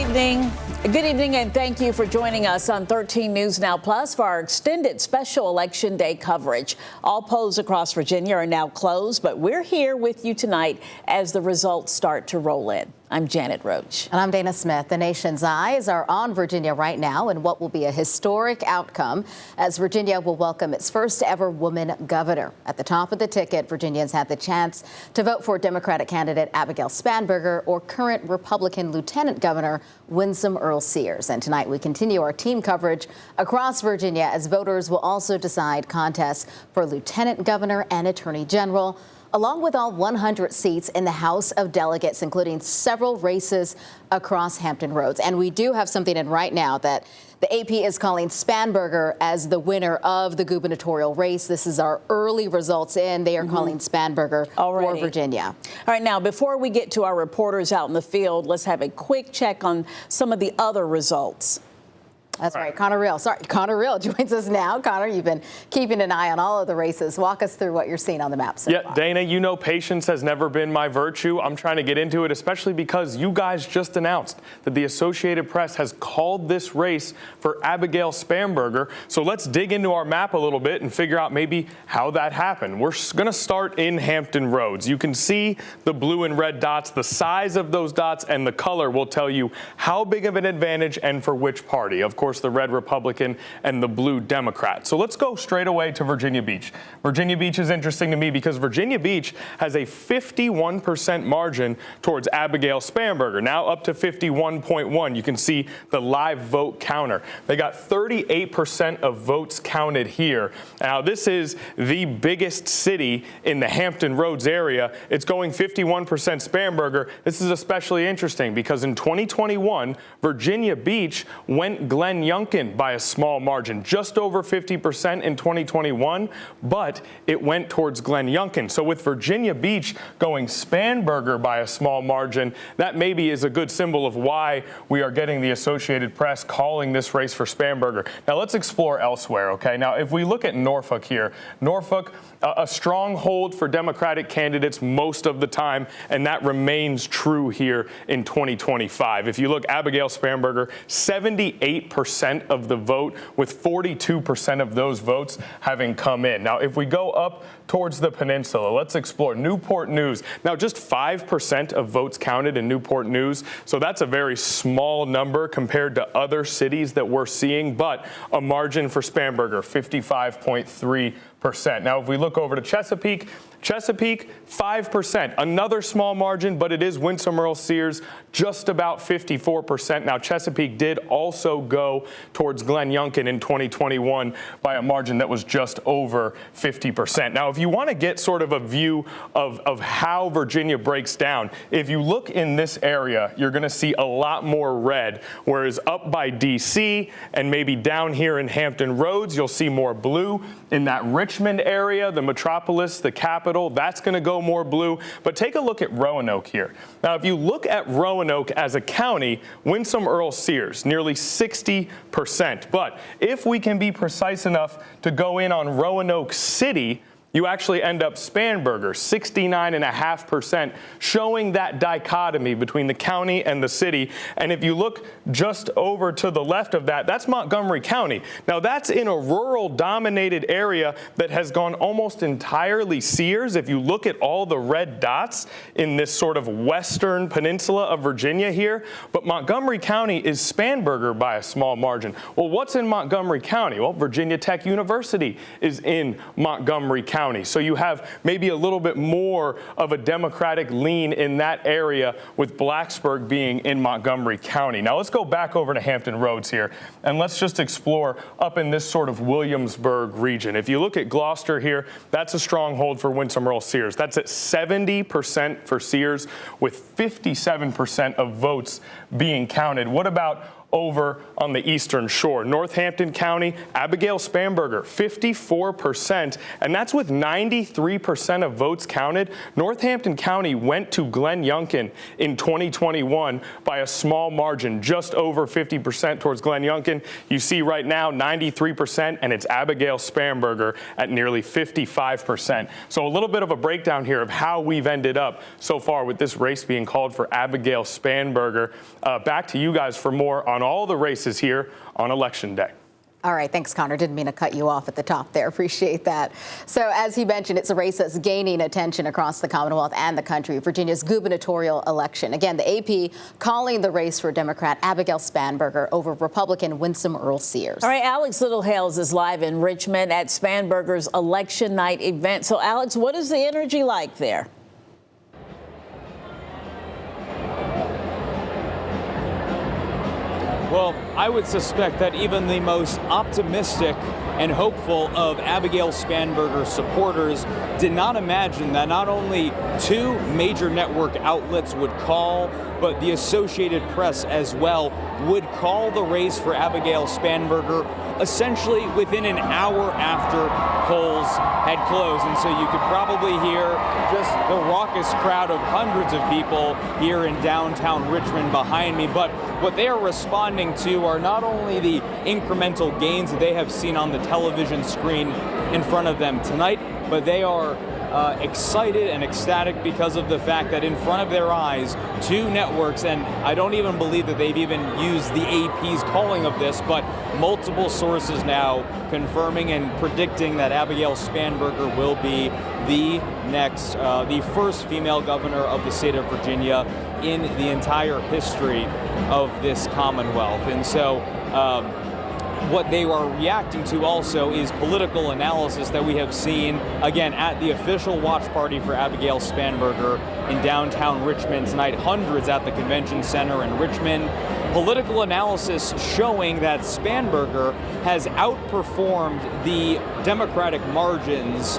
evening. Good evening, and thank you for joining us on 13 News Now Plus for our extended special Election Day coverage. All polls across Virginia are now closed, but we're here with you tonight as the results start to roll in. I'm Janet Roach. And I'm Dana Smith. The nation's eyes are on Virginia right now in what will be a historic outcome as Virginia will welcome its first ever woman governor. At the top of the ticket, Virginians had the chance to vote for Democratic candidate Abigail Spanberger or current Republican Lieutenant Governor Winsome Earl-Sears. And tonight we continue our team coverage across Virginia as voters will also decide contests for Lieutenant Governor and Attorney General, along with all 100 seats in the House of Delegates, including several races across Hampton Roads. And we do have something in right now that the AP is calling Spanberger as the winner of the gubernatorial race. This is our early results in. They are calling Spanberger for Virginia. All right, now, before we get to our reporters out in the field, let's have a quick check on some of the other results. That's right. Connor Real. Connor Real joins us now. Connor, you've been keeping an eye on all of the races. Walk us through what you're seeing on the map so far. Dana, you know patience has never been my virtue. I'm trying to get into it, especially because you guys just announced that the Associated Press has called this race for Abigail Spanberger. So let's dig into our map a little bit and figure out maybe how that happened. We're going to start in Hampton Roads. You can see the blue and red dots. The size of those dots and the color will tell you how big of an advantage and for which party. Of course, the red Republican and the blue Democrat. So let's go straight away to Virginia Beach. Virginia Beach is interesting to me because Virginia Beach has a 51% margin towards Abigail Spanberger, now up to 51.1. You can see the live vote counter. They got 38% of votes counted here. Now, this is the biggest city in the Hampton Roads area. It's going 51% Spanberger. This is especially interesting because in 2021, Virginia Beach went Glenn Youngkin by a small margin, just over 50% in 2021, but it went towards Glenn Youngkin. So with Virginia Beach going Spanberger by a small margin, that maybe is a good symbol of why we are getting the Associated Press calling this race for Spanberger. Now let's explore elsewhere, okay? Now if we look at Norfolk here, Norfolk, a stronghold for Democratic candidates most of the time, and that remains true here in 2025. If you look, Abigail Spanberger, 78% of the vote, with 42% of those votes having come in. Now, if we go up towards the peninsula, let's explore Newport News. Now, just 5% of votes counted in Newport News, so that's a very small number compared to other cities that we're seeing, but a margin for Spanberger, 55.3%. Now, if we look over to Chesapeake, 5%, another small margin, but it is Winsome Earl-Sears, just about 54%. Now, Chesapeake did also go towards Glenn Youngkin in 2021 by a margin that was just over 50%. Now, if you want to get sort of a view of how Virginia breaks down, if you look in this area, you're going to see a lot more red, whereas up by D.C. and maybe down here in Hampton Roads, you'll see more blue. In that Richmond area, the metropolis, the capital, that's going to go more blue. But take a look at Roanoke here. Now, if you look at Roanoke as a county, Winsome Earl-Sears, nearly 60%. But if we can be precise enough to go in on Roanoke City, you actually end up Spanberger, 69.5%, showing that dichotomy between the county and the city. And if you look just over to the left of that, that's Montgomery County. Now, that's in a rural-dominated area that has gone almost entirely Sears. If you look at all the red dots in this sort of western peninsula of Virginia here, but Montgomery County is Spanberger by a small margin. Well, what's in Montgomery County? Well, Virginia Tech University is in Montgomery County. So you have maybe a little bit more of a Democratic lean in that area, with Blacksburg being in Montgomery County. Now let's go back over to Hampton Roads here, and let's just explore up in this sort of Williamsburg region. If you look at Gloucester here, that's a stronghold for Winsome Earl-Sears. That's at 70% for Sears, with 57% of votes being counted. What about over on the Eastern Shore. Northampton County, Abigail Spanberger, 54%, and that's with 93% of votes counted. Northampton County went to Glenn Youngkin in 2021 by a small margin, just over 50% towards Glenn Youngkin. You see right now 93%, and it's Abigail Spanberger at nearly 55%. So a little bit of a breakdown here of how we've ended up so far with this race being called for Abigail Spanberger. Back to you guys for more on all the races here on Election Day. All right, thanks, Connor. Didn't mean to cut you off at the top there. Appreciate that. So as he mentioned, it's a race that's gaining attention across the Commonwealth and the country, Virginia's gubernatorial election. Again, the AP calling the race for Democrat Abigail Spanberger over Republican Winsome Earl Sears. All right, Alex Littlehales is live in Richmond at Spanberger's election night event. So, Alex, what is the energy like there? Well, I would suspect that even the most optimistic and hopeful of Abigail Spanberger supporters did not imagine that not only two major network outlets would call, but the Associated Press as well would call the race for Abigail Spanberger essentially within an hour after polls had closed. And so you could probably hear just the raucous crowd of hundreds of people here in downtown Richmond behind me. But what they are responding to are not only the incremental gains that they have seen on the television screen in front of them tonight, but they are excited and ecstatic because of the fact that in front of their eyes, two networks, and I don't even believe that they've even used the AP's calling of this, but multiple sources now confirming and predicting that Abigail Spanberger will be the next, the first female governor of the state of Virginia in the entire history of this Commonwealth. And so what they are reacting to also is political analysis that we have seen, again, at the official watch party for Abigail Spanberger in downtown Richmond tonight, hundreds at the convention center in Richmond. Political analysis showing that Spanberger has outperformed the Democratic margins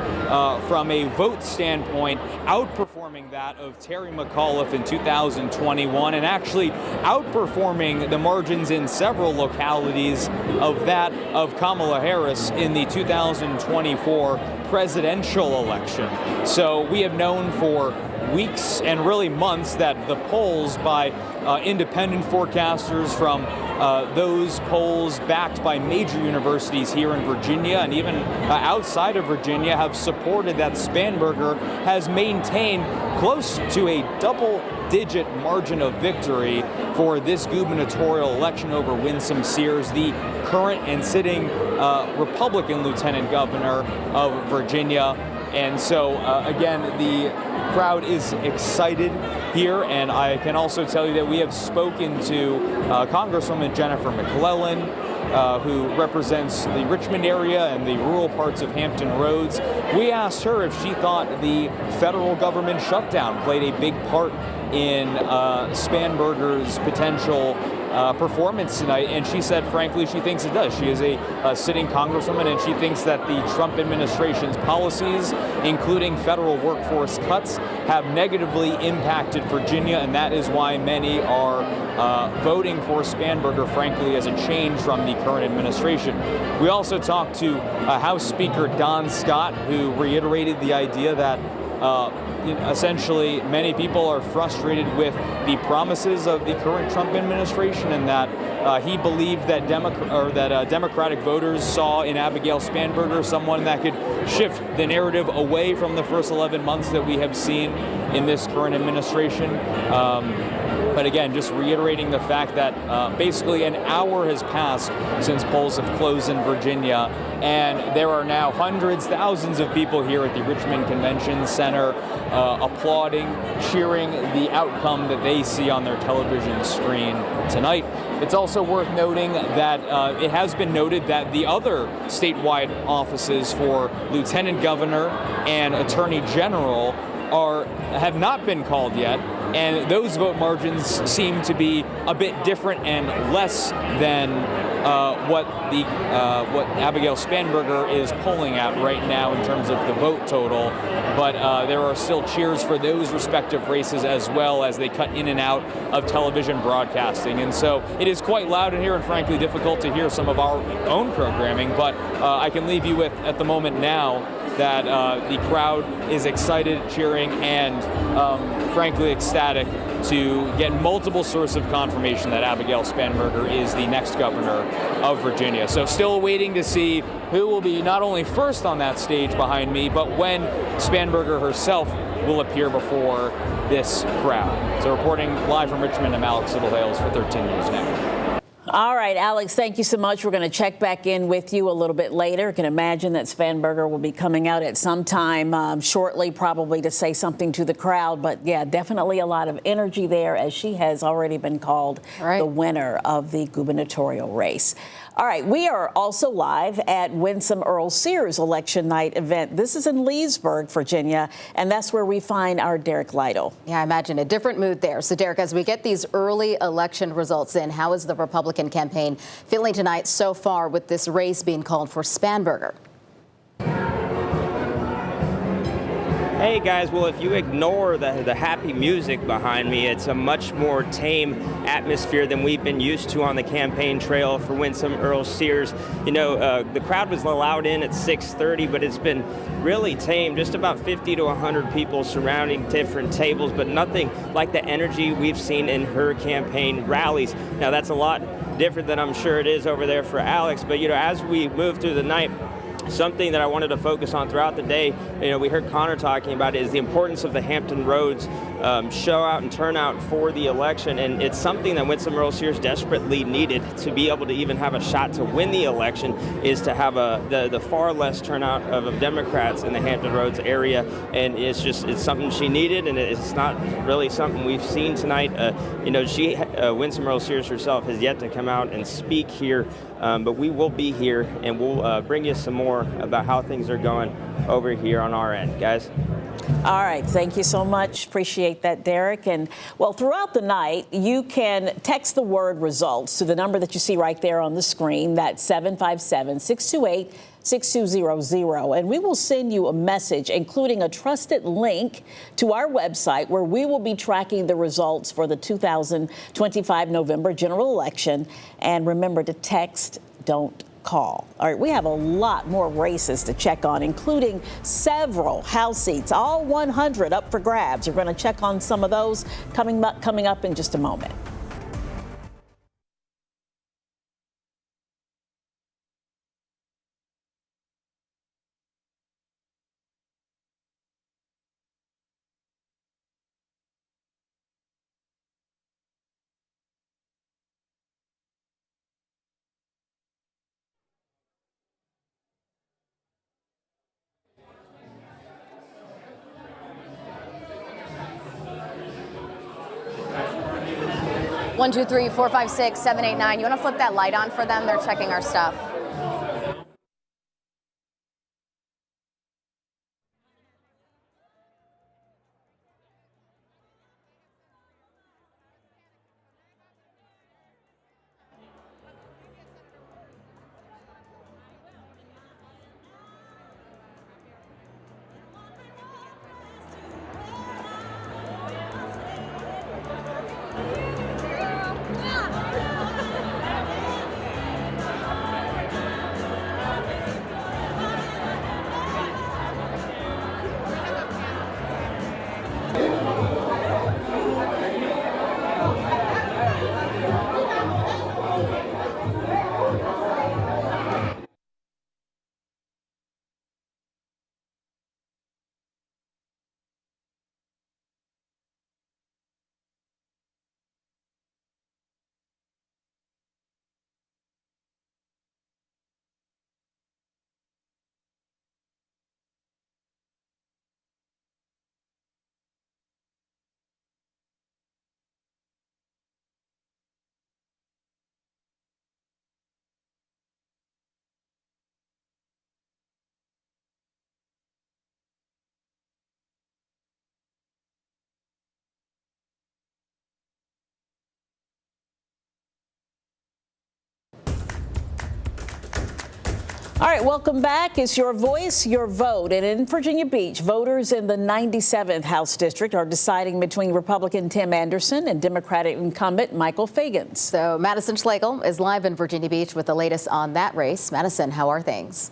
from a vote standpoint, outperforming that of Terry McAuliffe in 2021, and actually outperforming the margins in several localities of that of Kamala Harris in the 2024 presidential election. So we have known for weeks and really months that the polls by independent forecasters from those polls backed by major universities here in Virginia and even outside of Virginia have supported that Spanberger has maintained close to a double-digit margin of victory for this gubernatorial election over Winsome Sears, the current and sitting Republican lieutenant governor of Virginia. And so, again, the crowd is excited here, and I can also tell you that we have spoken to Congresswoman Jennifer McClellan, who represents the Richmond area and the rural parts of Hampton Roads. We asked her if she thought the federal government shutdown played a big part in Spanberger's potential performance tonight, and she said, frankly, she thinks it does. She is a sitting congresswoman, and she thinks that the Trump administration's policies, including federal workforce cuts, have negatively impacted Virginia, and that is why many are voting for Spanberger, frankly, as a change from the current administration. We also talked to House Speaker Don Scott, who reiterated the idea that essentially many people are frustrated with the promises of the current Trump administration, and that he believed that Democratic voters saw in Abigail Spanberger someone that could shift the narrative away from the first 11 months that we have seen in this current administration. But again, just reiterating the fact that basically an hour has passed since polls have closed in Virginia, and there are now hundreds, thousands of people here at the Richmond Convention Center applauding, cheering the outcome that they see on their television screen tonight. It's also worth noting that it has been noted that the other statewide offices for Lieutenant Governor and Attorney General have not been called yet, and those vote margins seem to be a bit different and less than what Abigail Spanberger is polling at right now in terms of the vote total, but there are still cheers for those respective races as well as they cut in and out of television broadcasting. And so it is quite loud in here and frankly difficult to hear some of our own programming, but I can leave you with, at the moment now, that the crowd is excited, cheering, and frankly ecstatic to get multiple sources of confirmation that Abigail Spanberger is the next governor of Virginia. So still waiting to see who will be not only first on that stage behind me, but when Spanberger herself will appear before this crowd. So reporting live from Richmond, I'm Alex Littlehales for 13 News Now. All right, Alex, thank you so much. We're going to check back in with you a little bit later. I can imagine that Spanberger will be coming out at some time shortly, probably to say something to the crowd. But yeah, definitely a lot of energy there, as she has already been called the winner of the gubernatorial race. All right, we are also live at Winsome Earl Sears election night event. This is in Leesburg, Virginia, and that's where we find our Derek Lytle. Yeah, I imagine a different mood there. So, Derek, as we get these early election results in, how is the Republican campaign feeling tonight so far with this race being called for Spanberger? Hey guys, well, if you ignore the happy music behind me, it's a much more tame atmosphere than we've been used to on the campaign trail for Winsome Earl Sears. You know, the crowd was allowed in at 6:30, but it's been really tame. Just about 50 to 100 people surrounding different tables, but nothing like the energy we've seen in her campaign rallies. Now, that's a lot different than I'm sure it is over there for Alex, but you know, as we move through the night, something that I wanted to focus on throughout the day, you know, we heard Connor talking about it, is the importance of the Hampton Roads show out and turnout for the election. And it's something that Winsome Earl Sears desperately needed to be able to even have a shot to win the election, is to have the far less turnout of Democrats in the Hampton Roads area. And it's something she needed, and it's not really something we've seen tonight. You know, Winsome Earl Sears herself has yet to come out and speak here, but we will be here and we'll bring you some more about how things are going over here on our end, guys. All right. Thank you so much. Appreciate that, Derek. And well, throughout the night, you can text the word results to the number that you see right there on the screen. That's 757-628-6200. And we will send you a message, including a trusted link to our website, where we will be tracking the results for the 2025 November general election. And remember to text, don't call. All right, we have a lot more races to check on, including several House seats, all 100 up for grabs. We're going to check on some of those coming up in just a moment. One, two, three, 4, 5, 6, 7, 8, 9. You want to flip that light on for them? They're checking our stuff. All right, welcome back. It's Your Voice, Your Vote. And in Virginia Beach, voters in the 97th House District are deciding between Republican Tim Anderson and Democratic incumbent Michael Fagans. So Madison Schlegel is live in Virginia Beach with the latest on that race. Madison, how are things?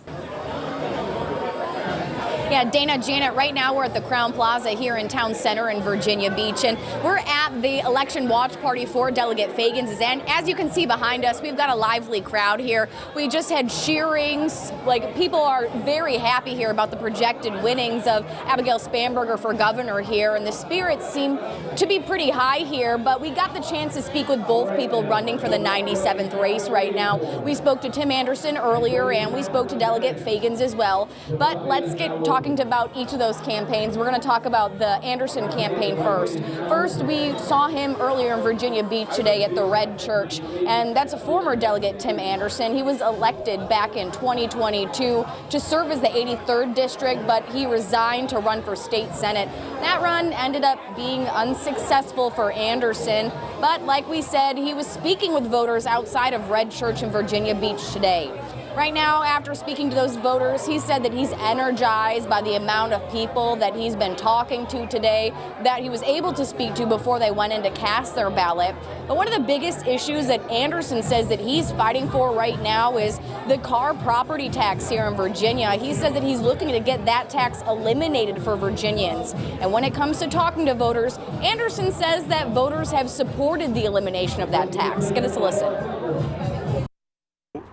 Yeah, Dana, Janet, right now we're at the Crown Plaza here in Town Center in Virginia Beach, and we're at the election watch party for Delegate Fagans. And as you can see behind us, we've got a lively crowd here. We just had cheerings. Like, people are very happy here about the projected winnings of Abigail Spanberger for governor here, and the spirits seem to be pretty high here. But we got the chance to speak with both people running for the 97th race right now. We spoke to Tim Anderson earlier, and we spoke to Delegate Fagans as well. But let's get talking about each of those campaigns. We're going to talk about the Anderson campaign first. First, we saw him earlier in Virginia Beach today at the Red Church, and that's a former delegate, Tim Anderson. He was elected back in 2022 to serve as the 83rd district, but he resigned to run for state senate. That run ended up being unsuccessful for Anderson, but like we said, he was speaking with voters outside of Red Church in Virginia Beach today. Right now, after speaking to those voters, he said that he's energized by the amount of people that he's been talking to today, that he was able to speak to before they went in to cast their ballot. But one of the biggest issues that Anderson says that he's fighting for right now is the car property tax here in Virginia. He says that he's looking to get that tax eliminated for Virginians. And when it comes to talking to voters, Anderson says that voters have supported the elimination of that tax. Give us a listen.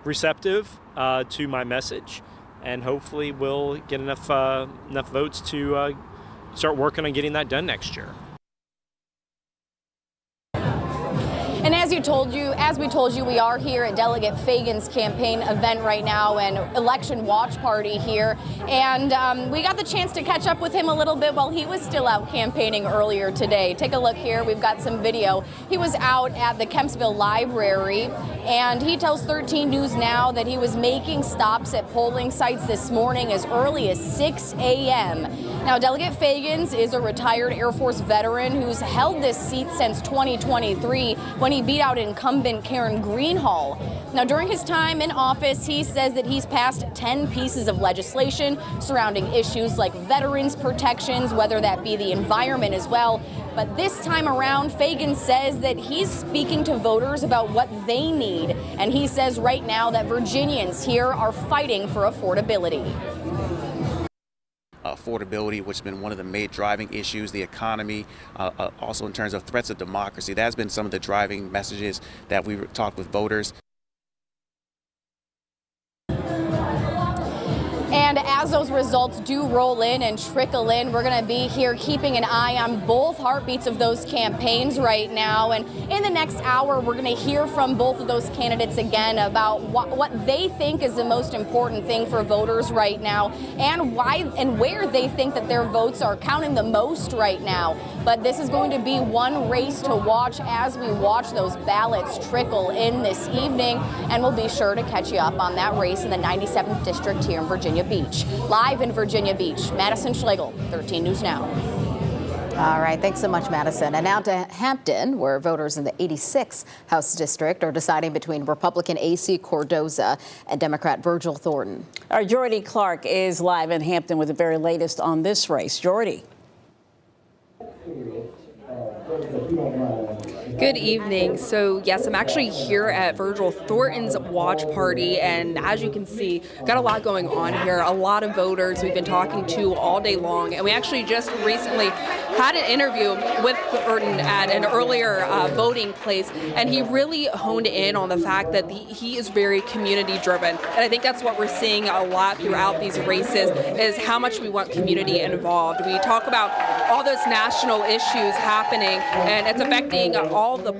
Receptive to my message, and hopefully we'll get enough votes to start working on getting that done next year. And as we told you, we are here at Delegate Fagans' campaign event right now, and election watch party here. And we got the chance to catch up with him a little bit while he was still out campaigning earlier today. Take a look here. We've got some video. He was out at the Kempsville Library, and he tells 13 News Now that he was making stops at polling sites this morning as early as 6 a.m. Now, Delegate Fagans is a retired Air Force veteran who's held this seat since 2023 when he beat out incumbent Karen Greenhall. Now, during his time in office, he says that he's passed 10 pieces of legislation surrounding issues like veterans protections, whether that be the environment as well. But this time around, Fagans says that he's speaking to voters about what they need. And he says right now that Virginians here are fighting for affordability. Affordability, which has been one of the main driving issues, the economy, also in terms of threats of democracy. That's been some of the driving messages that we talked with voters. And as those results do roll in and trickle in, we're going to be here keeping an eye on both heartbeats of those campaigns right now. And in the next hour, we're going to hear from both of those candidates again about what they think is the most important thing for voters right now, and why and where they think that their votes are counting the most right now. But this is going to be one race to watch as we watch those ballots trickle in this evening. And we'll be sure to catch you up on that race in the 97th district here in Virginia Beach. Live in Virginia Beach, Madison Schlegel, 13 News Now. All right, thanks so much, Madison. And now to Hampton, where voters in the 86th House District are deciding between Republican A.C. Cordoza and Democrat Virgil Thornton. Our Jordy Clark is live in Hampton with the very latest on this race. Jordy. Good evening. So yes, I'm actually here at Virgil Thornton's watch party, and as you can see, got a lot going on here. A lot of voters we've been talking to all day long, and we actually just recently had an interview with Thornton at an earlier voting place, and he really honed in on the fact that he is very community driven, and I think that's what we're seeing a lot throughout these races is how much we want community involved. We talk about all those national issues happening, and it's affecting all the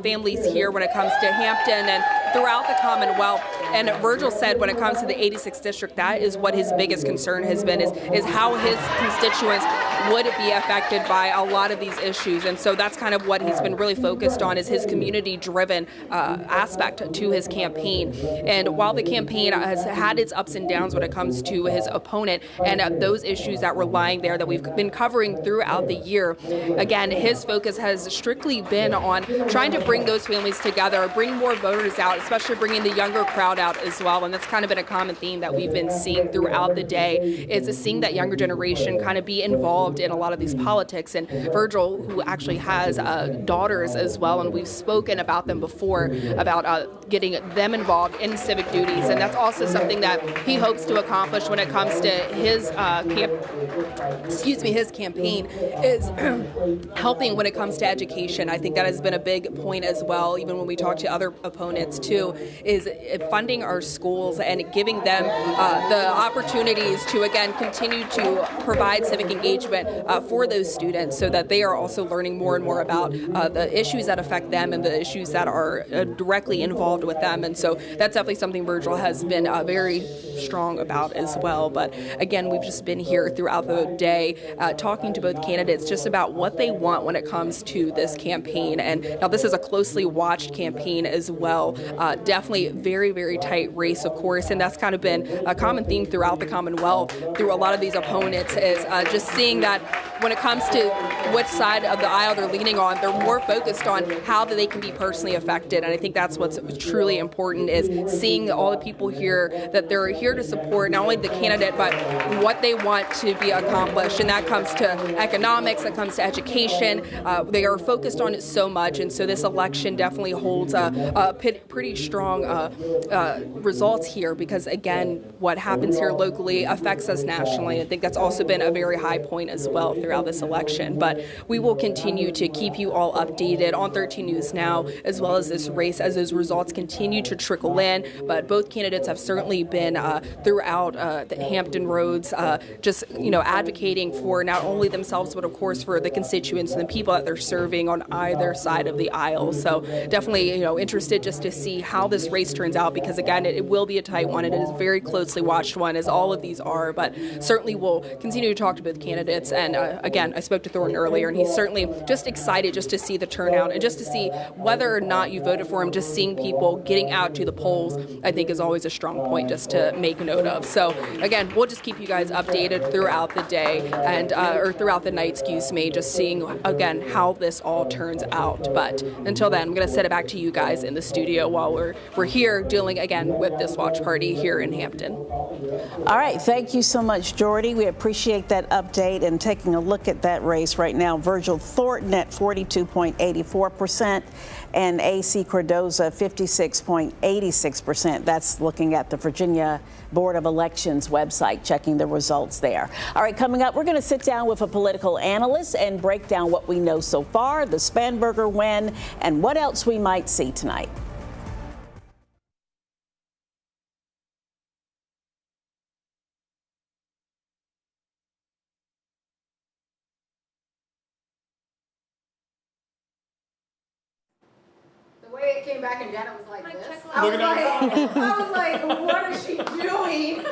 families here when it comes to Hampton and throughout the Commonwealth. And Virgil said when it comes to the 86th district, that is what his biggest concern has been, is how his constituents would be affected by a lot of these issues. And so that's kind of what he's been really focused on, is his community-driven aspect to his campaign. And while the campaign has had its ups and downs when it comes to his opponent and those issues that were lying there that we've been covering throughout the year, again, his focus has strictly been on trying to bring those families together, bring more voters out, especially bringing the younger crowd out as well. And that's kind of been a common theme that we've been seeing throughout the day, is seeing that younger generation kind of be involved in a lot of these politics. And Virgil, who actually has daughters as well, and we've spoken about them before, about getting them involved in civic duties. And that's also something that he hopes to accomplish when it comes to his his campaign, is helping when it comes to education. I think that has been a big point as well, even when we talk to other opponents too, is funding our schools and giving them the opportunities to, again, continue to provide civic engagement for those students, so that they are also learning more and more about the issues that affect them and the issues that are directly involved with them. And so that's definitely something Virgil has been very strong about as well. But again, we've just been here throughout the day talking to both candidates just about what they want when it comes to this campaign. And now this is a closely watched campaign as well. Definitely very, very tight race, of course, and that's kind of been a common theme throughout the Commonwealth through a lot of these opponents, is just seeing that when it comes to which side of the aisle they're leaning on, they're more focused on how they can be personally affected. And I think that's what's truly important, is seeing all the people here that they're here to support not only the candidate, but what they want to be accomplished. And that comes to economics, that comes to education. They are focused on it so much. And so this election definitely holds pretty strong results here, because, again, what happens here locally affects us nationally. I think that's also been a very high point as well throughout this election. But we will continue to keep you all updated on 13 News Now, as well as this race, as those results continue to trickle in. But both candidates have certainly been throughout the Hampton roads, just advocating for not only themselves, but of course for the constituents and the people that they're serving on either side of the aisle. So definitely interested just to see how this race turns out, because again, it will be a tight one, and it is a very closely watched one, as all of these are. But certainly we'll continue to talk to both candidates. And again, I spoke to Thornton earlier, and he's certainly just excited just to see the turnout and just to see whether or not you voted for him. Just seeing people getting out to the polls, I think, is always a strong point just to make note of. So again, we'll just keep you guys updated throughout the day, and or throughout the night, excuse me, just seeing again how this all turns out. But until then, I'm going to send it back to you guys in the studio while we're here dealing again with this watch party here in Hampton. All right, thank you so much, Jordy. We appreciate that update, and taking a look at that race right now. Virgil Thornton at 42.84%. and A.C. Cardoza 56.86%. That's looking at the Virginia Board of Elections website, checking the results there. All right, coming up, we're going to sit down with a political analyst and break down what we know so far, the Spanberger win, and what else we might see tonight. The way it came back and Janet was like this, I was like, what is she doing?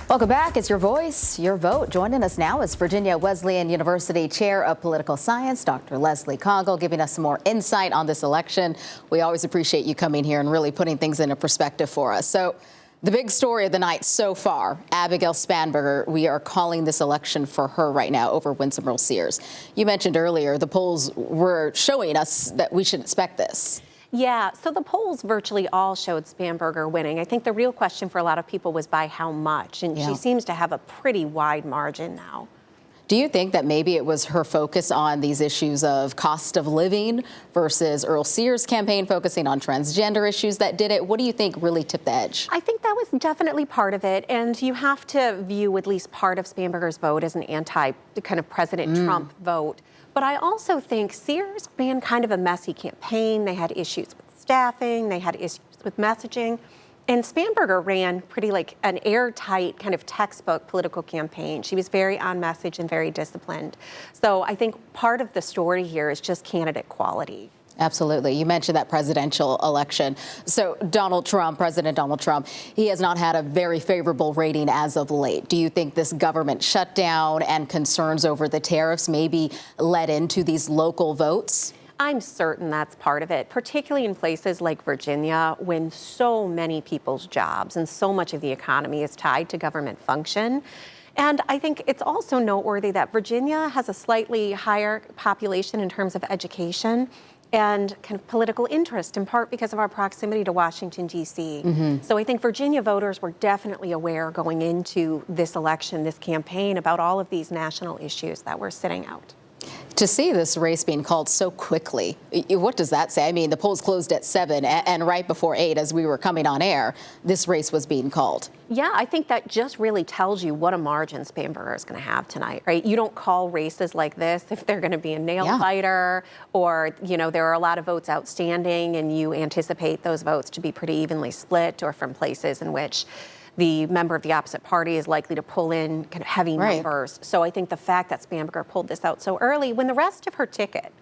Welcome back. It's Your Voice, Your Vote. Joining us now is Virginia Wesleyan University Chair of Political Science, Dr. Leslie Coggle, giving us some more insight on this election. We always appreciate you coming here and really putting things into perspective for us. So the big story of the night so far, Abigail Spanberger, we are calling this election for her right now over Winsome Earl-Sears. You mentioned earlier the polls were showing us that we should expect this. Yeah, so the polls virtually all showed Spanberger winning. I think the real question for a lot of people was by how much, and she seems to have a pretty wide margin now. Do you think that maybe it was her focus on these issues of cost of living versus Earl-Sears' campaign focusing on transgender issues that did it? What do you think really tipped the edge? I think that was definitely part of it, and you have to view at least part of Spanberger's vote as an anti kind of President Trump vote. But I also think Sears ran kind of a messy campaign. They had issues with staffing, they had issues with messaging, and Spanberger ran pretty like an airtight kind of textbook political campaign. She was very on message and very disciplined. So I think part of the story here is just candidate quality. Absolutely. You mentioned that presidential election. So President Donald Trump, he has not had a very favorable rating as of late. Do you think this government shutdown and concerns over the tariffs maybe led into these local votes? I'm certain that's part of it, particularly in places like Virginia, when so many people's jobs and so much of the economy is tied to government function. And I think it's also noteworthy that Virginia has a slightly higher population in terms of education and kind of political interest, in part because of our proximity to Washington, D.C. So I think Virginia voters were definitely aware going into this election, this campaign, about all of these national issues that were sitting out. To see this race being called so quickly, what does that say? I mean, the polls closed at 7, and right before 8, as we were coming on air, this race was being called. Yeah, I think that just really tells you what a margin Spanberger is going to have tonight, right? You don't call races like this if they're going to be a nail-biter or, you know, there are a lot of votes outstanding and you anticipate those votes to be pretty evenly split, or from places in which the member of the opposite party is likely to pull in kind of heavy numbers. So I think the fact that Spanberger pulled this out so early, when the rest of her ticket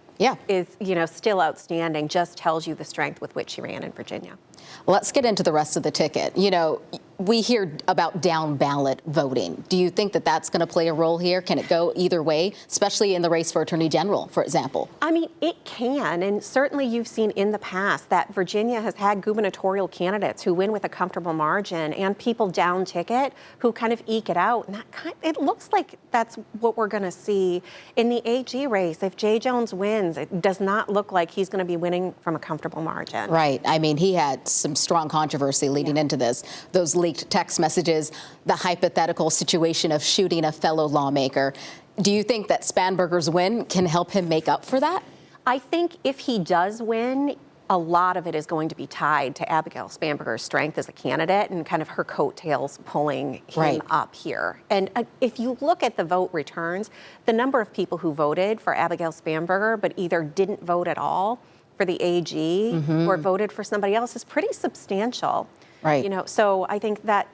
is, you know, still outstanding, just tells you the strength with which she ran in Virginia. Let's get into the rest of the ticket. You know, we hear about down ballot voting. Do you think that that's going to play a role here? Can it go either way, especially in the race for Attorney General, for example? I mean, it can. And certainly you've seen in the past that Virginia has had gubernatorial candidates who win with a comfortable margin and people down ticket who kind of eke it out. And it looks like that's what we're going to see in the AG race. If Jay Jones wins, it does not look like he's going to be winning from a comfortable margin. Right. I mean, he had some strong controversy leading into this. Those leaked text messages, the hypothetical situation of shooting a fellow lawmaker. Do you think that Spanberger's win can help him make up for that? I think if he does win, a lot of it is going to be tied to Abigail Spanberger's strength as a candidate and kind of her coattails pulling him up here. And if you look at the vote returns, the number of people who voted for Abigail Spanberger but either didn't vote at all for the AG or voted for somebody else is pretty substantial. You know, so I think that,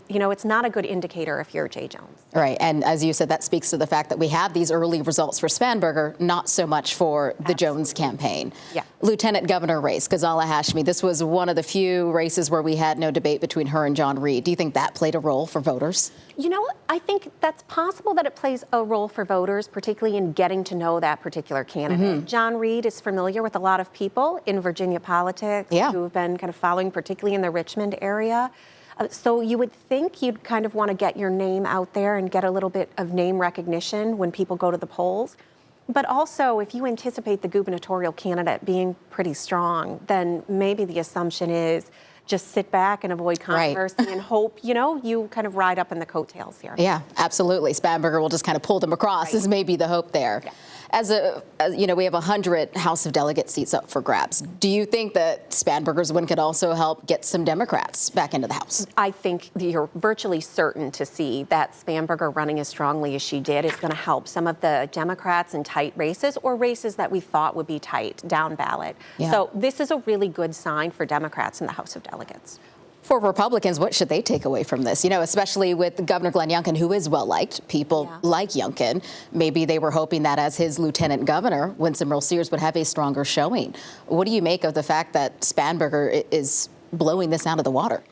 you know, it's not a good indicator if you're Jay Jones. Right. And as you said, that speaks to the fact that we have these early results for Spanberger, not so much for the Jones campaign. Lieutenant governor race, Ghazala Hashmi, this was one of the few races where we had no debate between her and John Reed. Do you think that played a role for voters? You know, I think that's possible that it plays a role for voters, particularly in getting to know that particular candidate. John Reed is familiar with a lot of people in Virginia politics who have been kind of following, particularly in the Richmond area. So you would think you'd kind of want to get your name out there and get a little bit of name recognition when people go to the polls. But also, if you anticipate the gubernatorial candidate being pretty strong, then maybe the assumption is just sit back and avoid controversy and hope, you know, you kind of ride up in the coattails here. Yeah, absolutely. Spanberger will just kind of pull them across is maybe the hope there. As you know, we have 100 House of Delegate seats up for grabs. Do you think that Spanberger's win could also help get some Democrats back into the House? I think you're virtually certain to see that Spanberger running as strongly as she did is going to help some of the Democrats in tight races or races that we thought would be tight down ballot. So this is a really good sign for Democrats in the House of Delegates. For Republicans, what should they take away from this? You know, especially with Governor Glenn Youngkin, who is well-liked. People like Youngkin. Maybe they were hoping that as his lieutenant governor, Winsome Earl-Sears would have a stronger showing. What do you make of the fact that Spanberger is blowing this out of the water?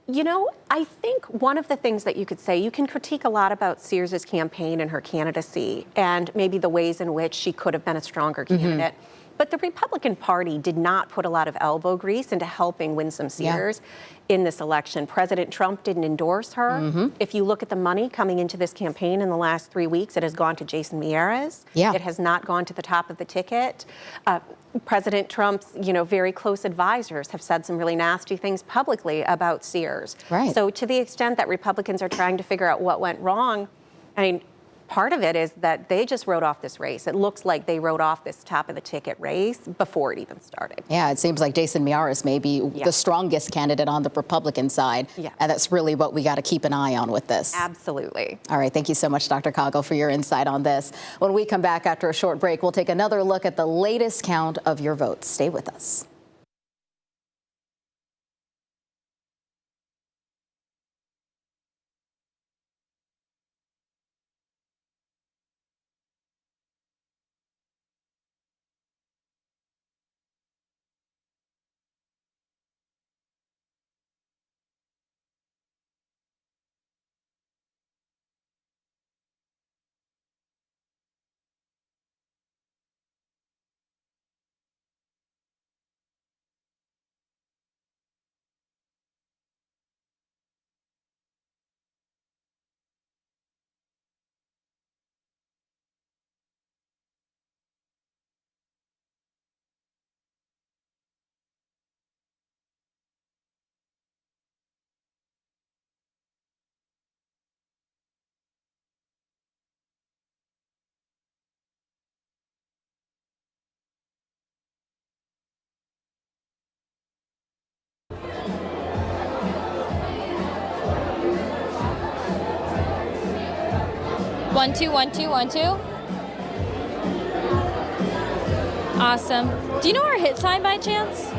You know, I think one of the things that you could say, you can critique a lot about Sears' campaign and her candidacy and maybe the ways in which she could have been a stronger candidate. But the Republican Party did not put a lot of elbow grease into helping Winsome Sears in this election. President Trump didn't endorse her. If you look at the money coming into this campaign in the last 3 weeks, it has gone to Jason Miyares. It has not gone to the top of the ticket. President Trump's, very close advisors have said some really nasty things publicly about Sears. So to the extent that Republicans are trying to figure out what went wrong, I mean, part of it is that they just wrote off this race. It looks like they wrote off this top of the ticket race before it even started. Yeah, it seems like Jason Miyares may be the strongest candidate on the Republican side. And that's really what we got to keep an eye on with this. Absolutely. All right. Thank you so much, Dr. Coggle, for your insight on this. When we come back after a short break, we'll take another look at the latest count of your votes. Stay with us. One, two, 1, 2, 1, 2. Awesome. Do you know our hit sign by chance?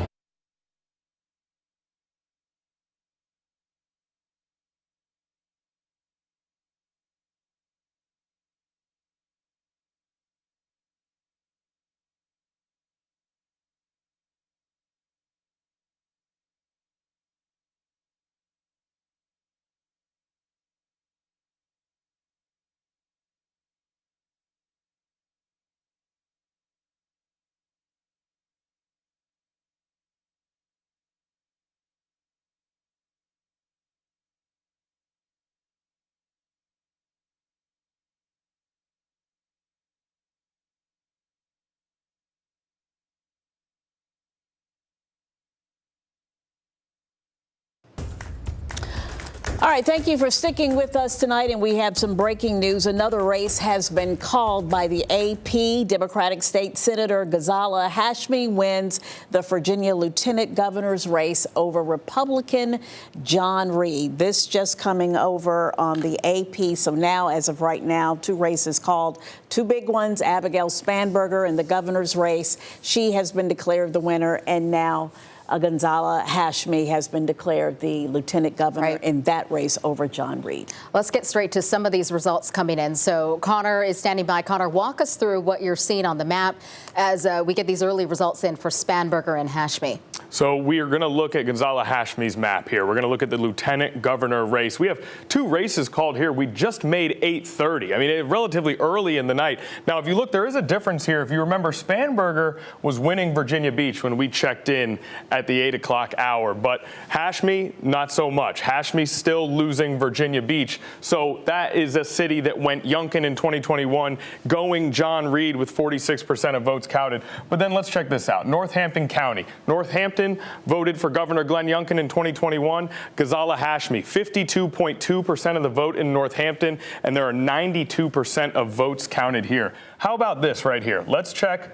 All right, thank you for sticking with us tonight. And we have some breaking news. Another race has been called by the AP. Democratic State Senator Ghazala Hashmi wins the Virginia Lieutenant Governor's race over Republican John Reed. This just coming over on the AP. So now, as of right now, two races called, two big ones. Abigail Spanberger in the governor's race. She has been declared the winner, and now Ghazala Hashmi has been declared the lieutenant governor in that race over John Reed. Let's get straight to some of these results coming in. So Connor is standing by. Connor, walk us through what you're seeing on the map as we get these early results in for Spanberger and Hashmi. So we are going to look at Ghazala Hashmi's map here. We're going to look at the lieutenant governor race. We have two races called here. We just made 8:30. I mean, relatively early in the night. Now, if you look, there is a difference here. If you remember, Spanberger was winning Virginia Beach when we checked in at the 8 o'clock hour, but Hashmi, not so much. Hashmi's still losing Virginia Beach. So that is a city that went Youngkin in 2021, going John Reed with 46% of votes counted. But then let's check this out. Northampton County. Northampton voted for Governor Glenn Youngkin in 2021. Ghazala Hashmi, 52.2% of the vote in Northampton, and there are 92% of votes counted here. How about this right here? Let's check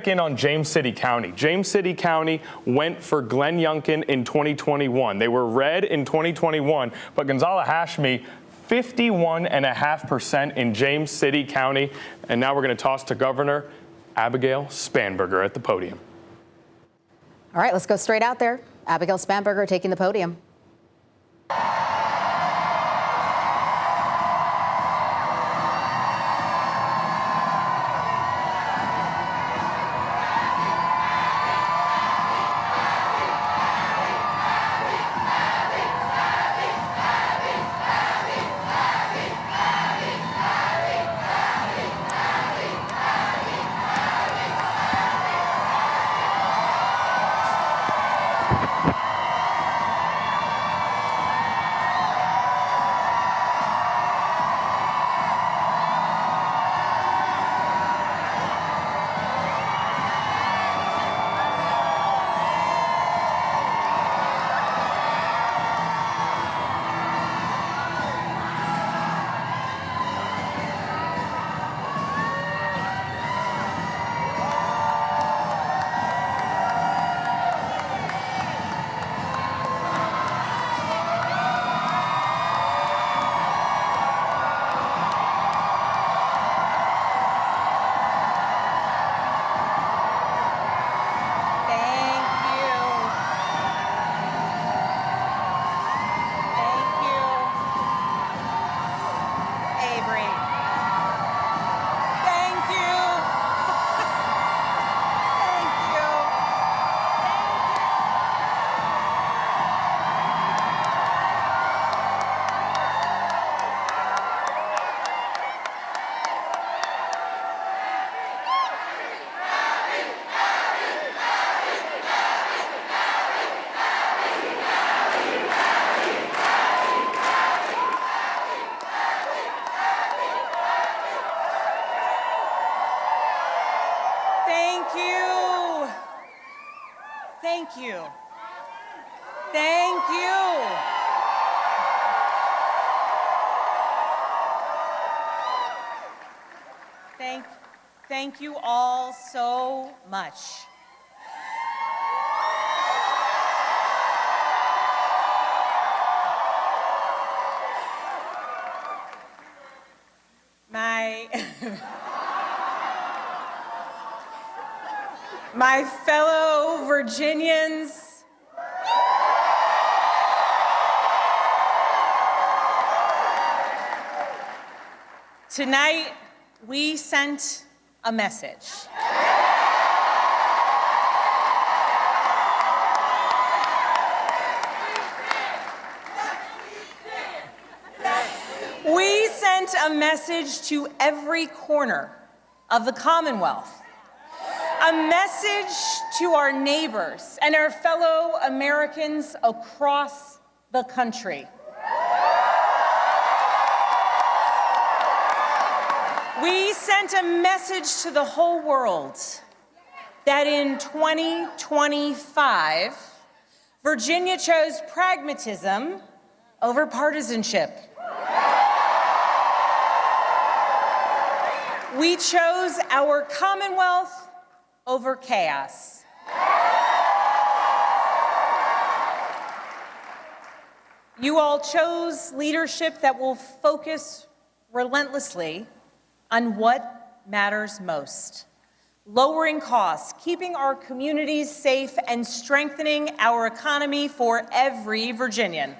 in on James City County. James City County went for Glenn Youngkin in 2021. They were red in 2021, but Ghazala Hashmi, 51.5% in James City County. And now we're going to toss to Governor Abigail Spanberger at the podium. All right, let's go straight out there. Abigail Spanberger taking the podium. Thank you. Thank you. Thank you. Thank you all so much. My fellow Virginians, tonight we sent a message. We sent a message to every corner of the Commonwealth. A message to our neighbors and our fellow Americans across the country. We sent a message to the whole world that in 2025, Virginia chose pragmatism over partisanship. We chose our Commonwealth over chaos. You all chose leadership that will focus relentlessly on what matters most: lowering costs, keeping our communities safe, and strengthening our economy for every Virginian.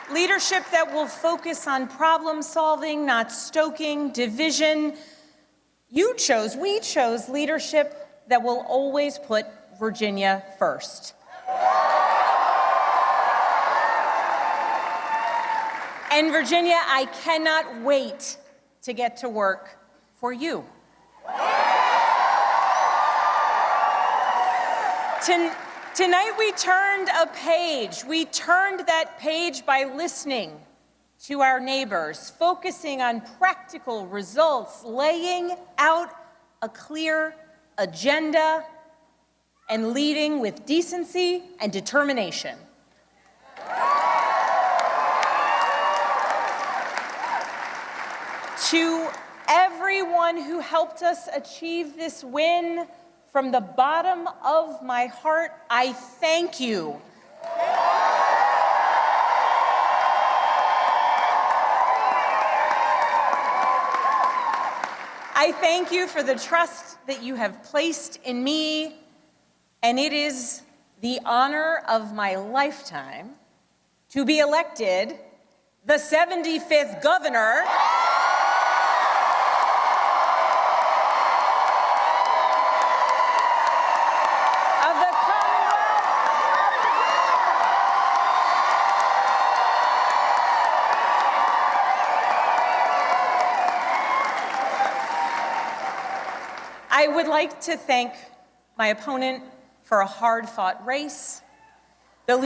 Leadership that will focus on problem solving, not stoking division. We chose leadership that will always put Virginia first. And Virginia, I cannot wait to get to work for you. Tonight we turned a page. We turned that page by listening to our neighbors, focusing on practical results, laying out a clear agenda, and leading with decency and determination. To everyone who helped us achieve this win, from the bottom of my heart, I thank you. I thank you for the trust that you have placed in me, and it is the honor of my lifetime to be elected the 75th governor I would like to thank my opponent for a hard-fought race. The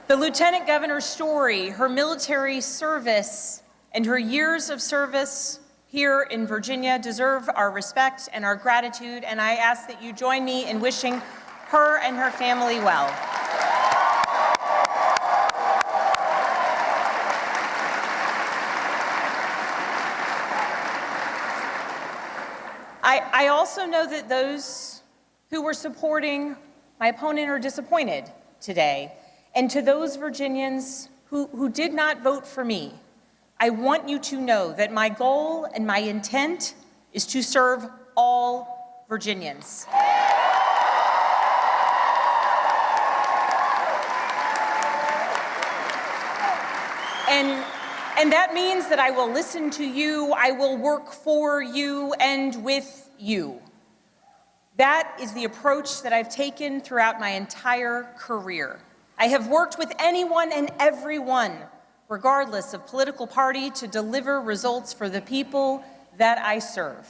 Lieutenant Governor's story, her military service, and her years of service here in Virginia deserve our respect and our gratitude, and I ask that you join me in wishing her and her family well. I also know that those who were supporting my opponent are disappointed today. And to those Virginians who did not vote for me, I want you to know that my goal and my intent is to serve all Virginians. And that means that I will listen to you, I will work for you and with you. That is the approach that I've taken throughout my entire career. I have worked with anyone and everyone, regardless of political party, to deliver results for the people that I serve.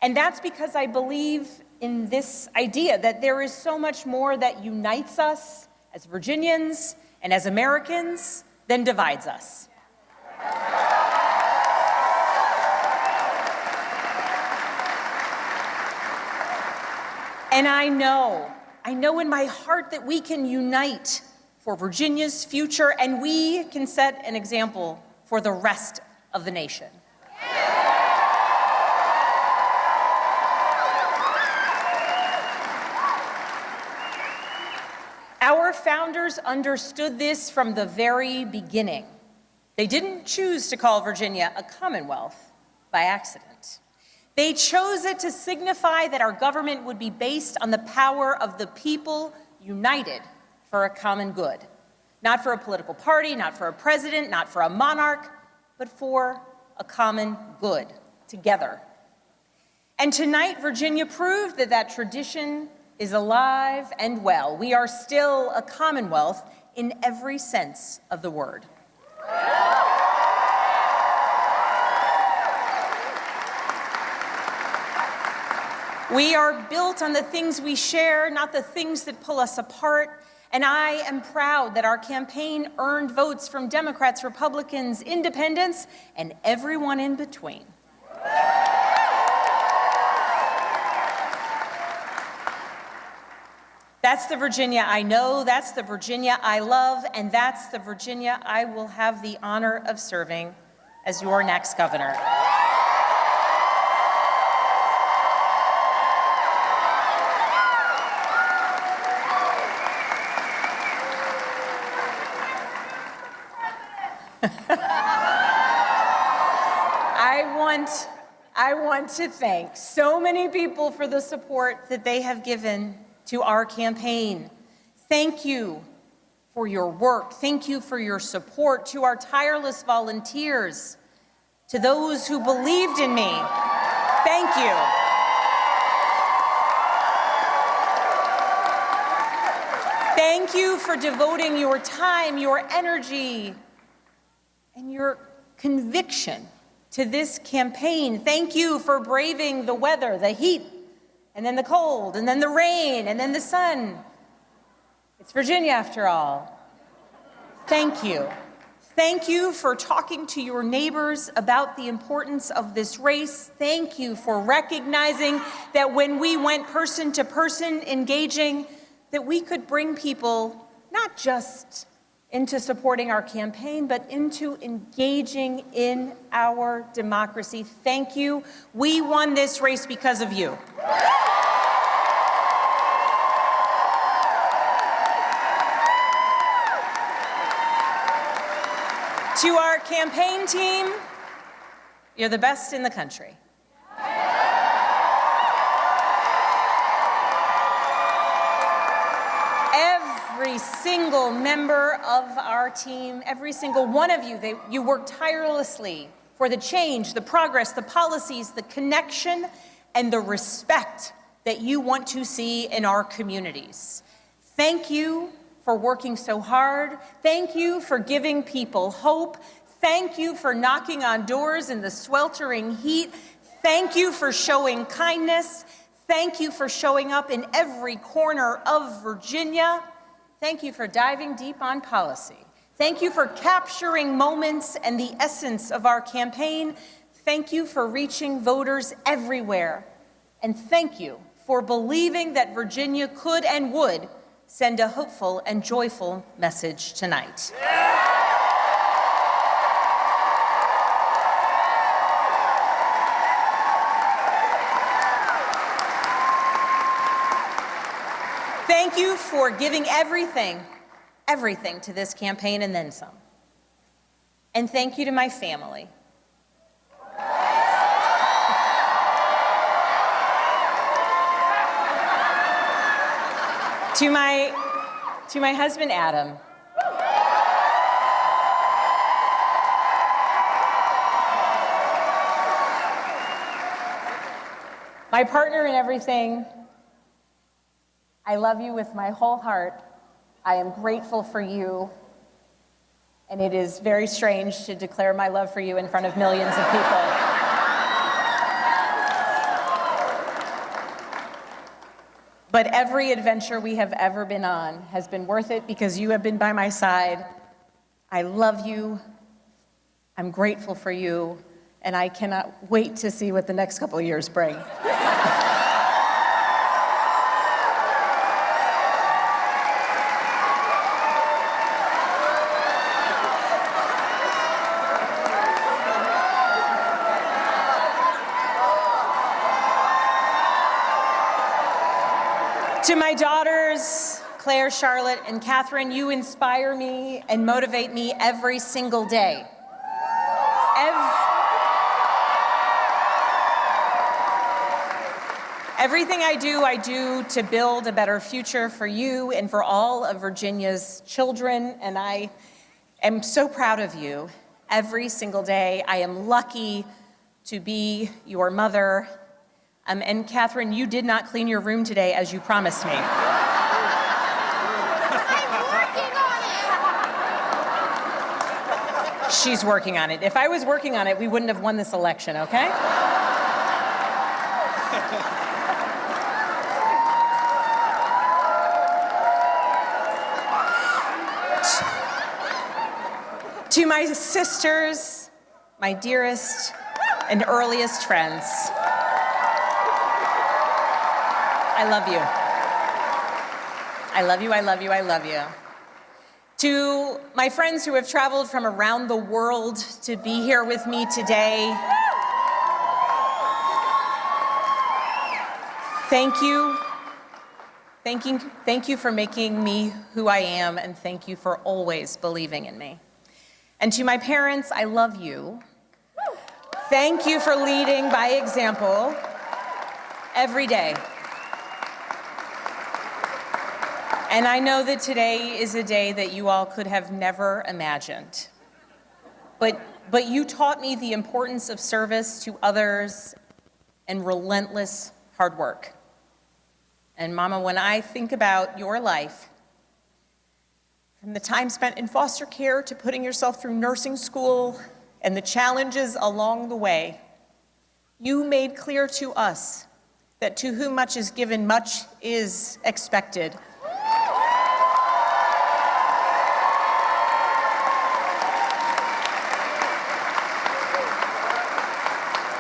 And that's because I believe in this idea that there is so much more that unites us as Virginians and as Americans than divides us. And I know in my heart that we can unite for Virginia's future, and we can set an example for the rest of the nation. Our founders understood this from the very beginning. They didn't choose to call Virginia a commonwealth by accident. They chose it to signify that our government would be based on the power of the people united for a common good. Not for a political party, not for a president, not for a monarch, but for a common good, together. And tonight, Virginia proved that that tradition is alive and well. We are still a commonwealth in every sense of the word. We are built on the things we share, not the things that pull us apart. And I am proud that our campaign earned votes from Democrats, Republicans, independents, and everyone in between. That's the Virginia I know, that's the Virginia I love, and that's the Virginia I will have the honor of serving as your next governor. I want to thank so many people for the support that they have given to our campaign. Thank you for your work. Thank you for your support. To our tireless volunteers, to those who believed in me, thank you. Thank you for devoting your time, your energy, and your conviction to this campaign. Thank you for braving the weather, the heat, and then the cold, and then the rain, and then the sun. It's Virginia after all. Thank you. Thank you for talking to your neighbors about the importance of this race. Thank you for recognizing that when we went person to person engaging, that we could bring people not just into supporting our campaign, but into engaging in our democracy. Thank you. We won this race because of you. To our campaign team, you're the best in the country. Every single member of our team, every single one of you, you work tirelessly for the change, the progress, the policies, the connection, and the respect that you want to see in our communities. Thank you for working so hard. Thank you for giving people hope. Thank you for knocking on doors in the sweltering heat. Thank you for showing kindness. Thank you for showing up in every corner of Virginia. Thank you for diving deep on policy. Thank you for capturing moments and the essence of our campaign. Thank you for reaching voters everywhere. And thank you for believing that Virginia could and would send a hopeful and joyful message tonight. Thank you for giving everything to this campaign and then some. And thank you to my family. To my husband, Adam. My partner in everything. I love you with my whole heart. I am grateful for you. And it is very strange to declare my love for you in front of millions of people. But every adventure we have ever been on has been worth it because you have been by my side. I love you. I'm grateful for you. And I cannot wait to see what the next couple of years bring. To my daughters, Claire, Charlotte, and Catherine, you inspire me and motivate me every single day. Everything I do to build a better future for you and for all of Virginia's children, and I am so proud of you every single day. I am lucky to be your mother. And Catherine, you did not clean your room today as you promised me. I'm working on it. She's working on it. If I was working on it, we wouldn't have won this election, okay? To my sisters, my dearest and earliest friends, I love you. I love you, I love you, I love you. To my friends who have traveled from around the world to be here with me today, thank you. Thank you for making me who I am, and thank you for always believing in me. And to my parents, I love you. Thank you for leading by example every day. And I know that today is a day that you all could have never imagined. But you taught me the importance of service to others and relentless hard work. And Mama, when I think about your life, from the time spent in foster care to putting yourself through nursing school and the challenges along the way, you made clear to us that to whom much is given, much is expected.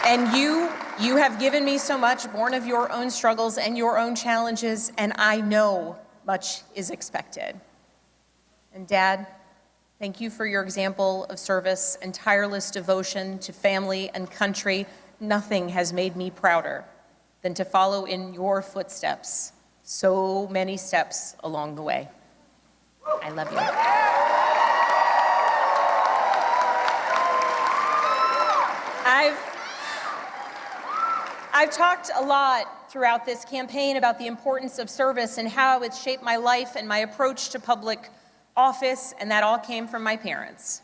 And you have given me so much, born of your own struggles and your own challenges, and I know much is expected. And Dad, thank you for your example of service and tireless devotion to family and country. Nothing has made me prouder than to follow in your footsteps, so many steps along the way. I love you. I've talked a lot throughout this campaign about the importance of service and how it's shaped my life and my approach to public office, and that all came from my parents.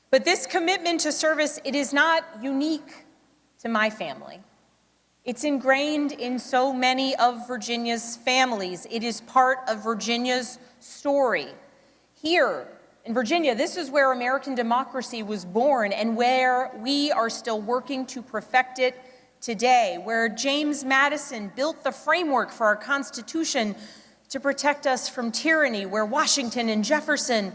But this commitment to service, it is not unique to my family. It's ingrained in so many of Virginia's families. It is part of Virginia's story. Here in Virginia, this is where American democracy was born and where we are still working to perfect it today, where James Madison built the framework for our Constitution to protect us from tyranny, where Washington and Jefferson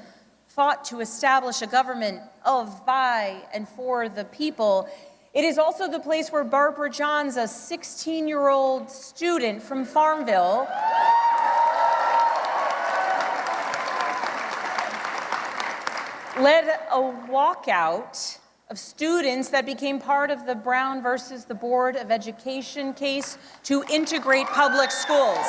fought to establish a government of, by, and for the people. It is also the place where Barbara Johns, a 16-year-old student from Farmville, led a walkout of students that became part of the Brown versus the Board of Education case to integrate public schools.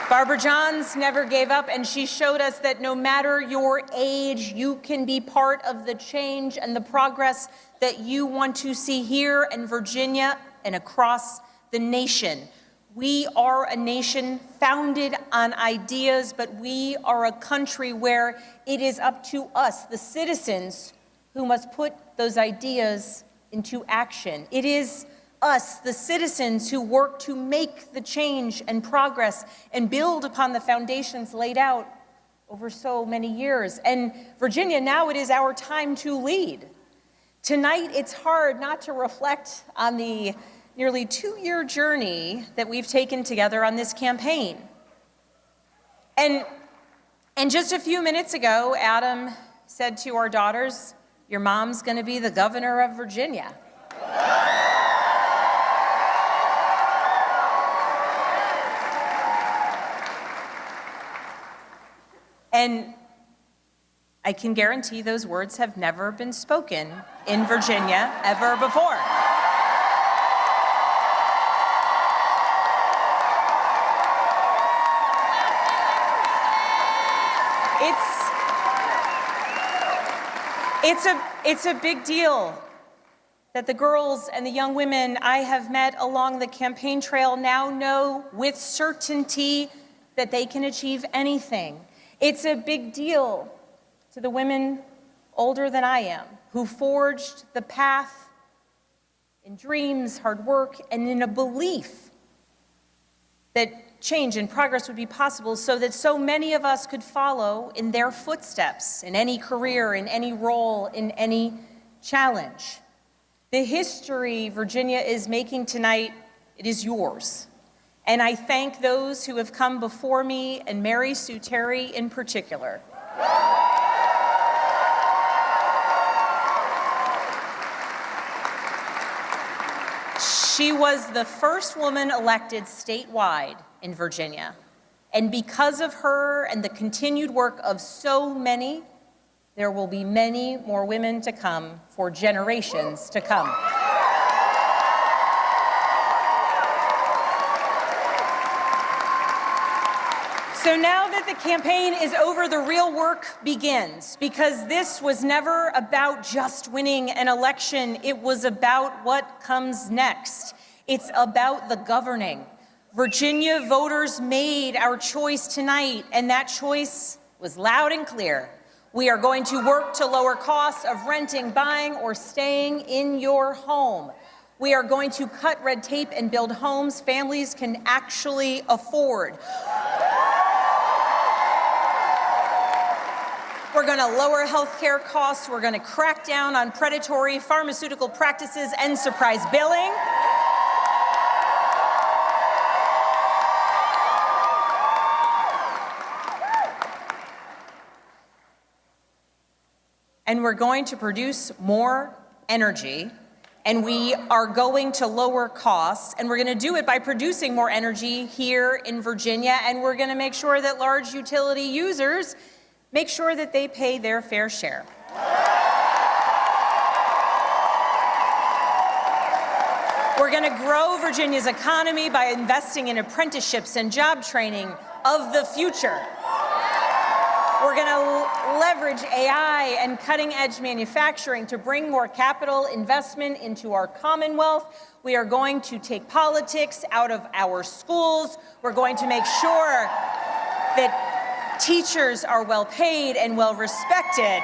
Barbara Johns never gave up, and she showed us that no matter your age, you can be part of the change and the progress that you want to see here in Virginia and across the nation. We are a nation founded on ideas, but we are a country where it is up to us, the citizens, who must put those ideas into action. It is us, the citizens, who work to make the change and progress and build upon the foundations laid out over so many years. And Virginia, now it is our time to lead. Tonight, it's hard not to reflect on the nearly 2-year journey that we've taken together on this campaign. And just a few minutes ago, Adam said to our daughters, "Your mom's going to be the governor of Virginia." And I can guarantee those words have never been spoken in Virginia ever before. It's a big deal that the girls and the young women I have met along the campaign trail now know with certainty that they can achieve anything. It's a big deal to the women older than I am who forged the path in dreams, hard work, and in a belief that change and progress would be possible so that so many of us could follow in their footsteps in any career, in any role, in any challenge. The history Virginia is making tonight, it is yours. And I thank those who have come before me, and Mary Sue Terry in particular. She was the first woman elected statewide in Virginia. And because of her and the continued work of so many, there will be many more women to come for generations to come. So now that the campaign is over, the real work begins, because this was never about just winning an election. It was about what comes next. It's about the governing. Virginia voters made our choice tonight, and that choice was loud and clear. We are going to work to lower costs of renting, buying, or staying in your home. We are going to cut red tape and build homes families can actually afford. We're going to lower health care costs. We're going to crack down on predatory pharmaceutical practices and surprise billing. And we're going to produce more energy, and we are going to lower costs, and we're going to do it by producing more energy here in Virginia, and we're going to make sure that large utility users make sure that they pay their fair share. We're going to grow Virginia's economy by investing in apprenticeships and job training of the future. We're going to leverage AI and cutting-edge manufacturing to bring more capital investment into our Commonwealth. We are going to take politics out of our schools. We're going to make sure that teachers are well paid and well respected.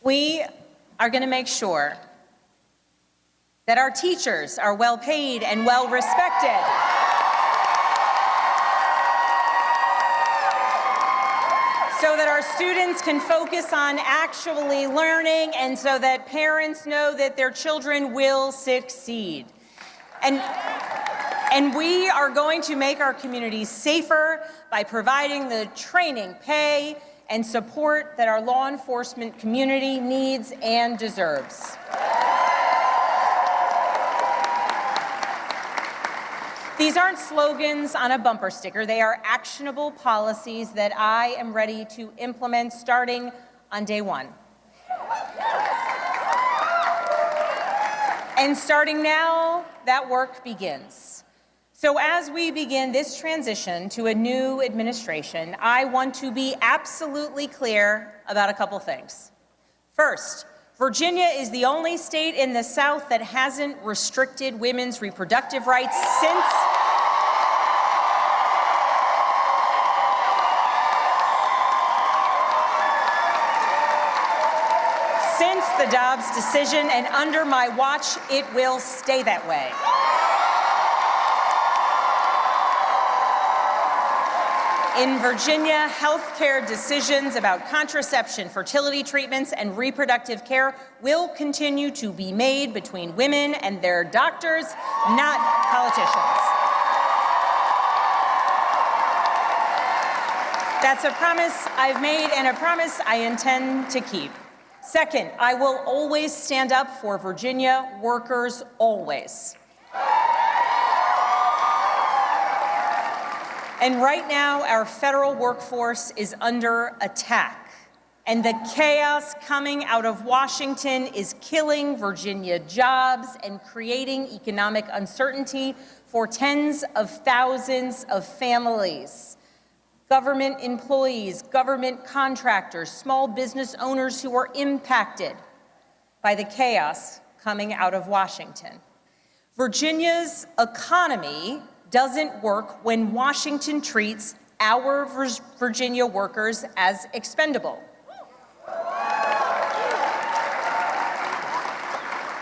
We are going to make sure that our teachers are well paid and well respected. So that our students can focus on actually learning, and so that parents know that their children will succeed. And And we are going to make our communities safer by providing the training, pay, and support that our law enforcement community needs and deserves. These aren't slogans on a bumper sticker. They are actionable policies that I am ready to implement starting on day one. And starting now, that work begins. So as we begin this transition to a new administration, I want to be absolutely clear about a couple things. First, Virginia is the only state in the South that hasn't restricted women's reproductive rights since the Dobbs decision, and under my watch, it will stay that way. In Virginia, healthcare decisions about contraception, fertility treatments, and reproductive care will continue to be made between women and their doctors, not politicians. That's a promise I've made and a promise I intend to keep. Second, I will always stand up for Virginia workers, always. And right now, our federal workforce is under attack, and the chaos coming out of Washington is killing Virginia jobs and creating economic uncertainty for tens of thousands of families. Government employees, government contractors, small business owners who are impacted by the chaos coming out of Washington. Virginia's economy doesn't work when Washington treats our Virginia workers as expendable.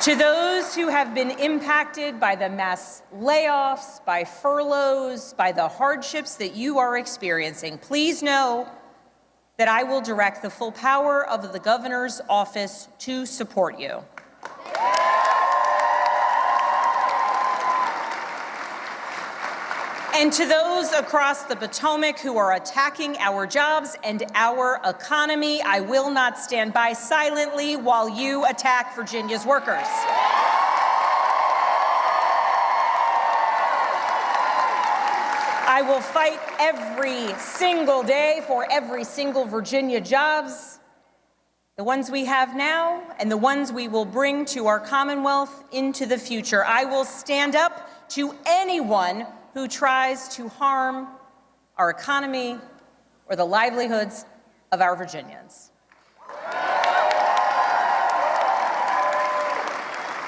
To those who have been impacted by the mass layoffs, by furloughs, by the hardships that you are experiencing, please know that I will direct the full power of the governor's office to support you. And to those across the Potomac who are attacking our jobs and our economy, I will not stand by silently while you attack Virginia's workers. I will fight every single day for every single Virginia jobs, the ones we have now and the ones we will bring to our Commonwealth into the future. I will stand up to anyone who tries to harm our economy or the livelihoods of our Virginians.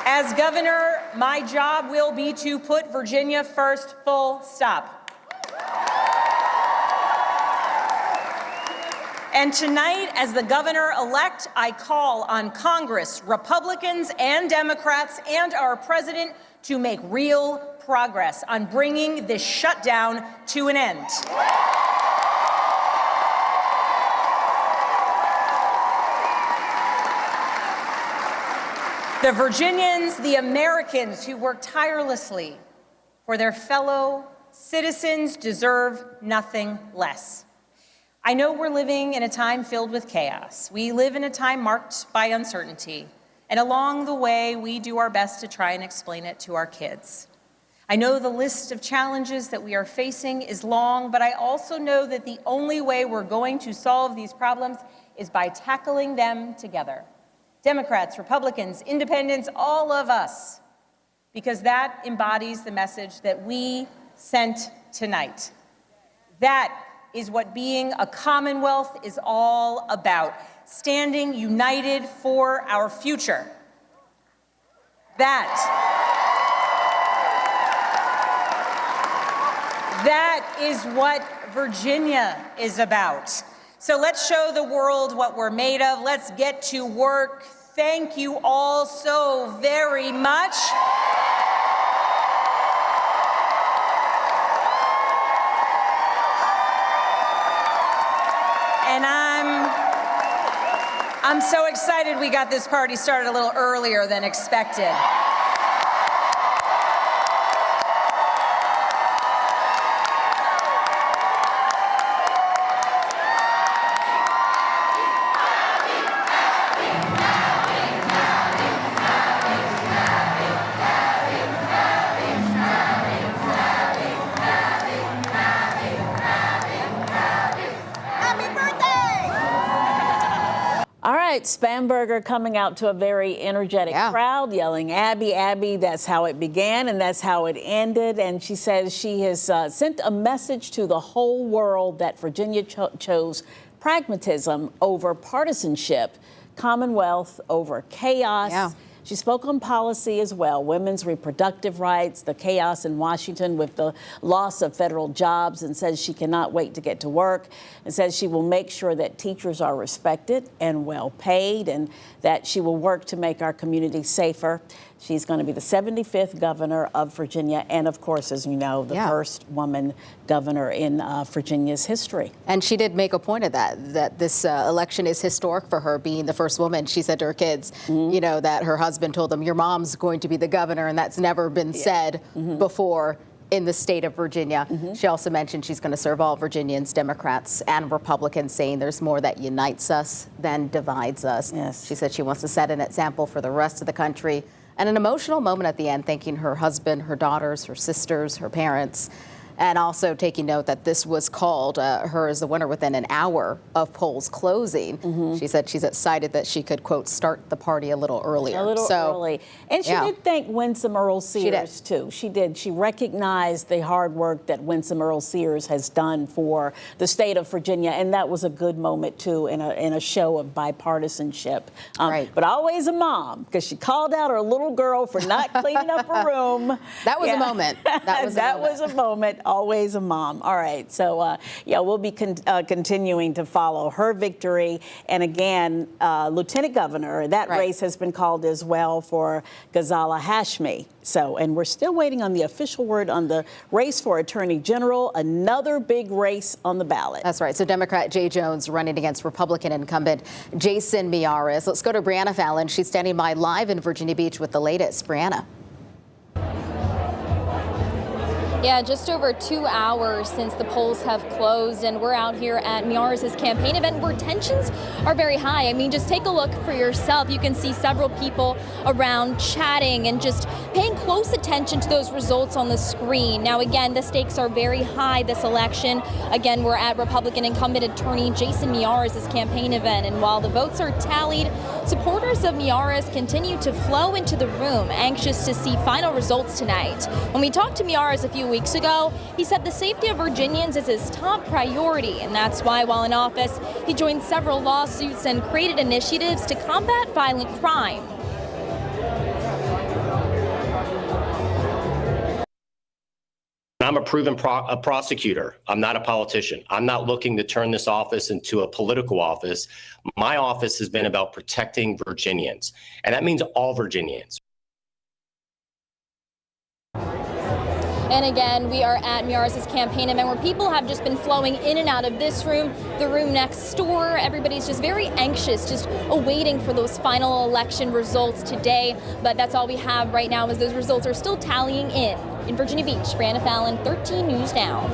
As governor, my job will be to put Virginia first, full stop. And tonight, as the governor-elect, I call on Congress, Republicans and Democrats, and our president to make real progress on bringing this shutdown to an end. The Virginians, the Americans who work tirelessly for their fellow citizens deserve nothing less. I know we're living in a time filled with chaos. We live in a time marked by uncertainty. And along the way, we do our best to try and explain it to our kids. I know the list of challenges that we are facing is long, but I also know that the only way we're going to solve these problems is by tackling them together. Democrats, Republicans, independents, all of us, because that embodies the message that we sent tonight. That is what being a Commonwealth is all about. Standing united for our future. That is what Virginia is about. So let's show the world what we're made of. Let's get to work. Thank you all so very much. And I'm so excited we got this party started a little earlier than expected. right, Spanberger coming out to a very energetic crowd, yelling, "Abby, Abby." That's how it began, and that's how it ended. And she says she has sent a message to the whole world that Virginia chose pragmatism over partisanship, commonwealth over chaos. Yeah. She spoke on policy as well, women's reproductive rights, the chaos in Washington with the loss of federal jobs, and says she cannot wait to get to work, and says she will make sure that teachers are respected and well paid, and that she will work to make our community safer. She's going to be the 75th governor of Virginia, and of course, as you know, the first woman governor in Virginia's history. And she did make a point of that this election is historic for her, being the first woman. She said to her kids, you know, that her husband told them, your mom's going to be the governor, and that's never been said before in the state of Virginia. She also mentioned she's going to serve all Virginians, Democrats and Republicans, saying there's more that unites us than divides us. She said she wants to set an example for the rest of the country. And an emotional moment at the end, thanking her husband, her daughters, her sisters, her parents, and also taking note that this was called her as the winner within an hour of polls closing. She said she's excited that she could, quote, start the party a little earlier. A little early. And she did thank Winsome Earl Sears, too. She did. She recognized the hard work that Winsome Earl Sears has done for the state of Virginia, and that was a good moment, too, in a show of bipartisanship. But always a mom, because she called out her little girl for not cleaning up her room. That was a moment. That was a moment. Always a mom. All right. So, we'll be continuing to follow her victory. And again, Lieutenant Governor, that race has been called as well for Ghazala Hashmi. So, and we're still waiting on the official word on the race for Attorney General, another big race on the ballot. That's right. So Democrat Jay Jones running against Republican incumbent Jason Miyares. Let's go to Brianna Fallon. She's standing by live in Virginia Beach with the latest. Brianna. Yeah, just over 2 hours since the polls have closed, and we're out here at Miyares' campaign event where tensions are very high. I mean, just take a look for yourself. You can see several people around chatting and just paying close attention to those results on the screen. Now, again, the stakes are very high this election. Again, we're at Republican incumbent attorney Jason Miyares' campaign event, and while the votes are tallied, supporters of Miyares continue to flow into the room, anxious to see final results tonight. When we talked to Miyares a few weeks ago, he said the safety of Virginians is his top priority, and that's why while in office, he joined several lawsuits and created initiatives to combat violent crime. I'm a proven prosecutor. I'm not a politician. I'm not looking to turn this office into a political office. My office has been about protecting Virginians, and that means all Virginians. And again, we are at Miyares' campaign event where people have just been flowing in and out of this room, the room next door. Everybody's just very anxious, just awaiting for those final election results today. But that's all we have right now, as those results are still tallying in Virginia Beach. Brianna Fallon, 13 News Now.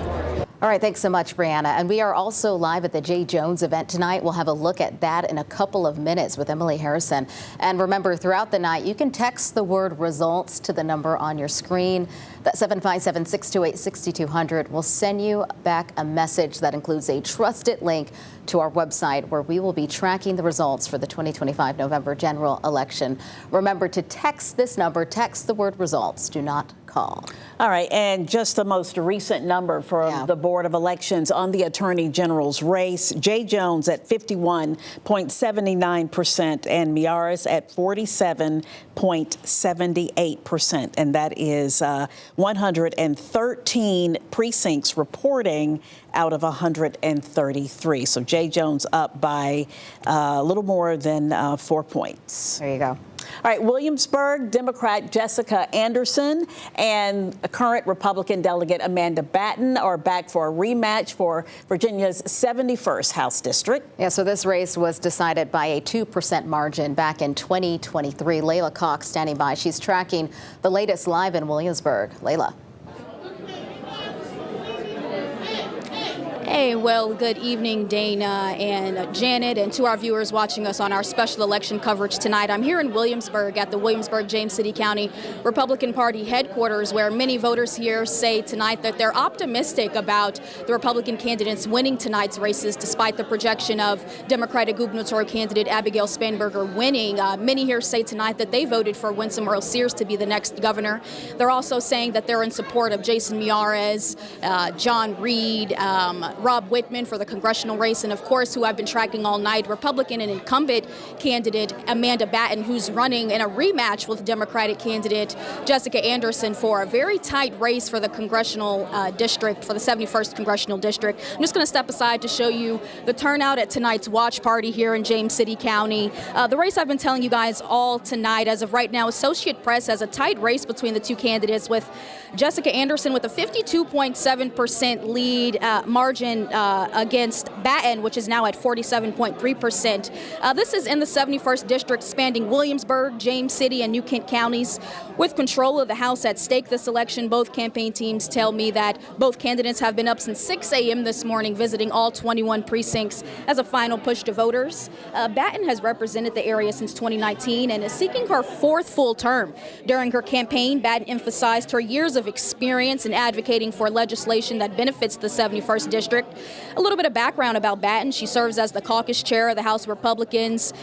All right, thanks so much, Brianna. And we are also live at the Jay Jones event tonight. We'll have a look at that in a couple of minutes with Emily Harrison. And remember, throughout the night, you can text the word results to the number on your screen. That 757-628-6200 will send you back a message that includes a trusted link to our website where we will be tracking the results for the 2025 November general election. Remember to text this number, text the word results, do not call. All right, and just the most recent number from the Board of Elections on the Attorney General's race, Jay Jones at 51.79% and Miyares at 47.78%. And that is 113 precincts reporting out of 133. So Jay Jones up by a little more than 4 points. There you go. All right, Williamsburg, Democrat Jessica Anderson and current Republican delegate Amanda Batten are back for a rematch for Virginia's 71st House District. Yeah, so this race was decided by a 2% margin back in 2023. Layla Cox standing by. She's tracking the latest live in Williamsburg. Layla. Hey, well, good evening, Dana and Janet, and to our viewers watching us on our special election coverage tonight. I'm here in Williamsburg at the Williamsburg-James City County Republican Party headquarters, where many voters here say tonight that they're optimistic about the Republican candidates winning tonight's races, despite the projection of Democratic gubernatorial candidate Abigail Spanberger winning. Many here say tonight that they voted for Winsome Earl-Sears to be the next governor. They're also saying that they're in support of Jason Miyares, John Reed, Rob Whitman for the congressional race, and of course, who I've been tracking all night, Republican and incumbent candidate Amanda Batten, who's running in a rematch with Democratic candidate Jessica Anderson for a very tight race for the congressional district, for the 71st congressional district. I'm just going to step aside to show you the turnout at tonight's watch party here in James City County. The race I've been telling you guys all tonight. As of right now, Associate Press has a tight race between the two candidates, with Jessica Anderson with a 52.7% lead margin against Batten, which is now at 47.3%. This is in the 71st district, spanning Williamsburg, James City, and New Kent counties. With control of the House at stake this election, both campaign teams tell me that both candidates have been up since 6 a.m. this morning, visiting all 21 precincts as a final push to voters. Batten has represented the area since 2019 and is seeking her fourth full term. During her campaign, Batten emphasized her years of experience in advocating for legislation that benefits the 71st district. A little bit of background about Batten: she serves as the caucus chair of the House Republicans,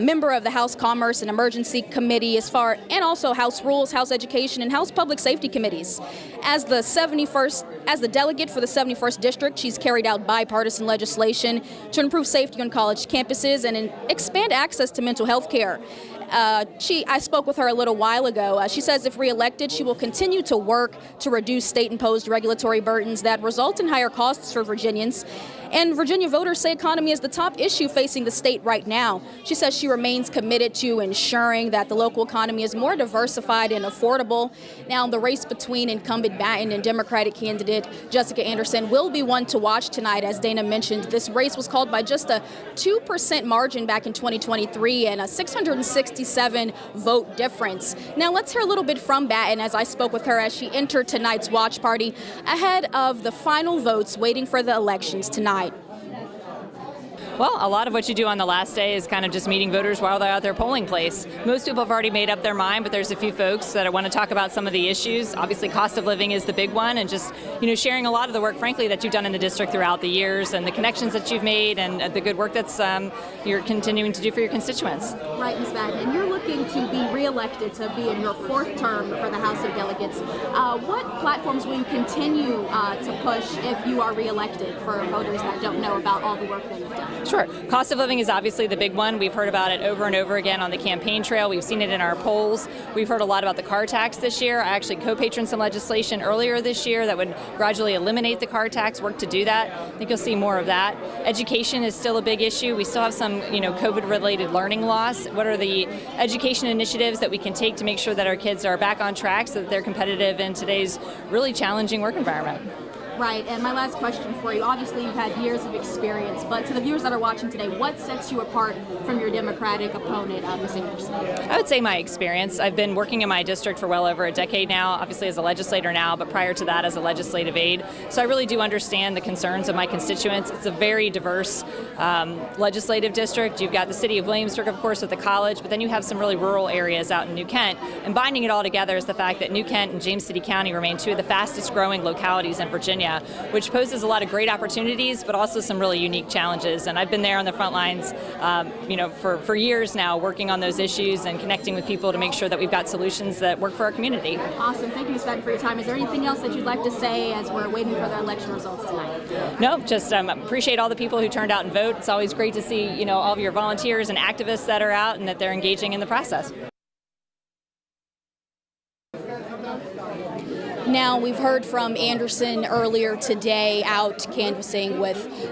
member of the House Commerce and Emergency Committee, and also House Rules, House Education, and House Public Safety Committees. As the delegate for the 71st district, she's carried out bipartisan legislation to improve safety on college campuses and expand access to mental health care. I spoke with her a little while ago. She says if reelected, she will continue to work to reduce state-imposed regulatory burdens that result in higher costs for Virginians. And Virginia voters say economy is the top issue facing the state right now. She says she remains committed to ensuring that the local economy is more diversified and affordable. Now, the race between incumbent Batten and Democratic candidate Jessica Anderson will be one to watch tonight. As Dana mentioned, this race was called by just a 2% margin back in 2023 and a 667 vote difference. Now, let's hear a little bit from Batten as I spoke with her as she entered tonight's watch party ahead of the final votes waiting for the elections tonight. Well, a lot of what you do on the last day is kind of just meeting voters while they're at their polling place. Most people have already made up their mind, but there's a few folks that I want to talk about some of the issues. Obviously, cost of living is the big one, and just sharing a lot of the work, frankly, that you've done in the district throughout the years, and the connections that you've made, and the good work that's you're continuing to do for your constituents. Right, Ms. Batten, and you're looking to be reelected to be in your fourth term for the House of Delegates. What platforms will you continue to push if you are reelected for voters that don't know about all the work that you've done? Sure. Cost of living is obviously the big one. We've heard about it over and over again on the campaign trail. We've seen it in our polls. We've heard a lot about the car tax this year. I actually co-patroned some legislation earlier this year that would gradually eliminate the car tax, work to do that. I think you'll see more of that. Education is still a big issue. We still have some, COVID-related learning loss. What are the education initiatives that we can take to make sure that our kids are back on track so that they're competitive in today's really challenging work environment? Right, and my last question for you, obviously you've had years of experience, but to the viewers that are watching today, what sets you apart from your Democratic opponent, Ms. Anderson? I would say my experience. I've been working in my district for well over a decade now, obviously as a legislator now, but prior to that as a legislative aide. So I really do understand the concerns of my constituents. It's a very diverse legislative district. You've got the city of Williamsburg, of course, with the college, but then you have some really rural areas out in New Kent. And binding it all together is the fact that New Kent and James City County remain two of the fastest growing localities in Virginia, which poses a lot of great opportunities, but also some really unique challenges. And I've been there on the front lines, for years now, working on those issues and connecting with people to make sure that we've got solutions that work for our community. Awesome. Thank you, Ms. Batten, for your time. Is there anything else that you'd like to say as we're waiting for the election results tonight? No, just appreciate all the people who turned out and vote. It's always great to see, all of your volunteers and activists that are out and that they're engaging in the process. Now, we've heard from Anderson earlier today out canvassing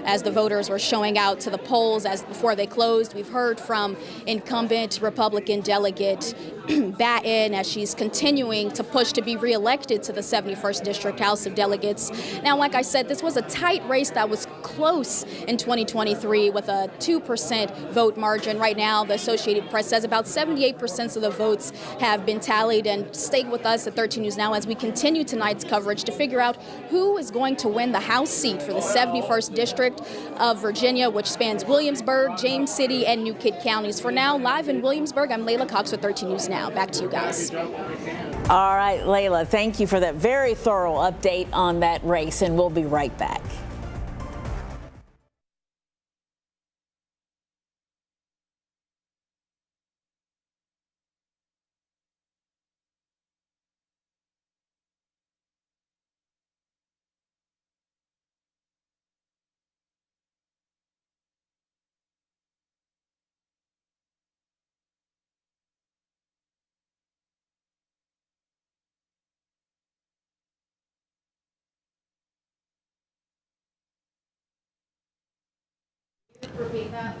as the voters were showing out to the polls before they closed. We've heard from incumbent Republican delegate Batten as she's continuing to push to be reelected to the 71st District House of Delegates. Now, like I said, this was a tight race that was close in 2023 with a 2% vote margin. Right now, the Associated Press says about 78% of the votes have been tallied. And stay with us at 13 News Now as we continue tonight's coverage to figure out who is going to win the House seat for the 71st District of Virginia, which spans Williamsburg, James City, and New Kid counties. For now, live in Williamsburg, I'm Layla Cox with 13 News Now. Back to you guys. All right, Layla, thank you for that very thorough update on that race, and we'll be right back.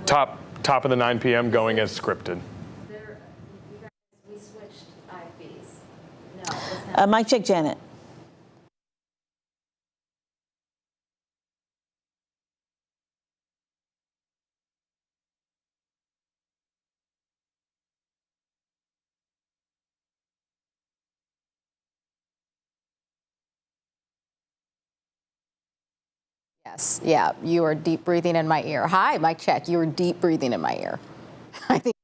Top of the 9 p.m. going as scripted. We switched IFBs. No. Mic check, Janet. Yes, yeah, you are deep breathing in my ear. Hi, mic check, you are deep breathing in my ear. I think.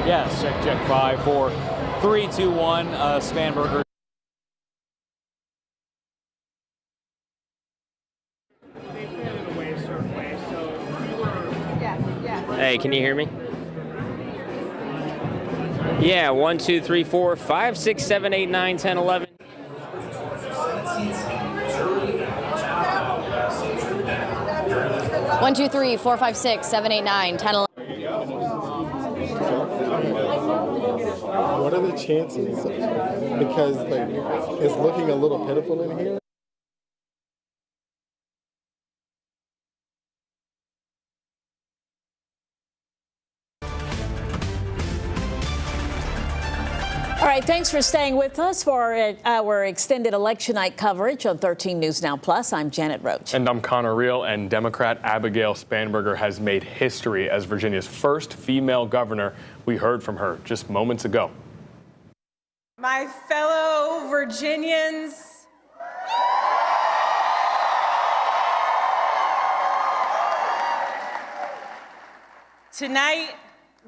Yes, check 5, 4, 3, 2, 1. Spanberger. Hey, can you hear me? Yeah, 1, 2, 3, 4, 5, 6, 7, 8, 9, 10, 11. One, two, three, 4, 5, 6, 7, 8, 9, 10, 11. What are the chances? Because like it's looking a little pitiful in here. All right, thanks for staying with us for our extended election night coverage on 13 News Now Plus. I'm Janet Roach. And I'm Connor Reel, and Democrat Abigail Spanberger has made history as Virginia's first female governor. We heard from her just moments ago. My fellow Virginians, tonight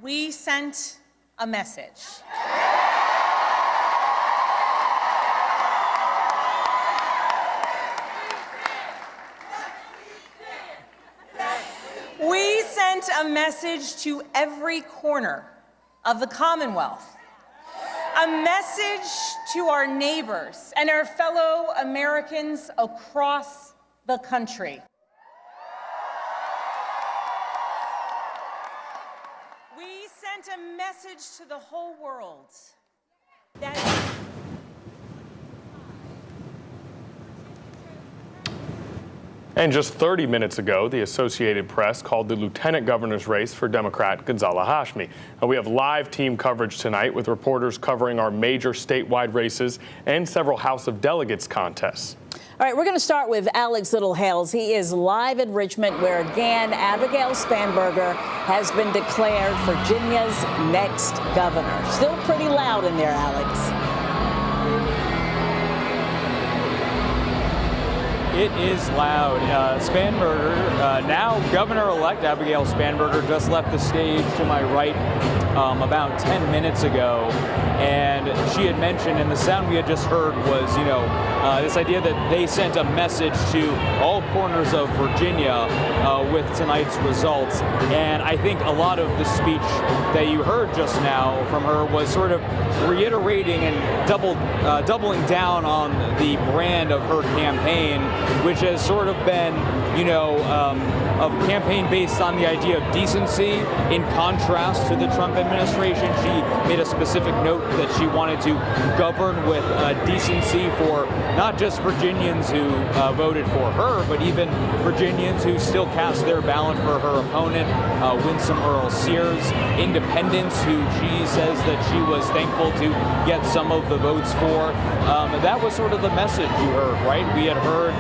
we sent a message. We sent a message to every corner of the Commonwealth. A message to our neighbors and our fellow Americans across the country. We sent a message to the whole world that And just 30 minutes ago, the Associated Press called the lieutenant governor's race for Democrat Gonzalo Hashmi. And we have live team coverage tonight with reporters covering our major statewide races and several House of Delegates contests. All right, we're going to start with Alex Littlehales. He is live in Richmond, where again, Abigail Spanberger has been declared Virginia's next governor. Still pretty loud in there, Alex. It is loud. Spanberger, now Governor-elect Abigail Spanberger, just left the stage to my right about 10 minutes ago. And she had mentioned, and the sound we had just heard was, this idea that they sent a message to all corners of Virginia with tonight's results. And I think a lot of the speech that you heard just now from her was sort of reiterating and doubling down on the brand of her campaign, which has sort of been, a campaign based on the idea of decency in contrast to the Trump administration. She made a specific note that she wanted to govern with decency for not just Virginians who voted for her, but even Virginians who still cast their ballot for her opponent, Winsome Earl Sears, independents who she says that she was thankful to get some of the votes for. That was sort of the message you heard, right? We had heard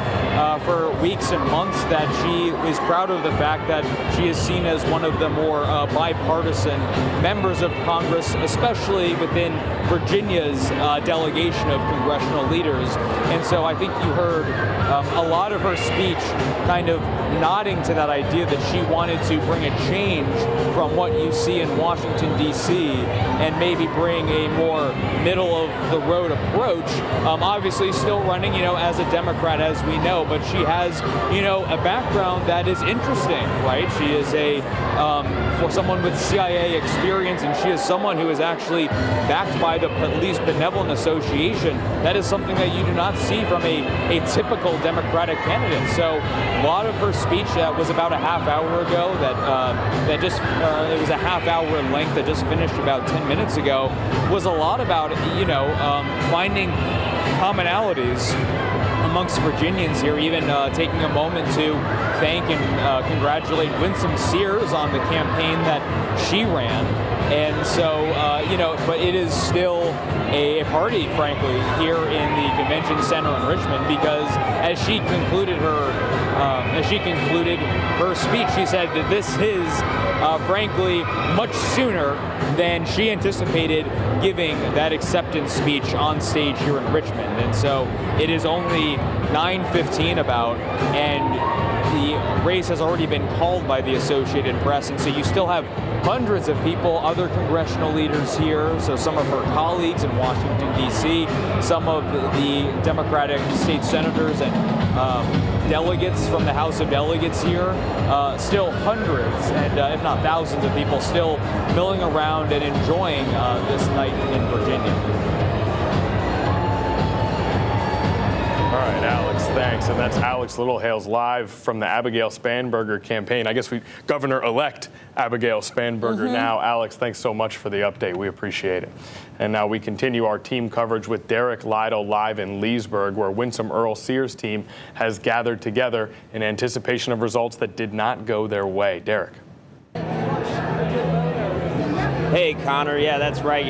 for weeks and months that she is proud of the fact that she is seen as one of the more bipartisan members of Congress, especially within Virginia's delegation of congressional leaders. And so I think you heard a lot of her speech kind of nodding to that idea that she wanted to bring a change from what you see in Washington, D.C., and maybe bring a more middle-of-the-road approach. Obviously still running, as a Democrat, as we know, but she has, a background that is interesting, right? She is for someone with CIA experience, and she is someone who is actually backed by the Police Benevolent Association. That is something that you do not see from a typical Democratic candidate. So a lot of her speech that was about a half hour ago, it was a half hour in length that just finished about 10 minutes ago, was a lot about, finding commonalities amongst Virginians here, even taking a moment to thank and congratulate Winsome Sears on the campaign that she ran. And so, but it is still a party, frankly, here in the convention center in Richmond, because as she concluded her speech, she said that this is, frankly, much sooner than she anticipated giving that acceptance speech on stage here in Richmond. And so it is only 9:15 about, and the race has already been called by the Associated Press, and so you still have hundreds of people, other congressional leaders here, so some of her colleagues in Washington, D.C., some of the Democratic state senators and delegates from the House of Delegates here, still hundreds and if not thousands of people still milling around and enjoying this night in Virginia. All right, Alex, thanks. And that's Alex Littlehales live from the Abigail Spanberger campaign. I guess Governor-elect Abigail Spanberger now. Alex, thanks so much for the update. We appreciate it. And now we continue our team coverage with Derek Lytle live in Leesburg, where Winsome Earl Sears' team has gathered together in anticipation of results that did not go their way. Derek. Hey, Connor. Yeah, that's right.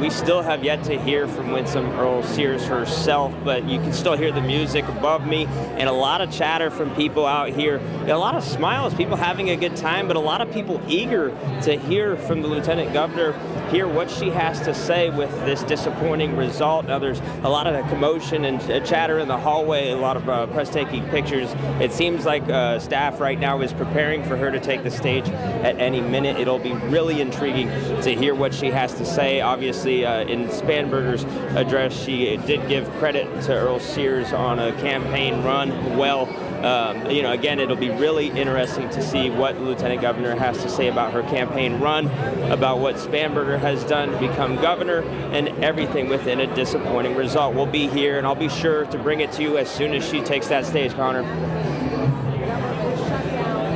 We still have yet to hear from Winsome Earl Sears herself, but you can still hear the music above me and a lot of chatter from people out here. A lot of smiles, people having a good time, but a lot of people eager to hear from the Lieutenant Governor, hear what she has to say with this disappointing result. Now, there's a lot of commotion and chatter in the hallway, a lot of press taking pictures. It seems like staff right now is preparing for her to take the stage at any minute. It'll be really intriguing to hear what she has to say. Obviously, in Spanberger's address, she did give credit to Earl Sears on a campaign run well. Again, it'll be really interesting to see what the Lieutenant Governor has to say about her campaign run, about what Spanberger has done to become governor, and everything within a disappointing result. We'll be here, and I'll be sure to bring it to you as soon as she takes that stage, Connor.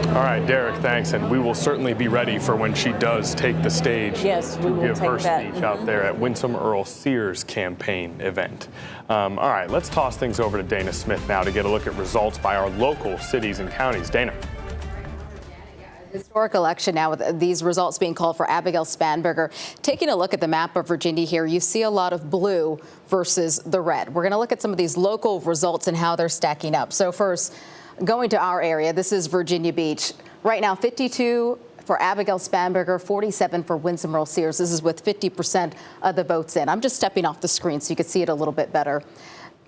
All right, Derek, thanks. And we will certainly be ready for when she does take the stage. Yes, we will give take her that. speech out there at Winsome Earl Sears' campaign event. All right, let's toss things over to Dana Smith now to get a look at results by our local cities and counties. Dana. Historic election now with these results being called for Abigail Spanberger. Taking a look at the map of Virginia here, you see a lot of blue versus the red. We're going to look at some of these local results and how they're stacking up. So first, going to our area, this is Virginia Beach. Right now, 52 for Abigail Spanberger, 47 for Winsome Earl Sears. This is with 50% of the votes in. I'm just stepping off the screen so you can see it a little bit better.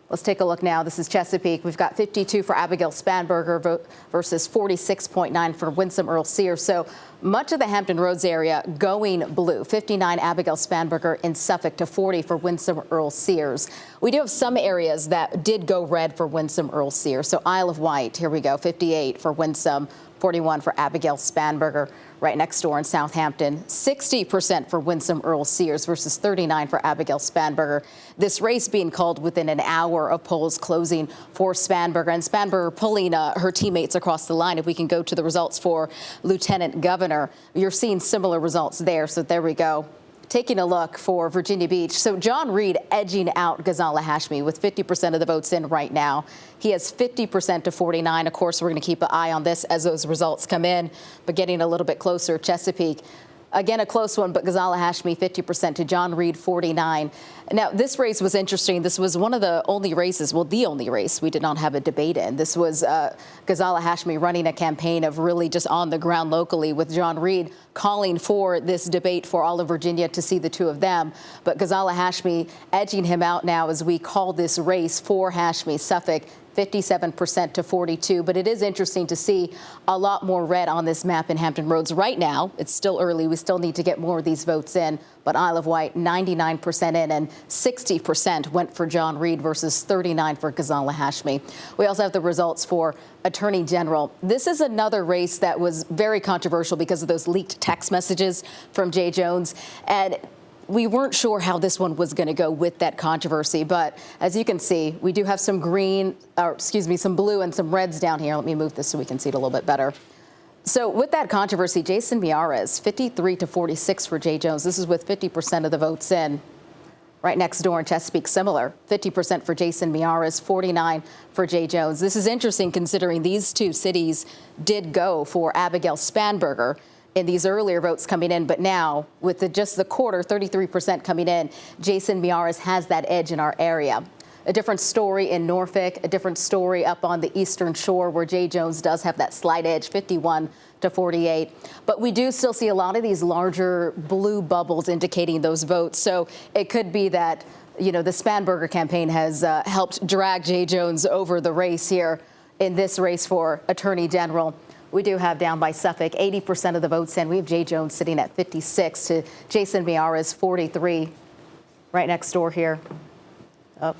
Let's take a look now. This is Chesapeake. We've got 52 for Abigail Spanberger versus 46.9 for Winsome Earl Sears. So much of the Hampton Roads area going blue. 59 Abigail Spanberger in Suffolk to 40 for Winsome Earl Sears. We do have some areas that did go red for Winsome Earl Sears. So Isle of Wight, here we go, 58 for Winsome. 41 for Abigail Spanberger. Right next door in Southampton, 60% for Winsome Earl Sears versus 39 for Abigail Spanberger. This race being called within an hour of polls closing for Spanberger, and Spanberger pulling her teammates across the line. If we can go to the results for Lieutenant Governor, you're seeing similar results there. So there we go. Taking a look for Virginia Beach. So John Reed edging out Ghazala Hashmi with 50% of the votes in right now. He has 50% to 49. Of course, we're going to keep an eye on this as those results come in, but getting a little bit closer. Chesapeake, again, a close one, but Ghazala Hashmi 50% to John Reed 49. Now, this race was interesting. This was one of the only races, well, the only race we did not have a debate in. This was Ghazala Hashmi running a campaign of really just on the ground locally, with John Reed calling for this debate for all of Virginia to see the two of them. But Ghazala Hashmi edging him out now as we call this race for Hashmi. Suffolk 57% to 42. But it is interesting to see a lot more red on this map in Hampton Roads right now. It's still early. We still need to get more of these votes in. But Isle of Wight, 99% in, and 60% went for John Reed versus 39 for Ghazala Hashmi. We also have the results for Attorney General. This is another race that was very controversial because of those leaked text messages from Jay Jones. And we weren't sure how this one was going to go with that controversy, but as you can see, we do have some some blue and some reds down here. Let me move this so we can see it a little bit better. So with that controversy, Jason Miyares, 53 to 46 for Jay Jones. This is with 50% of the votes in. Right next door in Chesapeake, similar, 50% for Jason Miyares, 49 for Jay Jones. This is interesting considering these two cities did go for Abigail Spanberger in these earlier votes coming in, but now with just the quarter, 33% coming in, Jason Miyares has that edge in our area. A different story in Norfolk, a different story up on the Eastern Shore where Jay Jones does have that slight edge, 51 to 48. But we do still see a lot of these larger blue bubbles indicating those votes. So it could be that, the Spanberger campaign has helped drag Jay Jones over the race here in this race for Attorney General. We do have down by Suffolk, 80% of the votes in. We have Jay Jones sitting at 56 to Jason Miyares, 43. Right next door here. Oh,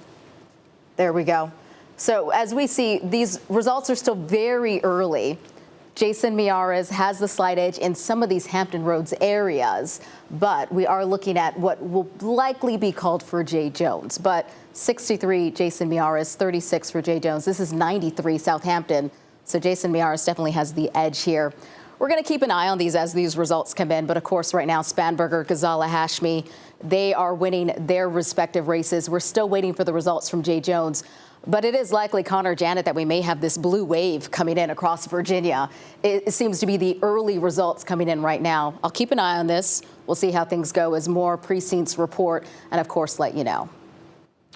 there we go. So as we see, these results are still very early. Jason Miyares has the slight edge in some of these Hampton Roads areas, but we are looking at what will likely be called for Jay Jones. But 63, Jason Miyares, 36 for Jay Jones. This is 93, Southampton. So Jason Miyares definitely has the edge here. We're going to keep an eye on these as these results come in. But of course, right now, Spanberger, Ghazala Hashmi, they are winning their respective races. We're still waiting for the results from Jay Jones. But it is likely, Connor, Janet, that we may have this blue wave coming in across Virginia. It seems to be the early results coming in right now. I'll keep an eye on this. We'll see how things go as more precincts report and, of course, let you know.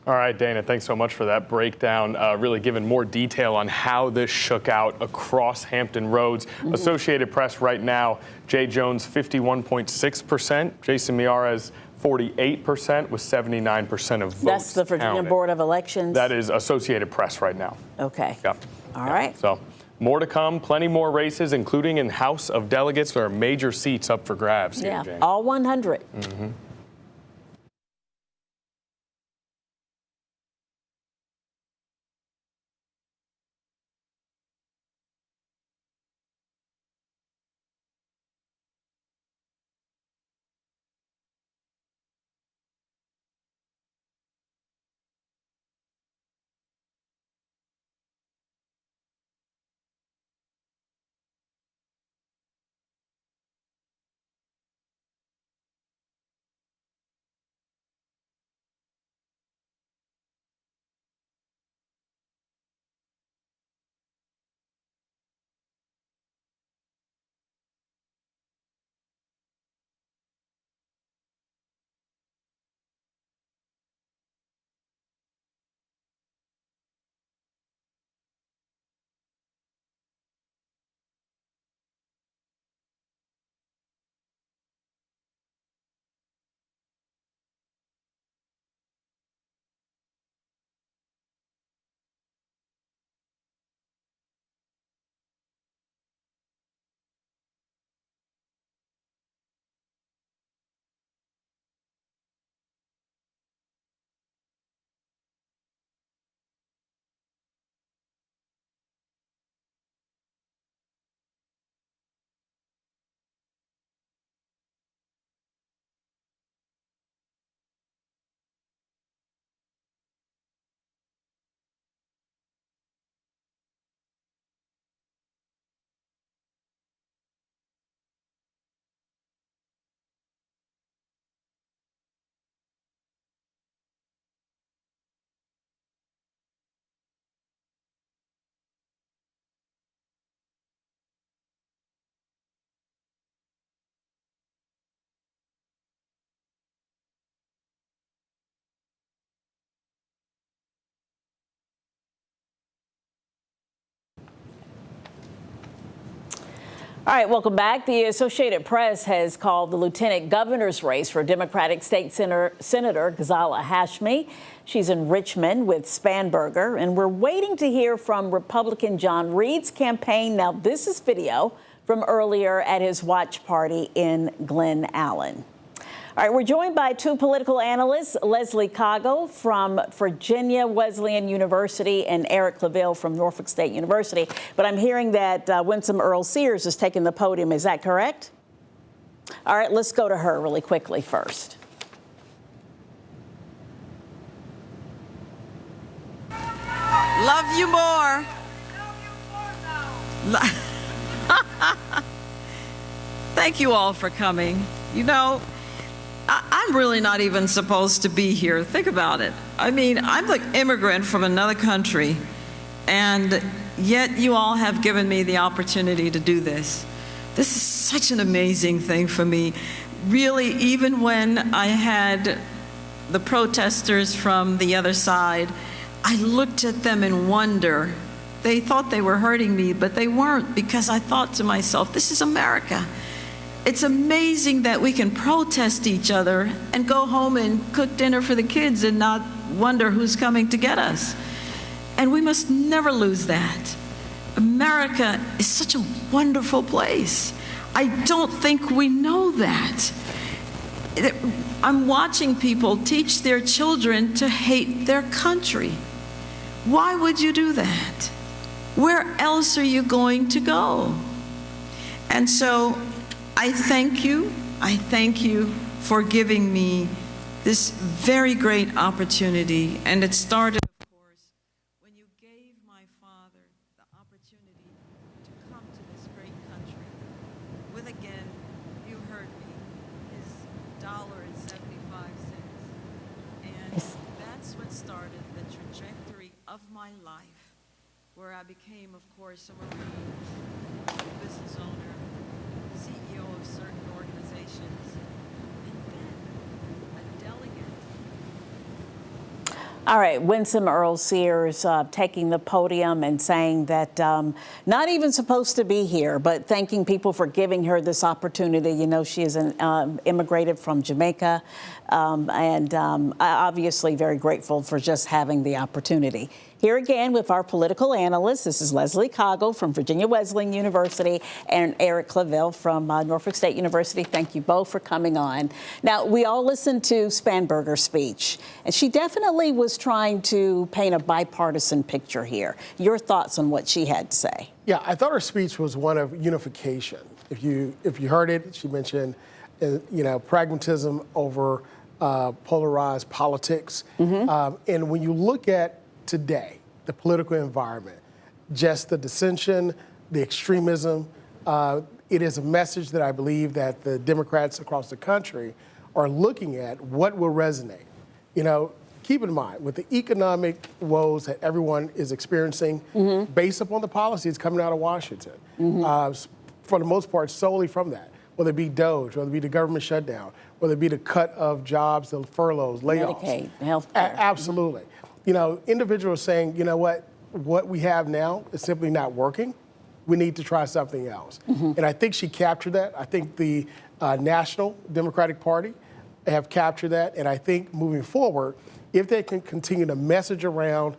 All right, Dana, thanks so much for that breakdown, really giving more detail on how this shook out across Hampton Roads. Associated Press right now, Jay Jones 51.6%, Jason Miyares 48% with 79% of votes. That's the Virginia counted. Board of Elections? That is Associated Press right now. Okay. Yep. All right. So more to come, plenty more races, including in House of Delegates. There are major seats up for grabs here, Jane. All 100. All right, welcome back. The Associated Press has called the lieutenant governor's race for Democratic State Senator Ghazala Hashmi. She's in Richmond with Spanberger, and we're waiting to hear from Republican John Reed's campaign. Now, this is video from earlier at his watch party in Glen Allen. All right, we're joined by two political analysts, Leslie Cago from Virginia Wesleyan University and Eric Claville from Norfolk State University. But I'm hearing that Winsome Earl Sears is taking the podium. Is that correct? All right, let's go to her really quickly first. Love you more. Thank you all for coming. You know, I'm really not even supposed to be here. Think about it. I mean, I'm the immigrant from another country, and yet you all have given me the opportunity to do this. This is such an amazing thing for me. Really, even when I had the protesters from the other side, I looked at them in wonder. They thought they were hurting me, but they weren't, because I thought to myself, this is America. It's amazing that we can protest each other and go home and cook dinner for the kids and not wonder who's coming to get us. And we must never lose that. America is such a wonderful place. I don't think we know that. I'm watching people teach their children to hate their country. Why would you do that? Where else are you going to go? And so I thank you. I thank you for giving me this very great opportunity. And it started, of course, when you gave my father the opportunity to come to this great country with, again, you heard me, his $1.75. And that's what started the trajectory of my life, where I became, of course, a Marine, a business owner, CEO of certain organizations, and then a delegate. All right, Winsome Earl Sears taking the podium and saying that not even supposed to be here, but thanking people for giving her this opportunity. You know, she is immigrated from Jamaica, and obviously very grateful for just having the opportunity. Here again with our political analysts, this is Leslie Cago from Virginia Wesleyan University and Eric Claville from Norfolk State University. Thank you both for coming on. Now, we all listened to Spanberger's speech, and she definitely was trying to paint a bipartisan picture here. Your thoughts on what she had to say? Yeah, I thought her speech was one of unification. If you heard it, she mentioned, pragmatism over polarized politics. And when you look at today, the political environment, just the dissension, the extremism, it is a message that I believe that the Democrats across the country are looking at what will resonate. You know, keep in mind, with the economic woes that everyone is experiencing, based upon the policies coming out of Washington, for the most part, solely from that, whether it be DOGE, whether it be the government shutdown, whether it be the cut of jobs, the furloughs, layoffs. Medicaid, health care. Absolutely. You know, individuals saying, you know what we have now is simply not working. We need to try something else. And I think she captured that. I think the National Democratic Party have captured that. And I think moving forward, if they can continue to message around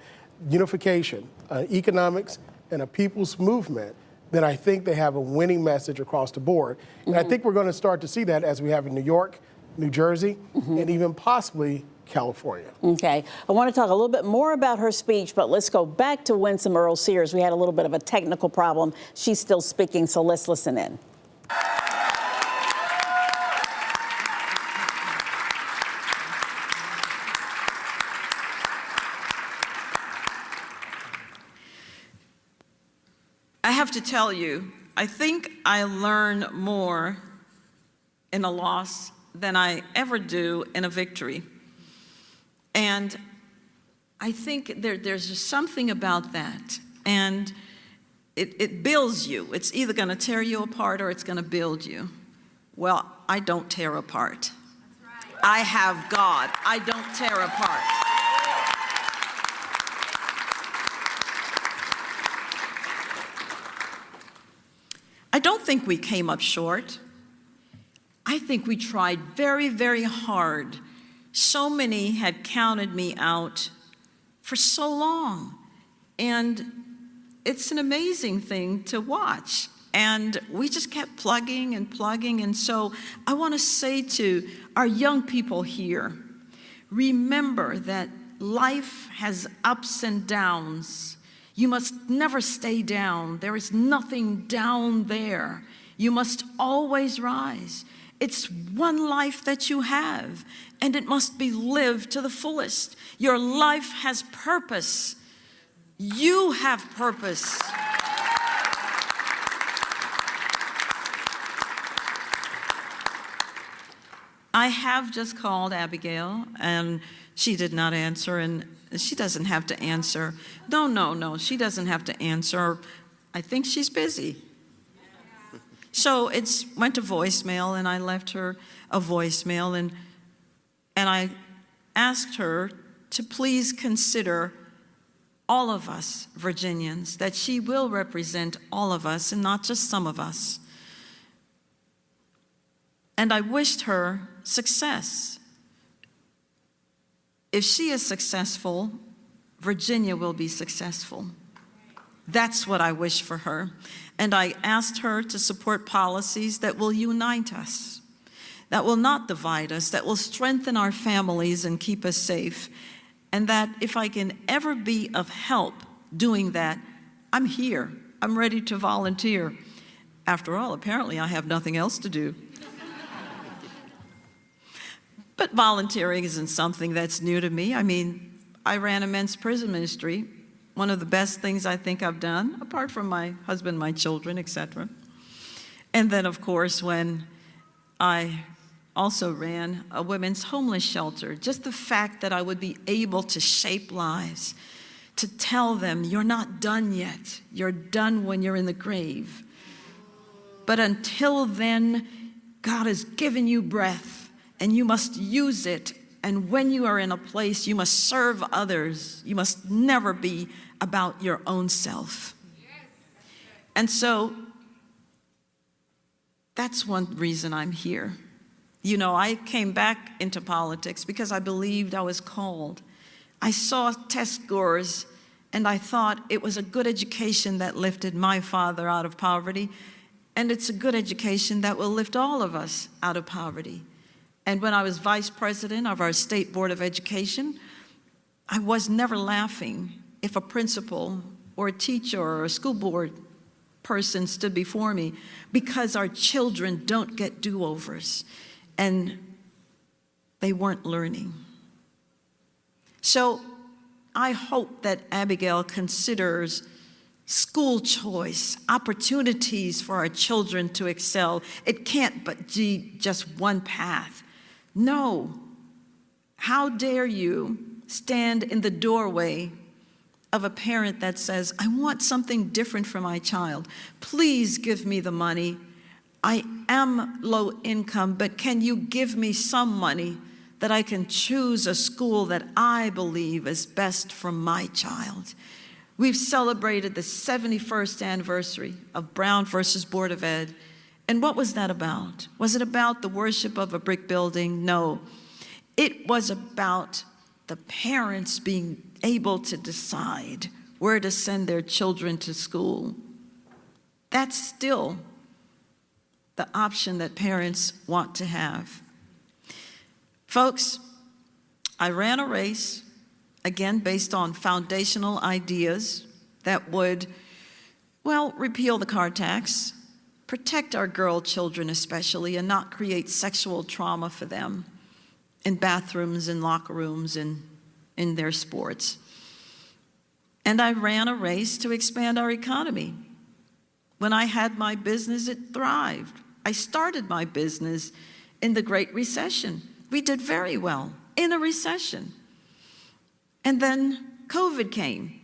unification, economics, and a people's movement, then I think they have a winning message across the board. And I think we're going to start to see that as we have in New York, New Jersey, and even possibly California. Okay. I want to talk a little bit more about her speech, but let's go back to Winsome Earl Sears. We had a little bit of a technical problem. She's still speaking, so let's listen in. I have to tell you, I think I learn more in a loss than I ever do in a victory. And I think there's just something about that. And it builds you. It's either going to tear you apart or it's going to build you. Well, I don't tear apart. That's right. I have God. I don't tear apart. I don't think we came up short. I think we tried very, very hard. So many had counted me out for so long. And it's an amazing thing to watch. And we just kept plugging and plugging. And so I want to say to our young people here, remember that life has ups and downs. You must never stay down. There is nothing down there. You must always rise. It's one life that you have, and it must be lived to the fullest. Your life has purpose. You have purpose. I have just called Abigail, and she did not answer, and she doesn't have to answer. No, she doesn't have to answer. I think she's busy. So it went to voicemail, and I left her a voicemail, and I asked her to please consider all of us Virginians, that she will represent all of us and not just some of us. And I wished her success. If she is successful, Virginia will be successful. That's what I wish for her. And I asked her to support policies that will unite us, that will not divide us, that will strengthen our families and keep us safe. And that if I can ever be of help doing that, I'm here. I'm ready to volunteer. After all, apparently I have nothing else to do. But volunteering isn't something that's new to me. I mean, I ran a men's prison ministry, one of the best things I think I've done, apart from my husband, my children, etc. And then, of course, when I also ran a women's homeless shelter, just the fact that I would be able to shape lives, to tell them, you're not done yet. You're done when you're in the grave. But until then, God has given you breath, and you must use it. And when you are in a place, you must serve others. You must never be about your own self. And so that's one reason I'm here. You know, I came back into politics because I believed I was called. I saw test scores, and I thought it was a good education that lifted my father out of poverty, and it's a good education that will lift all of us out of poverty. And when I was vice president of our state board of education, I was never laughing if a principal or a teacher or a school board person stood before me, because our children don't get do-overs, and they weren't learning. So I hope that Abigail considers school choice, opportunities for our children to excel. It can't but be just one path. No. How dare you stand in the doorway of a parent that says, I want something different for my child. Please give me the money. I am low income, but can you give me some money that I can choose a school that I believe is best for my child? We've celebrated the 71st anniversary of Brown versus Board of Ed. And what was that about? Was it about the worship of a brick building? No. It was about the parents being able to decide where to send their children to school. That's still the option that parents want to have. Folks, I ran a race, again, based on foundational ideas that would, well, repeal the car tax, protect our girl children especially, and not create sexual trauma for them in bathrooms and locker rooms and in their sports. And I ran a race to expand our economy. When I had my business, it thrived. I started my business in the Great Recession. We did very well in a recession. And then COVID came,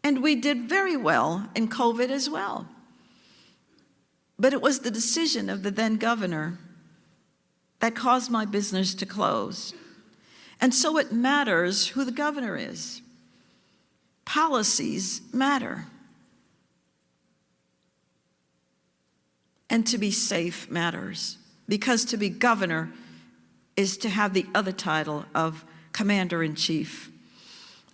and we did very well in COVID as well. But it was the decision of the then governor that caused my business to close. And so it matters who the governor is. Policies matter. And to be safe matters, because to be governor is to have the other title of commander-in-chief.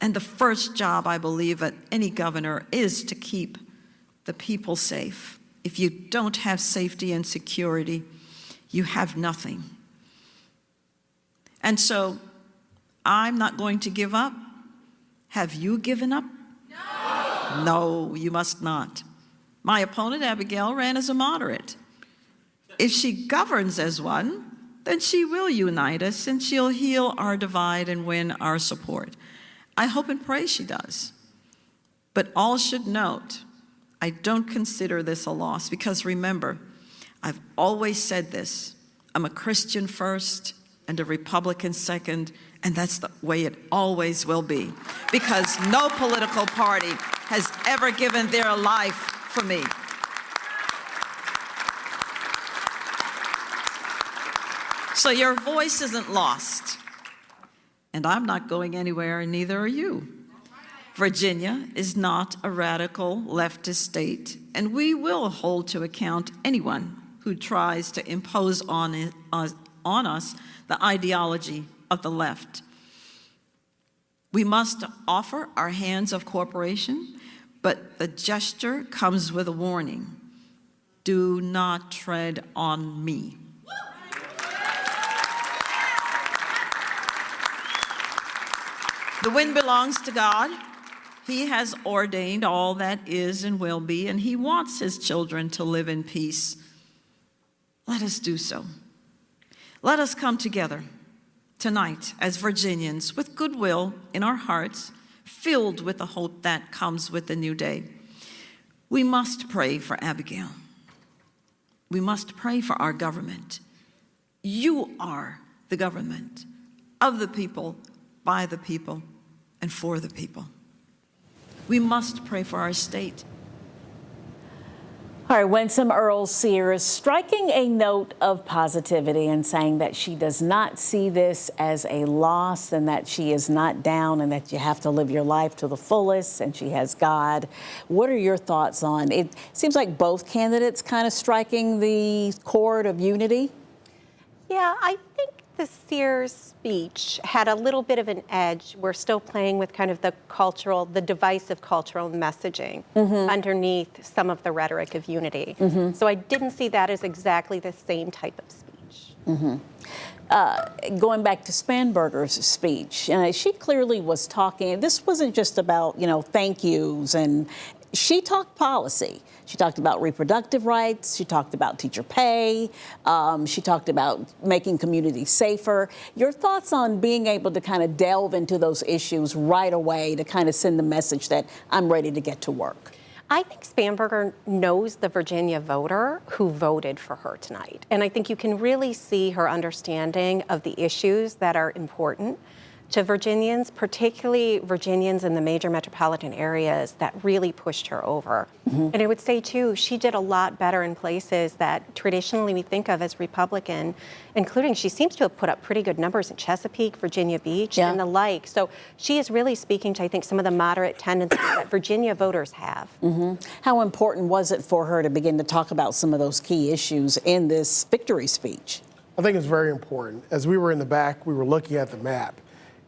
And the first job, I believe, that any governor is to keep the people safe. If you don't have safety and security, you have nothing. And so I'm not going to give up. Have you given up? No. No, you must not. My opponent, Abigail, ran as a moderate. If she governs as one, then she will unite us and she'll heal our divide and win our support. I hope and pray she does. But all should note, I don't consider this a loss, because remember, I've always said this, I'm a Christian first and a Republican second, and that's the way it always will be, because no political party has ever given their life for me. So your voice isn't lost, and I'm not going anywhere, and neither are you. Virginia is not a radical leftist state, and we will hold to account anyone who tries to impose on us the ideology of the left. We must offer our hands of cooperation, but the gesture comes with a warning. Do not tread on me. The wind belongs to God. He has ordained all that is and will be, and he wants his children to live in peace. Let us do so. Let us come together tonight as Virginians with goodwill in our hearts, filled with the hope that comes with the new day. We must pray for Abigail. We must pray for our government. You are the government of the people, by the people, and for the people. We must pray for our state. All right, Winsome Earle-Sears is striking a note of positivity and saying that she does not see this as a loss and that she is not down and that you have to live your life to the fullest and she has God. What are your thoughts on it? Seems like both candidates kind of striking the chord of unity. Yeah, I think the Sears speech had a little bit of an edge. We're still playing with kind of the divisive cultural messaging underneath some of the rhetoric of unity. So I didn't see that as exactly the same type of speech. Going back to Spanberger's speech, she clearly was talking, this wasn't just about, thank yous, and she talked policy. She talked about reproductive rights. She talked about teacher pay. She talked about making communities safer. Your thoughts on being able to kind of delve into those issues right away to kind of send the message that I'm ready to get to work? I think Spanberger knows the Virginia voter who voted for her tonight. And I think you can really see her understanding of the issues that are important to Virginians, particularly Virginians in the major metropolitan areas that really pushed her over. And I would say, too, she did a lot better in places that traditionally we think of as Republican, including she seems to have put up pretty good numbers in Chesapeake, Virginia Beach, and the like. So she is really speaking to, I think, some of the moderate tendencies that Virginia voters have. How important was it for her to begin to talk about some of those key issues in this victory speech? I think it's very important. As we were in the back, we were looking at the map.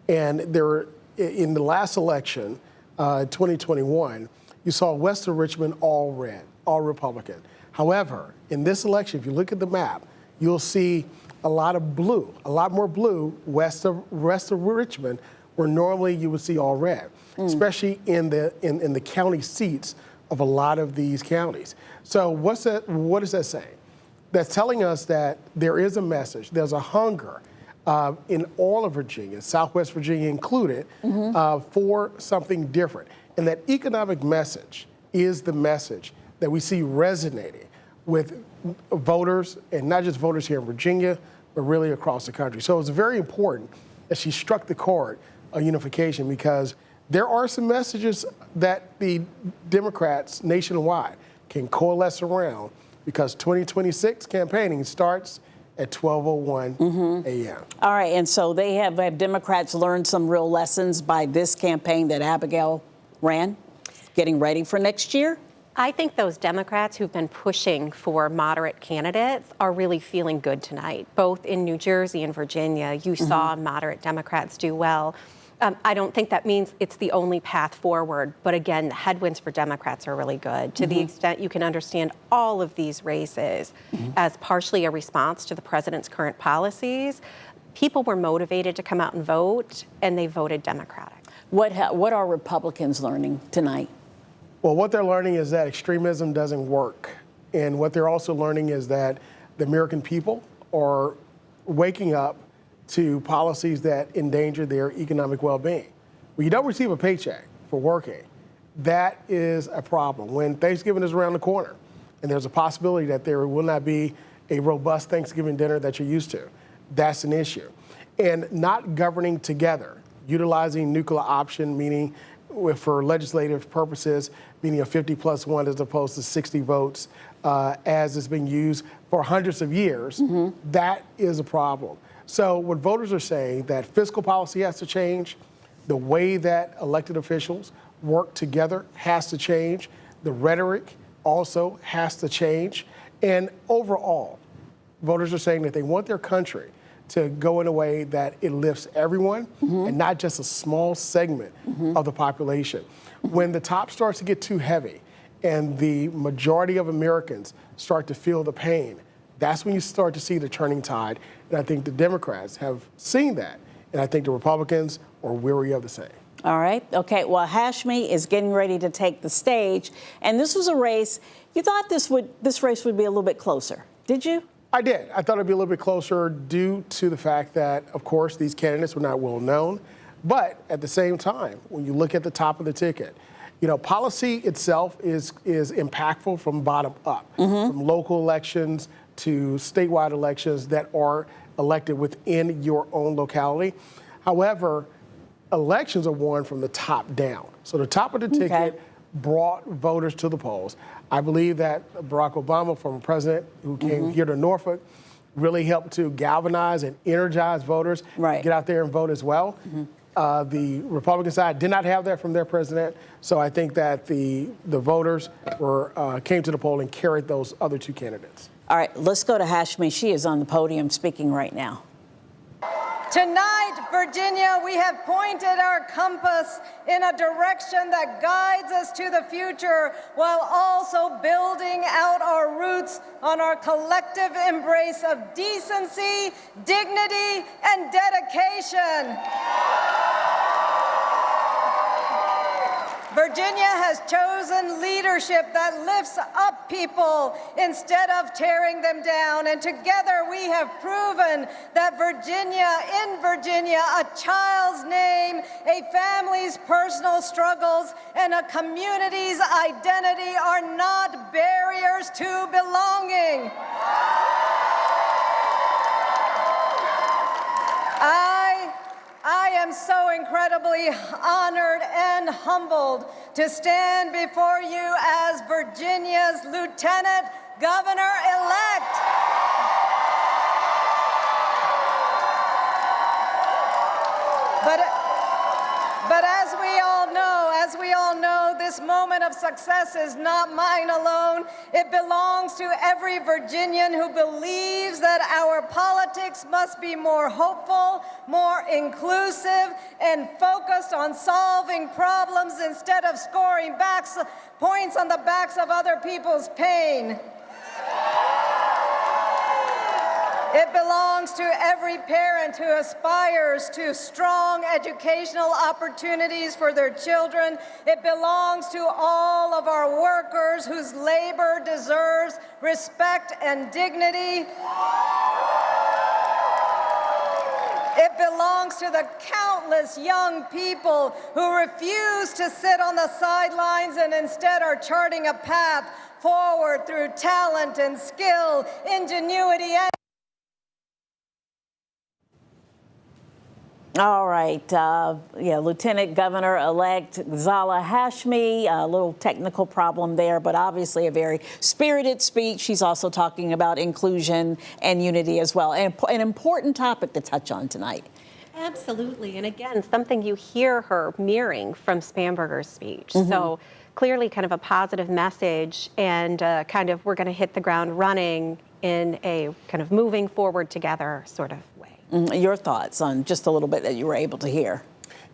And there were, in the last election, 2021, you saw west of Richmond all red, all Republican. However, in this election, if you look at the map, you'll see a lot of blue, a lot more blue west of Richmond, where normally you would see all red, especially in the county seats of a lot of these counties. So what is that saying? That's telling us that there is a message, there's a hunger in all of Virginia, Southwest Virginia included, for something different. And that economic message is the message that we see resonating with voters, and not just voters here in Virginia, but really across the country. So it's very important that she struck the chord of unification, because there are some messages that the Democrats nationwide can coalesce around, because 2026 campaigning starts at 12:01 a.m. All right, and so they have Democrats learned some real lessons by this campaign that Abigail ran, getting ready for next year? I think those Democrats who've been pushing for moderate candidates are really feeling good tonight. Both in New Jersey and Virginia, you saw moderate Democrats do well. I don't think that means it's the only path forward, but again, the headwinds for Democrats are really good to the extent you can understand all of these races as partially a response to the president's current policies. People were motivated to come out and vote, and they voted Democratic. What are Republicans learning tonight? Well, what they're learning is that extremism doesn't work. And what they're also learning is that the American people are waking up to policies that endanger their economic well-being. When you don't receive a paycheck for working, that is a problem. When Thanksgiving is around the corner and there's a possibility that there will not be a robust Thanksgiving dinner that you're used to, that's an issue. And not governing together, utilizing nuclear option, meaning for legislative purposes, meaning a 50+1 as opposed to 60 votes as it's been used for hundreds of years, that is a problem. So what voters are saying, that fiscal policy has to change, the way that elected officials work together has to change, the rhetoric also has to change, and overall, voters are saying that they want their country to go in a way that it lifts everyone and not just a small segment of the population. When the top starts to get too heavy and the majority of Americans start to feel the pain, that's when you start to see the turning tide. And I think the Democrats have seen that. And I think the Republicans are weary of the same. All right. Okay. Well, Hashmi is getting ready to take the stage. And this was a race. You thought this race would be a little bit closer. Did you? I did. I thought it'd be a little bit closer due to the fact that, of course, these candidates were not well known. But at the same time, when you look at the top of the ticket, you know, policy itself is impactful from bottom up, from local elections to statewide elections that are elected within your own locality. However, elections are won from the top down. So the top of the ticket brought voters to the polls. I believe that Barack Obama, former president who came here to Norfolk, really helped to galvanize and energize voters to get out there and vote as well. The Republican side did not have that from their president, so I think that the voters came to the poll and carried those other two candidates. All right, let's go to Hashmi. She is on the podium speaking right now. Tonight, Virginia, we have pointed our compass in a direction that guides us to the future while also building out our roots on our collective embrace of decency, dignity, and dedication. Virginia has chosen leadership that lifts up people instead of tearing them down. And together we have proven that in Virginia, a child's name, a family's personal struggles, and a community's identity are not barriers to belonging. I am so incredibly honored and humbled to stand before you as Virginia's Lieutenant Governor-elect. But as we all know, this moment of success is not mine alone. It belongs to every Virginian who believes that our politics must be more hopeful, more inclusive, and focused on solving problems instead of scoring points on the backs of other people's pain. It belongs to every parent who aspires to strong educational opportunities for their children. It belongs to all of our workers whose labor deserves respect and dignity. It belongs to the countless young people who refuse to sit on the sidelines and instead are charting a path forward through talent and skill, ingenuity, and All right. Lieutenant Governor-elect Zala Hashmi, a little technical problem there, but obviously a very spirited speech. She's also talking about inclusion and unity as well. And an important topic to touch on tonight. Absolutely. And again, something you hear her mirroring from Spanberger's speech. So clearly kind of a positive message, and kind of we're going to hit the ground running in a kind of moving forward together sort of way. Your thoughts on just a little bit that you were able to hear?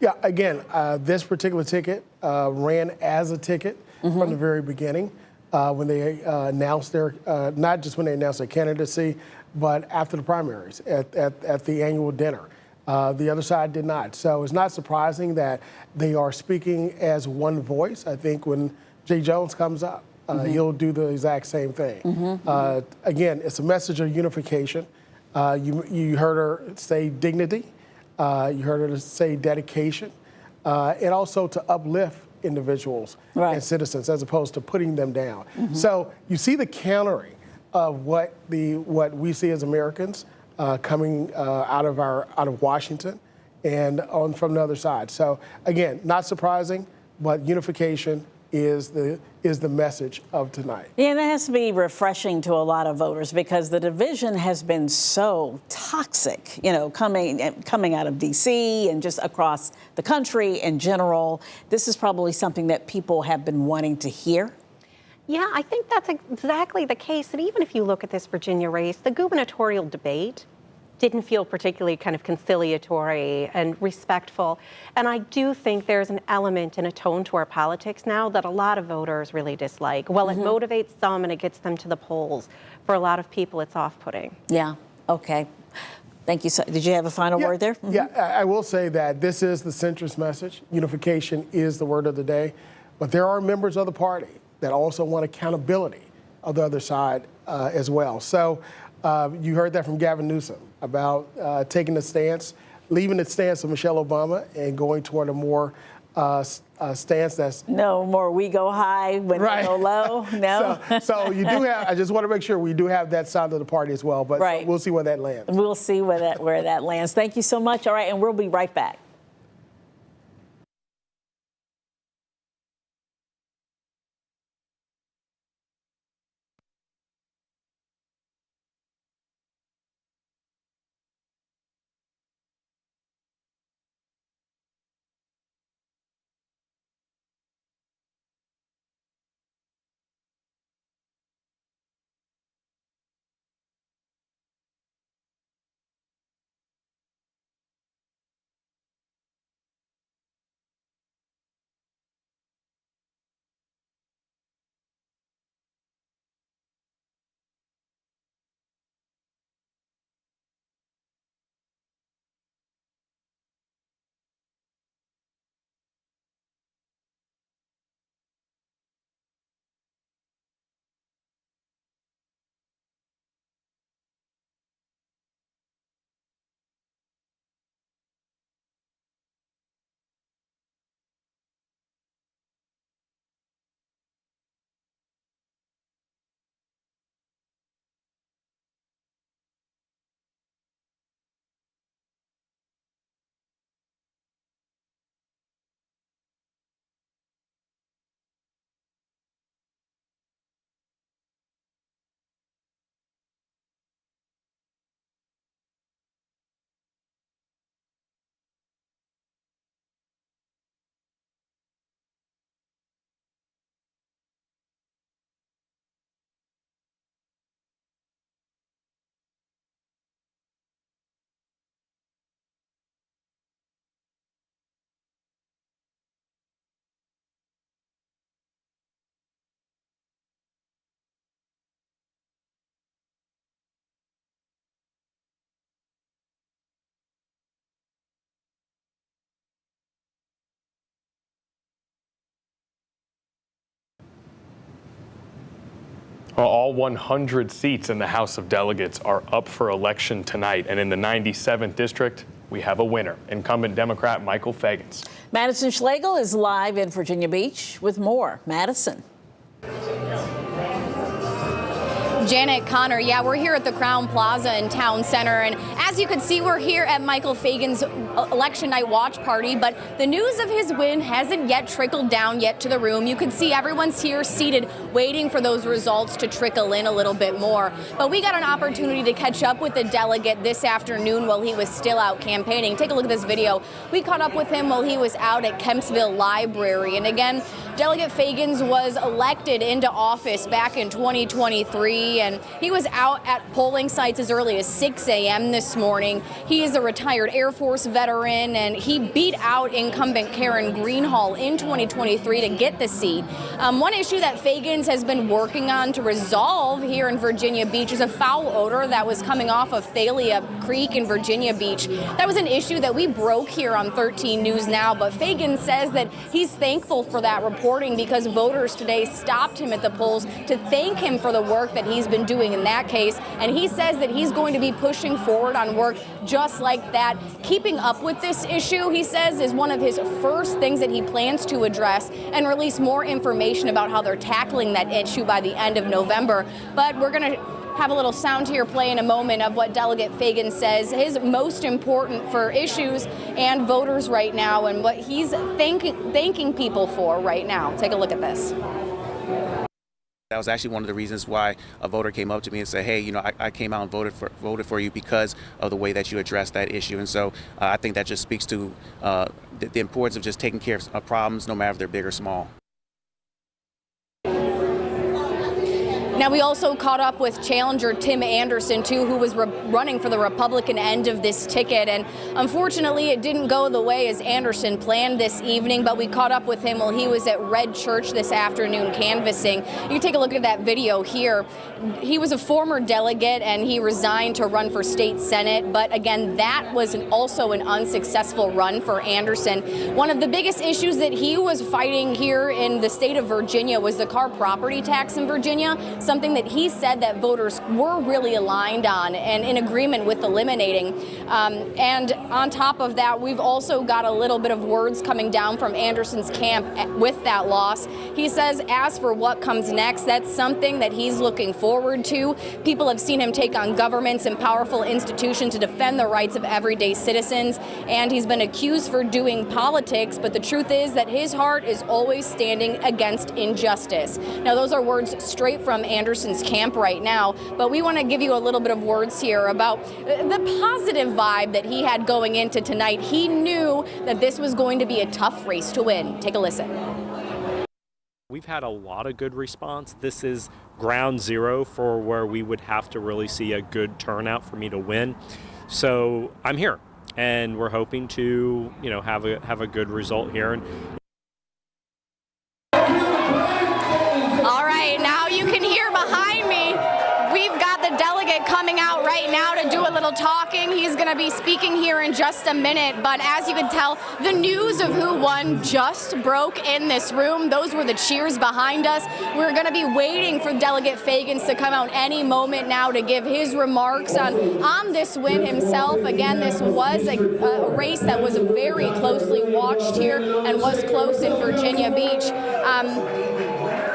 Yeah, again, this particular ticket ran as a ticket from the very beginning when they announced their, not just when they announced their candidacy, but after the primaries at the annual dinner. The other side did not. So it's not surprising that they are speaking as one voice. I think when Jay Jones comes up, he'll do the exact same thing. Again, it's a message of unification. You heard her say dignity. You heard her say dedication, and also to uplift individuals and citizens as opposed to putting them down. So you see the countering of what we see as Americans coming out of Washington and from the other side. So again, not surprising, but unification is the message of tonight. Yeah, and that has to be refreshing to a lot of voters because the division has been so toxic, you know, coming out of D.C. and just across the country in general. This is probably something that people have been wanting to hear. Yeah, I think that's exactly the case. And even if you look at this Virginia race, the gubernatorial debate didn't feel particularly kind of conciliatory and respectful. And I do think there's an element and a tone to our politics now that a lot of voters really dislike. Well, it motivates some and it gets them to the polls. For a lot of people, it's off-putting. Yeah, okay. Thank you. Did you have a final word there? Yeah, I will say that this is the centrist message. Unification is the word of the day. But there are members of the party that also want accountability of the other side as well. So you heard that from Gavin Newsom about taking the stance, leaving the stance of Michelle Obama and going toward a more stance that's... No more we go high when we go low, no. So you do have, I just want to make sure we do have that side of the party as well, but we'll see where that lands. We'll see where that lands. Thank you so much. All right, and we'll be right back. Well, all 100 seats in the House of Delegates are up for election tonight. And in the 97th district, we have a winner, incumbent Democrat Michael Fagans. Madison Schlegel is live in Virginia Beach with more. Madison. Janet, Connor, yeah, we're here at the Crown Plaza in Town Center, and as as you can see, we're here at Michael Fagan's election night watch party, but the news of his win hasn't yet trickled down yet to the room. You can see everyone's here seated, waiting for those results to trickle in a little bit more. But we got an opportunity to catch up with the delegate this afternoon while he was still out campaigning. Take a look at this video. We caught up with him while he was out at Kempsville Library. And again, Delegate Fagans was elected into office back in 2023, and he was out at polling sites as early as 6 a.m. this morning. He is a retired Air Force veteran, and he beat out incumbent Karen Greenhall in 2023 to get the seat. One issue that Fagans has been working on to resolve here in Virginia Beach is a foul odor that was coming off of Thalia Creek in Virginia Beach. That was an issue that we broke here on 13 News Now, but Fagans says that he's thankful for that reporting because voters today stopped him at the polls to thank him for the work that he's been doing in that case. And he says that he's going to be pushing forward on work just like that. Keeping up with this issue, he says, is one of his first things that he plans to address and release more information about how they're tackling that issue by the end of November. But we're going to have a little sound here play in a moment of what Delegate Fagan says his most important for issues and voters right now and what he's thanking people for right now. Take a look at this. That was actually one of the reasons why a voter came up to me and said, hey, you know, I came out and voted for you because of the way that you addressed that issue. And so I think that just speaks to the importance of just taking care of problems, no matter if they're big or small. Now, we also caught up with challenger Tim Anderson, too, who was running for the Republican end of this ticket. And unfortunately, it didn't go the way as Anderson planned this evening, but we caught up with him while he was at Red Church this afternoon canvassing. You can take a look at that video here. He was a former delegate and he resigned to run for state senate. But again, that was also an unsuccessful run for Anderson. One of the biggest issues that he was fighting here in the state of Virginia was the car property tax in Virginia, something that he said that voters were really aligned on and in agreement with eliminating. And on top of that, we've also got a little bit of words coming down from Anderson's camp with that loss. He says, as for what comes next, that's something that he's looking forward to. People have seen him take on governments and powerful institutions to defend the rights of everyday citizens, and he's been accused for doing politics, but the truth is that his heart is always standing against injustice. Now, those are words straight from Anderson's camp right now, but we want to give you a little bit of words here about the positive vibe that he had going into tonight. He knew that this was going to be a tough race to win. Take a listen. We've had a lot of good response. This is ground zero for where we would have to really see a good turnout for me to win. So I'm here, and we're hoping to, have a good result here. All right, now you can hear behind me, we've got the delegate coming out right now to do a little talking. He's going to be speaking here in just a minute, but as you can tell, the news of who won just broke in this room. Those were the cheers behind us. We're going to be waiting for Delegate Fagans to come out any moment now to give his remarks on this win himself. Again, this was a race that was very closely watched here and was close in Virginia Beach.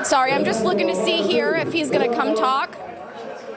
Sorry, I'm just looking to see here if he's going to come talk.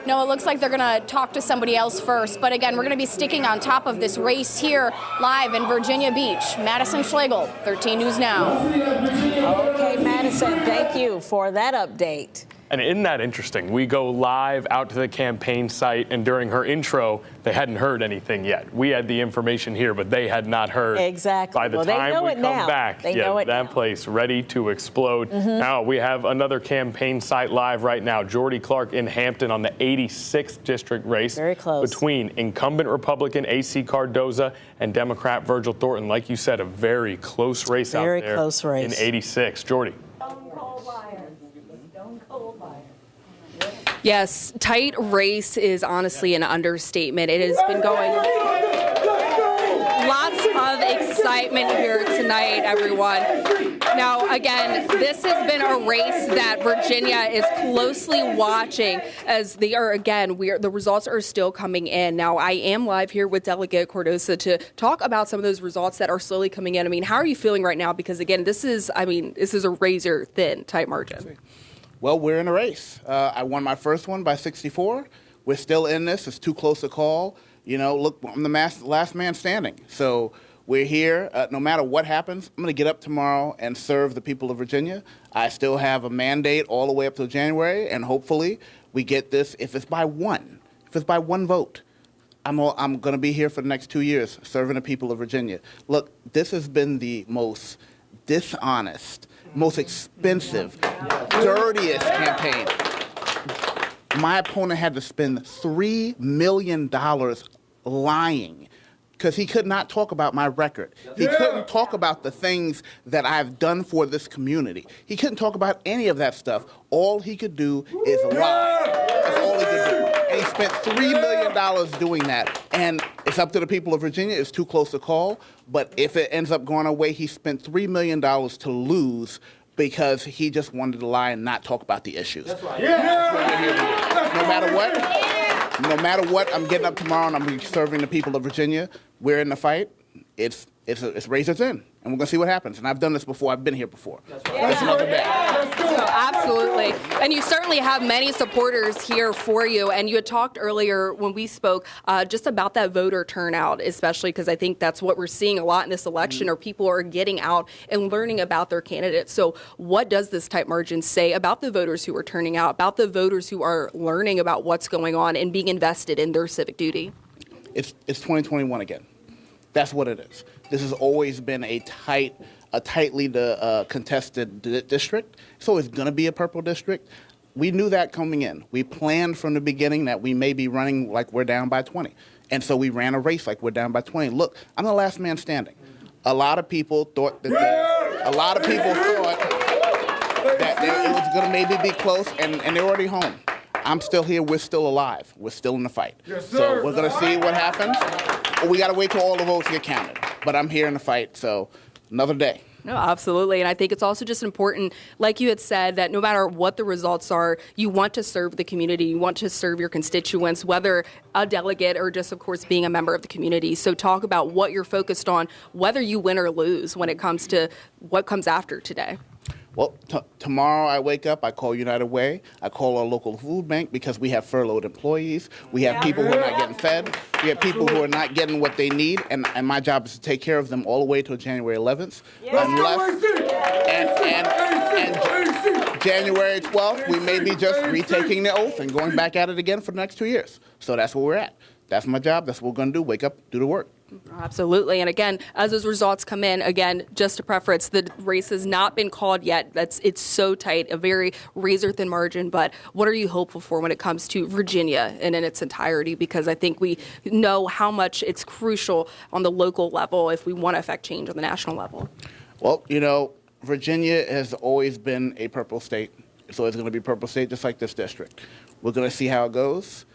No, it looks like they're going to talk to somebody else first. But again, we're going to be sticking on top of this race here live in Virginia Beach. Madison Schlegel, 13 News Now. Okay, Madison, thank you for that update. And isn't that interesting? We go live out to the campaign site, and during her intro, they hadn't heard anything yet. We had the information here, but they had not heard. Exactly. By the time we come back, that place ready to explode. Now we have another campaign site live right now. Jordy Clark in Hampton on the 86th district race. Very close. Between incumbent Republican A.C. Cardoza and Democrat Virgil Thornton. Like you said, a very close race out there. Very close race. In 86. Jordy. Yes, tight race is honestly an understatement. It has been going lots of excitement here tonight, everyone. Now, again, this has been a race that Virginia is closely watching as the results are still coming in. Now, I am live here with Delegate Cardoza to talk about some of those results that are slowly coming in. I mean, how are you feeling right now? Because again, this is a razor thin tight margin. Well, we're in a race. I won my first one by 64. We're still in this. It's too close to call. look, I'm the last man standing. So we're here. No matter what happens, I'm going to get up tomorrow and serve the people of Virginia. I still have a mandate all the way up till January, and hopefully we get this. If it's by one vote, I'm going to be here for the next 2 years serving the people of Virginia. Look, this has been the most dishonest, most expensive, dirtiest campaign. My opponent had to spend $3 million lying because he could not talk about my record. He couldn't talk about the things that I've done for this community. He couldn't talk about any of that stuff. All he could do is lie. That's all he could do. And he spent $3 million doing that. And it's up to the people of Virginia. It's too close to call. But if it ends up going away, he spent $3 million to lose because he just wanted to lie and not talk about the issues. That's right. That's what we're here to do. No matter what, I'm getting up tomorrow and I'm going to be serving the people of Virginia. We're in the fight. It's razor thin, and we're going to see what happens. And I've done this before. I've been here before. That's another day. No, absolutely. And you certainly have many supporters here for you. And you had talked earlier when we spoke just about that voter turnout, especially because I think that's what we're seeing a lot in this election, or people are getting out and learning about their candidates. So what does this tight margin say about the voters who are turning out, about the voters who are learning about what's going on and being invested in their civic duty? It's 2021 again. That's what it is. This has always been a tightly contested district. So it's going to be a purple district. We knew that coming in. We planned from the beginning that we may be running like we're down by 20. And so we ran a race like we're down by 20. Look, I'm the last man standing. A lot of people thought that it was going to maybe be close, and they're already home. I'm still here. We're still alive. We're still in the fight. Yes, sir. So we're going to see what happens. We got to wait till all the votes get counted. But I'm here in the fight, so another day. No, absolutely. And I think it's also just important, like you had said, that no matter what the results are, you want to serve the community. You want to serve your constituents, whether a delegate or just, of course, being a member of the community. So talk about what you're focused on, whether you win or lose when it comes to what comes after today. Well, tomorrow I wake up, I call United Way, I call our local food bank because we have furloughed employees. We have people who are not getting fed. We have people who are not getting what they need, and my job is to take care of them all the way till January 11th. And January 12th, we may be just retaking the oath and going back at it again for the next 2 years. So that's where we're at. That's my job. That's what we're going to do. Wake up, do the work. Absolutely. And again, as those results come in, again, just to preface, the race has not been called yet. It's so tight, a very razor-thin margin. But what are you hopeful for when it comes to Virginia and in its entirety? Because I think we know how much it's crucial on the local level if we want to affect change on the national level. Well, Virginia has always been a purple state. It's always going to be a purple state, just like this district. We're going to see how it goes.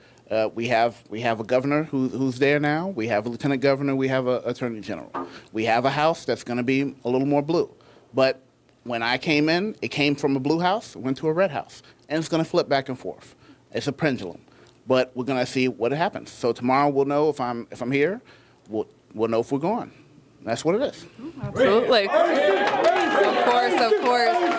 We have a governor who's there now. We have a lieutenant governor. We have an attorney general. We have a house that's going to be a little more blue. But when I came in, it came from a blue house, went to a red house, and it's going to flip back and forth. It's a pendulum. But we're going to see what happens. So tomorrow we'll know if I'm here. We'll know if we're going. That's what it is. Absolutely. Of course.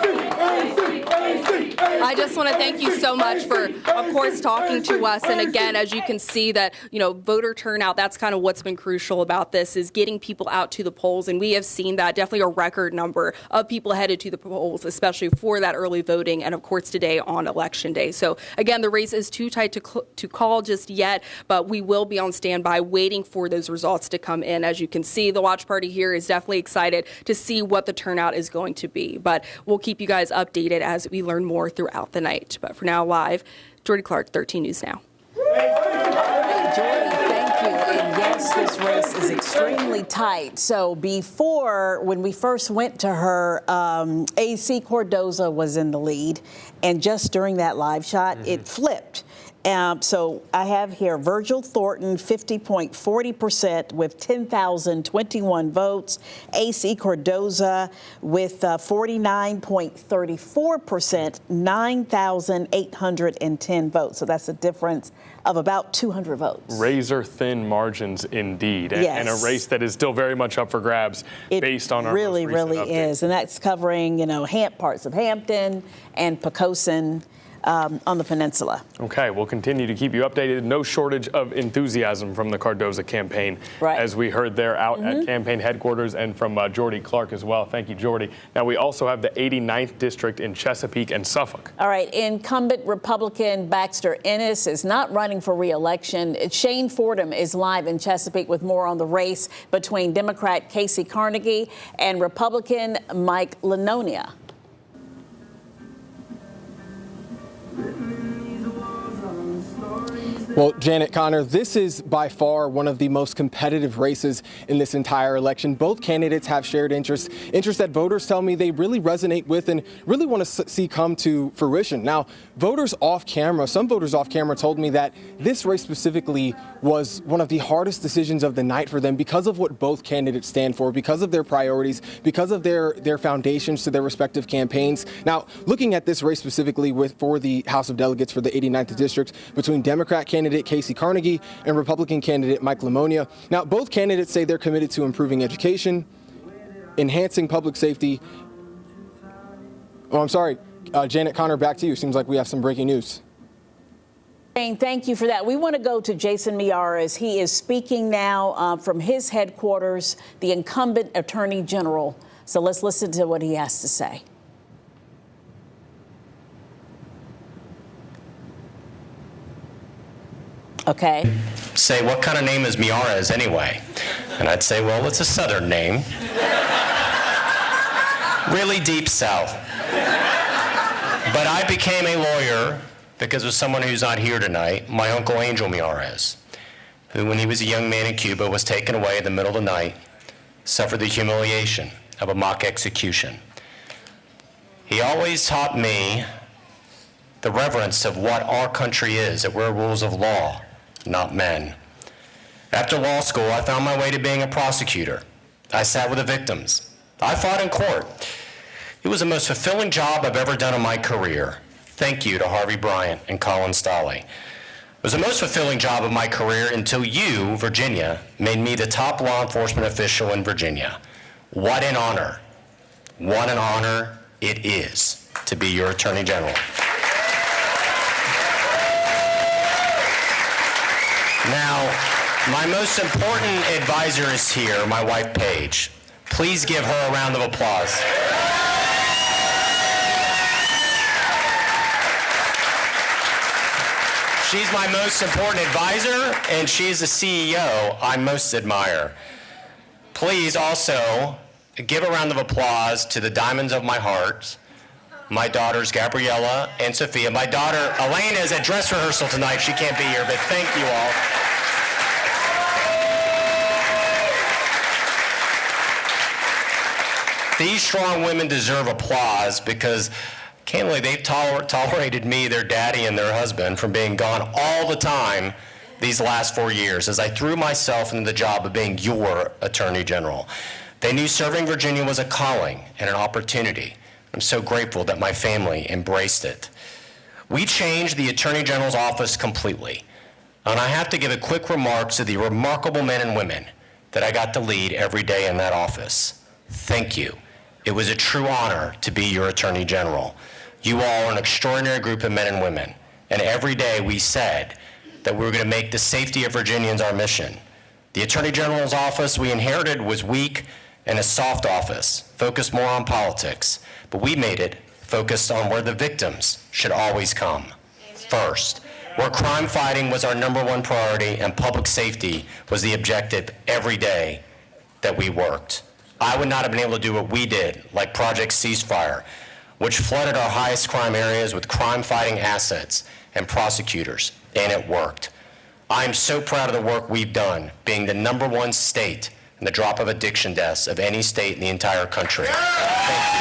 I just want to thank you so much for, of course, talking to us. And again, as you can see that, voter turnout, that's kind of what's been crucial about this, is getting people out to the polls. And we have seen that, definitely a record number of people headed to the polls, especially for that early voting. And of course, today on Election Day. So again, the race is too tight to call just yet, but we will be on standby waiting for those results to come in. As you can see, the watch party here is definitely excited to see what the turnout is going to be. But we'll keep you guys updated as we learn more throughout the night. But for now, live, Jordy Clark, 13 News Now. Hey, Jordy, thank you. And yes, this race is extremely tight. So before, when we first went to her, AC Cordoza was in the lead. And just during that live shot, it flipped. So I have here Virgil Thornton, 50.40% with 10,021 votes. AC Cordoza with 49.34%, 9,810 votes. So that's a difference of about 200 votes. Razor-thin margins indeed. Yes. And a race that is still very much up for grabs based on our really, most recent really update. is. And that's covering, parts of Hampton and Poquoson. on the peninsula. Okay, we'll continue to keep you updated. No shortage of enthusiasm from the Cardoza campaign, as we heard there out at campaign headquarters, and from Jordy Clark as well. Thank you, Jordy. Now, we also have the 89th district in Chesapeake and Suffolk. All right, incumbent Republican Baxter Ennis is not running for re-election. Shane Fordham is live in Chesapeake with more on the race between Democrat Casey Carnegie and Republican Mike Lanonia. Well, Janet, Connor, this is by far one of the most competitive races in this entire election. Both candidates have shared interests that voters tell me they really resonate with and really want to see come to fruition. Now, voters off camera, some voters off camera told me that this race specifically was one of the hardest decisions of the night for them because of what both candidates stand for, because of their priorities, because of their foundations to their respective campaigns. Now, looking at this race specifically for the House of Delegates for the 89th district between Democrat candidate Casey Carnegie and Republican candidate Mike Lanonia. Now, both candidates say they're committed to improving education, enhancing public safety. Oh, I'm sorry. Janet, Connor, back to you. Seems like we have some breaking news. Thank you for that. We want to go to Jason Miyares. He is speaking now from his headquarters, the incumbent Attorney General. So let's listen to what he has to say. Okay. Say, what kind of name is Miyares anyway? And I'd say, well, it's a Southern name. Really deep South. But I became a lawyer because of someone who's not here tonight, my Uncle Angel Miyares, who, when he was a young man in Cuba, was taken away in the middle of the night, suffered the humiliation of a mock execution. He always taught me the reverence of what our country is, that we're rules of law, not men. After law school, I found my way to being a prosecutor. I sat with the victims. I fought in court. It was the most fulfilling job I've ever done in my career. Thank you to Harvey Bryant and Colin Stolley. It was the most fulfilling job of my career until you, Virginia, made me the top law enforcement official in Virginia. What an honor. What an honor it is to be your Attorney General. Now, my most important advisor is here, my wife, Paige. Please give her a round of applause. She's my most important advisor, and she's the CEO I most admire. Please also give a round of applause to the diamonds of my heart, my daughters, Gabriella and Sophia. My daughter, Elena, is at dress rehearsal tonight. She can't be here, but thank you all. These strong women deserve applause because, candidly, they've tolerated me, their daddy, and their husband from being gone all the time these last 4 years as I threw myself into the job of being your Attorney General. They knew serving Virginia was a calling and an opportunity. I'm so grateful that my family embraced it. We changed the Attorney General's office completely. And I have to give a quick remark to the remarkable men and women that I got to lead every day in that office. Thank you. It was a true honor to be your Attorney General. You all are an extraordinary group of men and women. And every day we said that we were going to make the safety of Virginians our mission. The Attorney General's office we inherited was weak and a soft office, focused more on politics. But we made it focused on where the victims should always come. First, where crime fighting was our #1 priority and public safety was the objective every day that we worked. I would not have been able to do what we did, like Project Ceasefire, which flooded our highest crime areas with crime-fighting assets and prosecutors, and it worked. I'm so proud of the work we've done, being the #1 state in the drop of addiction deaths of any state in the entire country. Thank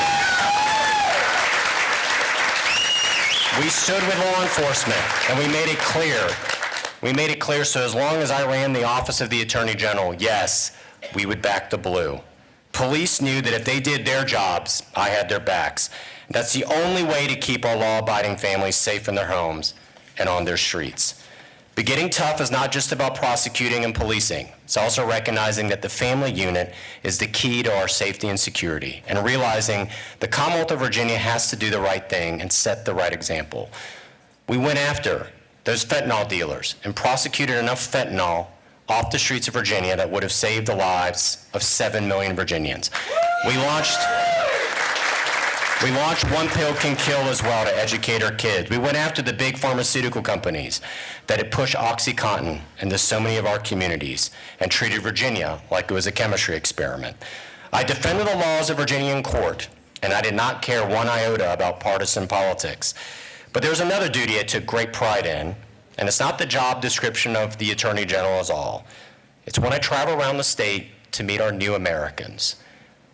you. We stood with law enforcement, and we made it clear. We made it clear so as long as I ran the Office of the Attorney General, yes, we would back the blue. Police knew that if they did their jobs, I had their backs. That's the only way to keep our law-abiding families safe in their homes and on their streets. But getting tough is not just about prosecuting and policing. It's also recognizing that the family unit is the key to our safety and security, and realizing the Commonwealth of Virginia has to do the right thing and set the right example. We went after those fentanyl dealers and prosecuted enough fentanyl off the streets of Virginia that would have saved the lives of 7 million Virginians. We launched One Pill Can Kill as well to educate our kids. We went after the big pharmaceutical companies that had pushed OxyContin into so many of our communities and treated Virginia like it was a chemistry experiment. I defended the laws of Virginia in court, and I did not care one iota about partisan politics. But there was another duty I took great pride in, and it's not the job description of the Attorney General as all. It's when I travel around the state to meet our new Americans.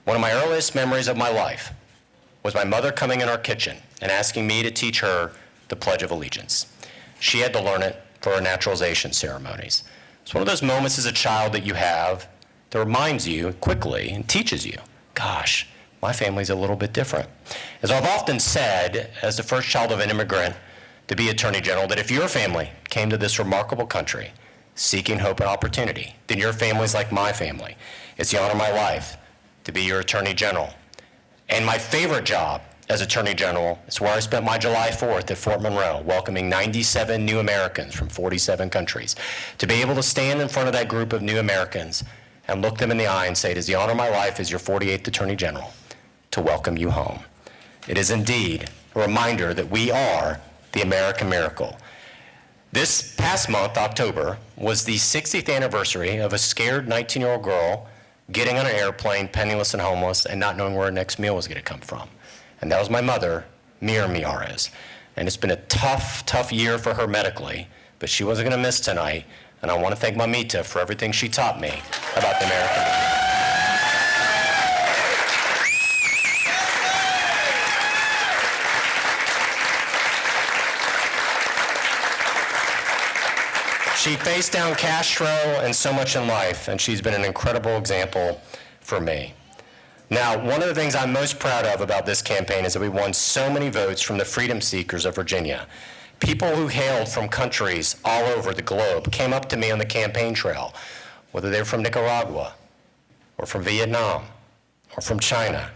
One of my earliest memories of my life was my mother coming in our kitchen and asking me to teach her the Pledge of Allegiance. She had to learn it for her naturalization ceremonies. It's one of those moments as a child that you have that reminds you quickly and teaches you, gosh, my family's a little bit different. As I've often said, as the first child of an immigrant to be Attorney General, that if your family came to this remarkable country seeking hope and opportunity, then your family's like my family. It's the honor of my life to be your Attorney General. And my favorite job as Attorney General is where I spent my July 4th at Fort Monroe, welcoming 97 new Americans from 47 countries. To be able to stand in front of that group of new Americans and look them in the eye and say, it is the honor of my life as your 48th Attorney General to welcome you home. It is indeed a reminder that we are the American miracle. This past month, October, was the 60th anniversary of a scared 19-year-old girl getting on an airplane, penniless and homeless, and not knowing where her next meal was going to come from. And that was my mother, Miares. And it's been a tough, tough year for her medically, but she wasn't going to miss tonight. And I want to thank Mamita for everything she taught me about the American dream. She faced down Castro and so much in life, and she's been an incredible example for me. Now, one of the things I'm most proud of about this campaign is that we won so many votes from the freedom seekers of Virginia. People who hailed from countries all over the globe came up to me on the campaign trail, whether they're from Nicaragua or from Vietnam or from China,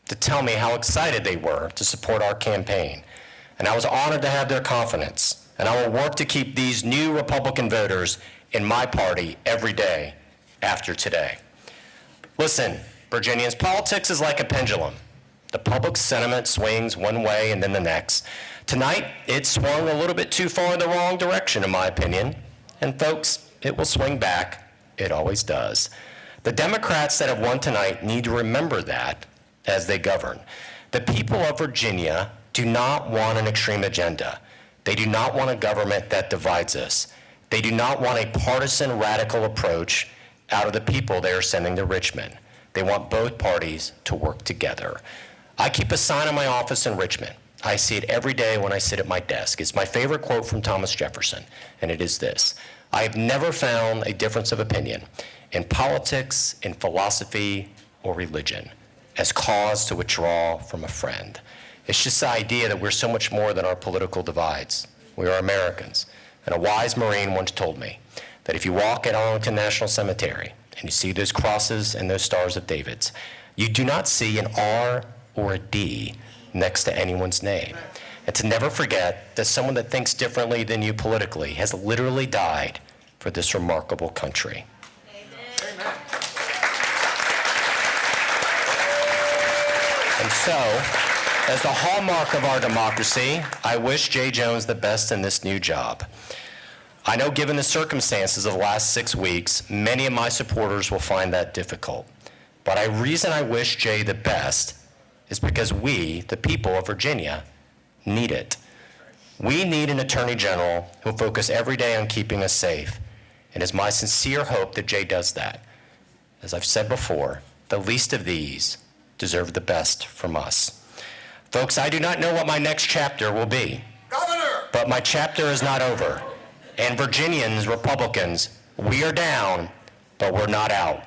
to tell me how excited they were to support our campaign. And I was honored to have their confidence. And I will work to keep these new Republican voters in my party every day after today. Listen, Virginians, politics is like a pendulum. The public sentiment swings one way and then the next. Tonight, it swung a little bit too far in the wrong direction, in my opinion. And folks, it will swing back. It always does. The Democrats that have won tonight need to remember that as they govern. The people of Virginia do not want an extreme agenda. They do not want a government that divides us. They do not want a partisan radical approach out of the people they are sending to Richmond. They want both parties to work together. I keep a sign in my office in Richmond. I see it every day when I sit at my desk. It's my favorite quote from Thomas Jefferson, and it is this: I have never found a difference of opinion in politics, in philosophy, or religion as cause to withdraw from a friend. It's just the idea that we're so much more than our political divides. We are Americans. And a wise Marine once told me that if you walk at Arlington National Cemetery and you see those crosses and those stars of David's, you do not see an R or a D next to anyone's name. And to never forget that someone that thinks differently than you politically has literally died for this remarkable country. Amen. And so, as the hallmark of our democracy, I wish Jay Jones the best in this new job. I know given the circumstances of the last 6 weeks, many of my supporters will find that difficult. But the reason I wish Jay the best is because we, the people of Virginia, need it. We need an Attorney General who will focus every day on keeping us safe. And it's my sincere hope that Jay does that. As I've said before, the least of these deserve the best from us. Folks, I do not know what my next chapter will be. Governor! But my chapter is not over. And Virginians, Republicans, we are down, but we're not out.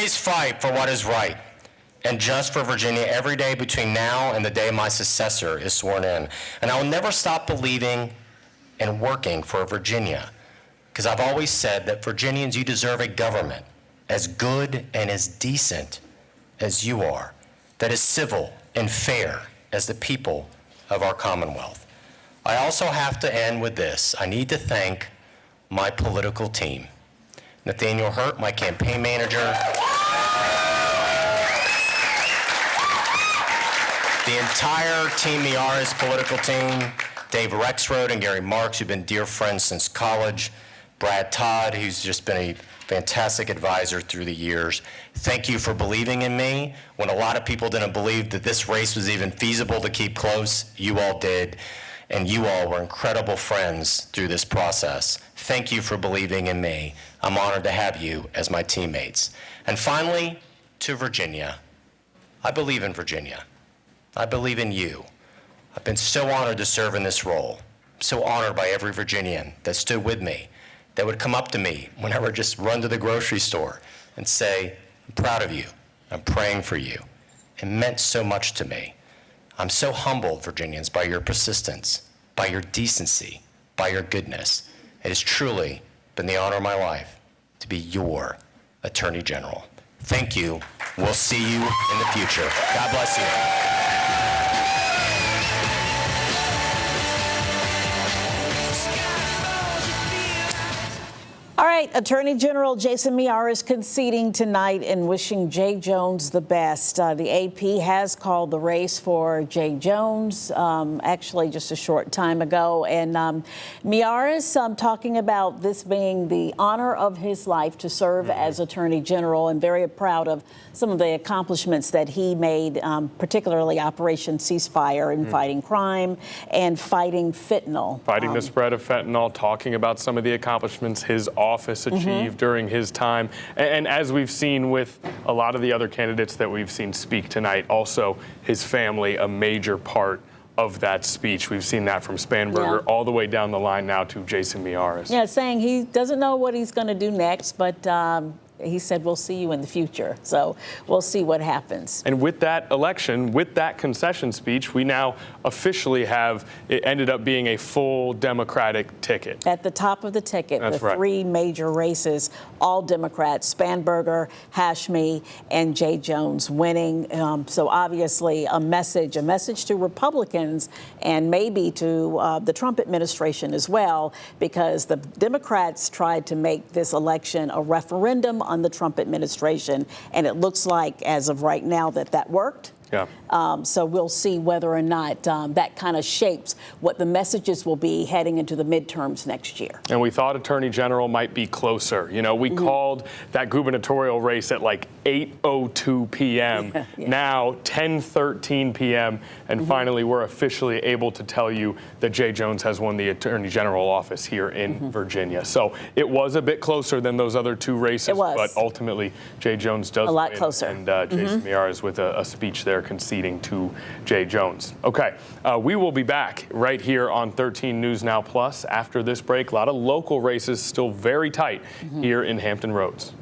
always fight for what is right and just for Virginia every day between now and the day my successor is sworn in. And I will never stop believing and working for Virginia, because I've always said that Virginians, you deserve a government as good and as decent as you are, that is civil and fair as the people of our Commonwealth. I also have to end with this. I need to thank my political team. Nathaniel Hurt, my campaign manager, the entire Team Miaris political team, Dave Rexroad and Gary Marks, who've been dear friends since college, Brad Todd, who's just been a fantastic advisor through the years. Thank you for believing in me when a lot of people didn't believe that this race was even feasible to keep close. You all did, and you all were incredible friends through this process. Thank you for believing in me. I'm honored to have you as my teammates. And finally, to Virginia. I believe in Virginia. I believe in you. I've been so honored to serve in this role. I'm so honored by every Virginian that stood with me, that would come up to me whenever I just run to the grocery store and say, I'm proud of you. I'm praying for you. It meant so much to me. I'm so humbled, Virginians, by your persistence, by your decency, by your goodness. It has truly been the honor of my life to be your Attorney General. Thank you. We'll see you in the future. God bless you. All right, Attorney General Jason Miaris conceding tonight and wishing Jay Jones the best. The AP has called the race for Jay Jones, actually just a short time ago. And Miaris talking about this being the honor of his life to serve as Attorney General, and very proud of some of the accomplishments that he made, particularly Operation Ceasefire in fighting crime and fighting fentanyl. Fighting the spread of fentanyl, talking about some of the accomplishments his office achieved during his time. And as we've seen with a lot of the other candidates that we've seen speak tonight, also his family, a major part of that speech. We've seen that from Spanberger all the way down the line now to Jason Miaris. Yeah, saying he doesn't know what he's going to do next, but he said, we'll see you in the future. So we'll see what happens. And with that election, with that concession speech, we now officially have, it ended up being a full Democratic ticket. At the top of the ticket, That's the right. three major races, all Democrats, Spanberger, Hashmi, and Jay Jones winning. So obviously a message to Republicans and maybe to the Trump administration as well, because the Democrats tried to make this election a referendum on the Trump administration, and it looks like, as of right now, that worked. Yeah. So we'll see whether or not that kind of shapes what the messages will be heading into the midterms next year. And we thought Attorney General might be closer. You know, we called that gubernatorial race at like 8:02 p.m. Now 10:13 p.m. And finally, we're officially able to tell you that Jay Jones has won the Attorney General office here in Virginia. So it was a bit closer than those other two races. It was. But ultimately, Jay Jones does a lot win, closer. And Jason Miaris with a speech there conceding to Jay Jones. Okay, we will be back right here on 13 News Now Plus after this break. A lot of local races still very tight here in Hampton Roads.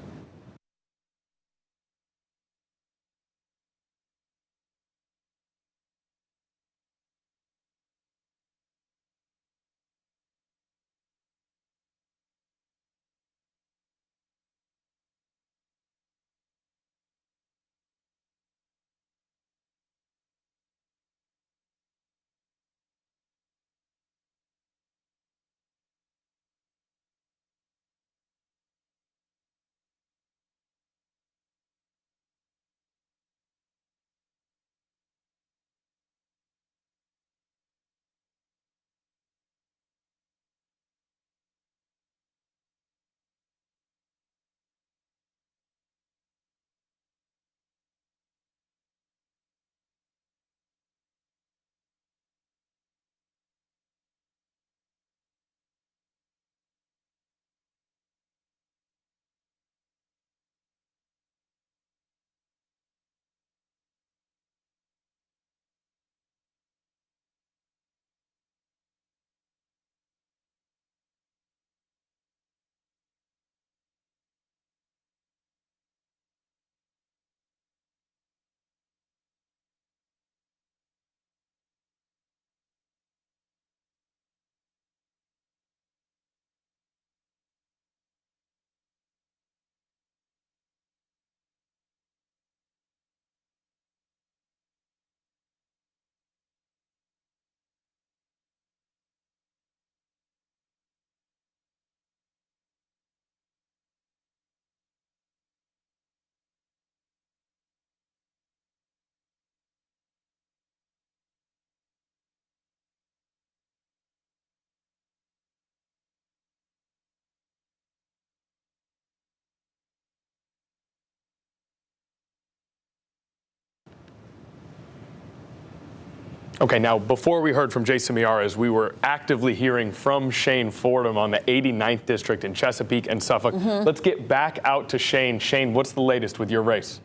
Okay, now before we heard from Jason Miyares, we were actively hearing from Shane Fordham on the 89th District in Chesapeake and Suffolk. Let's get back out to Shane. Shane, what's the latest with your race?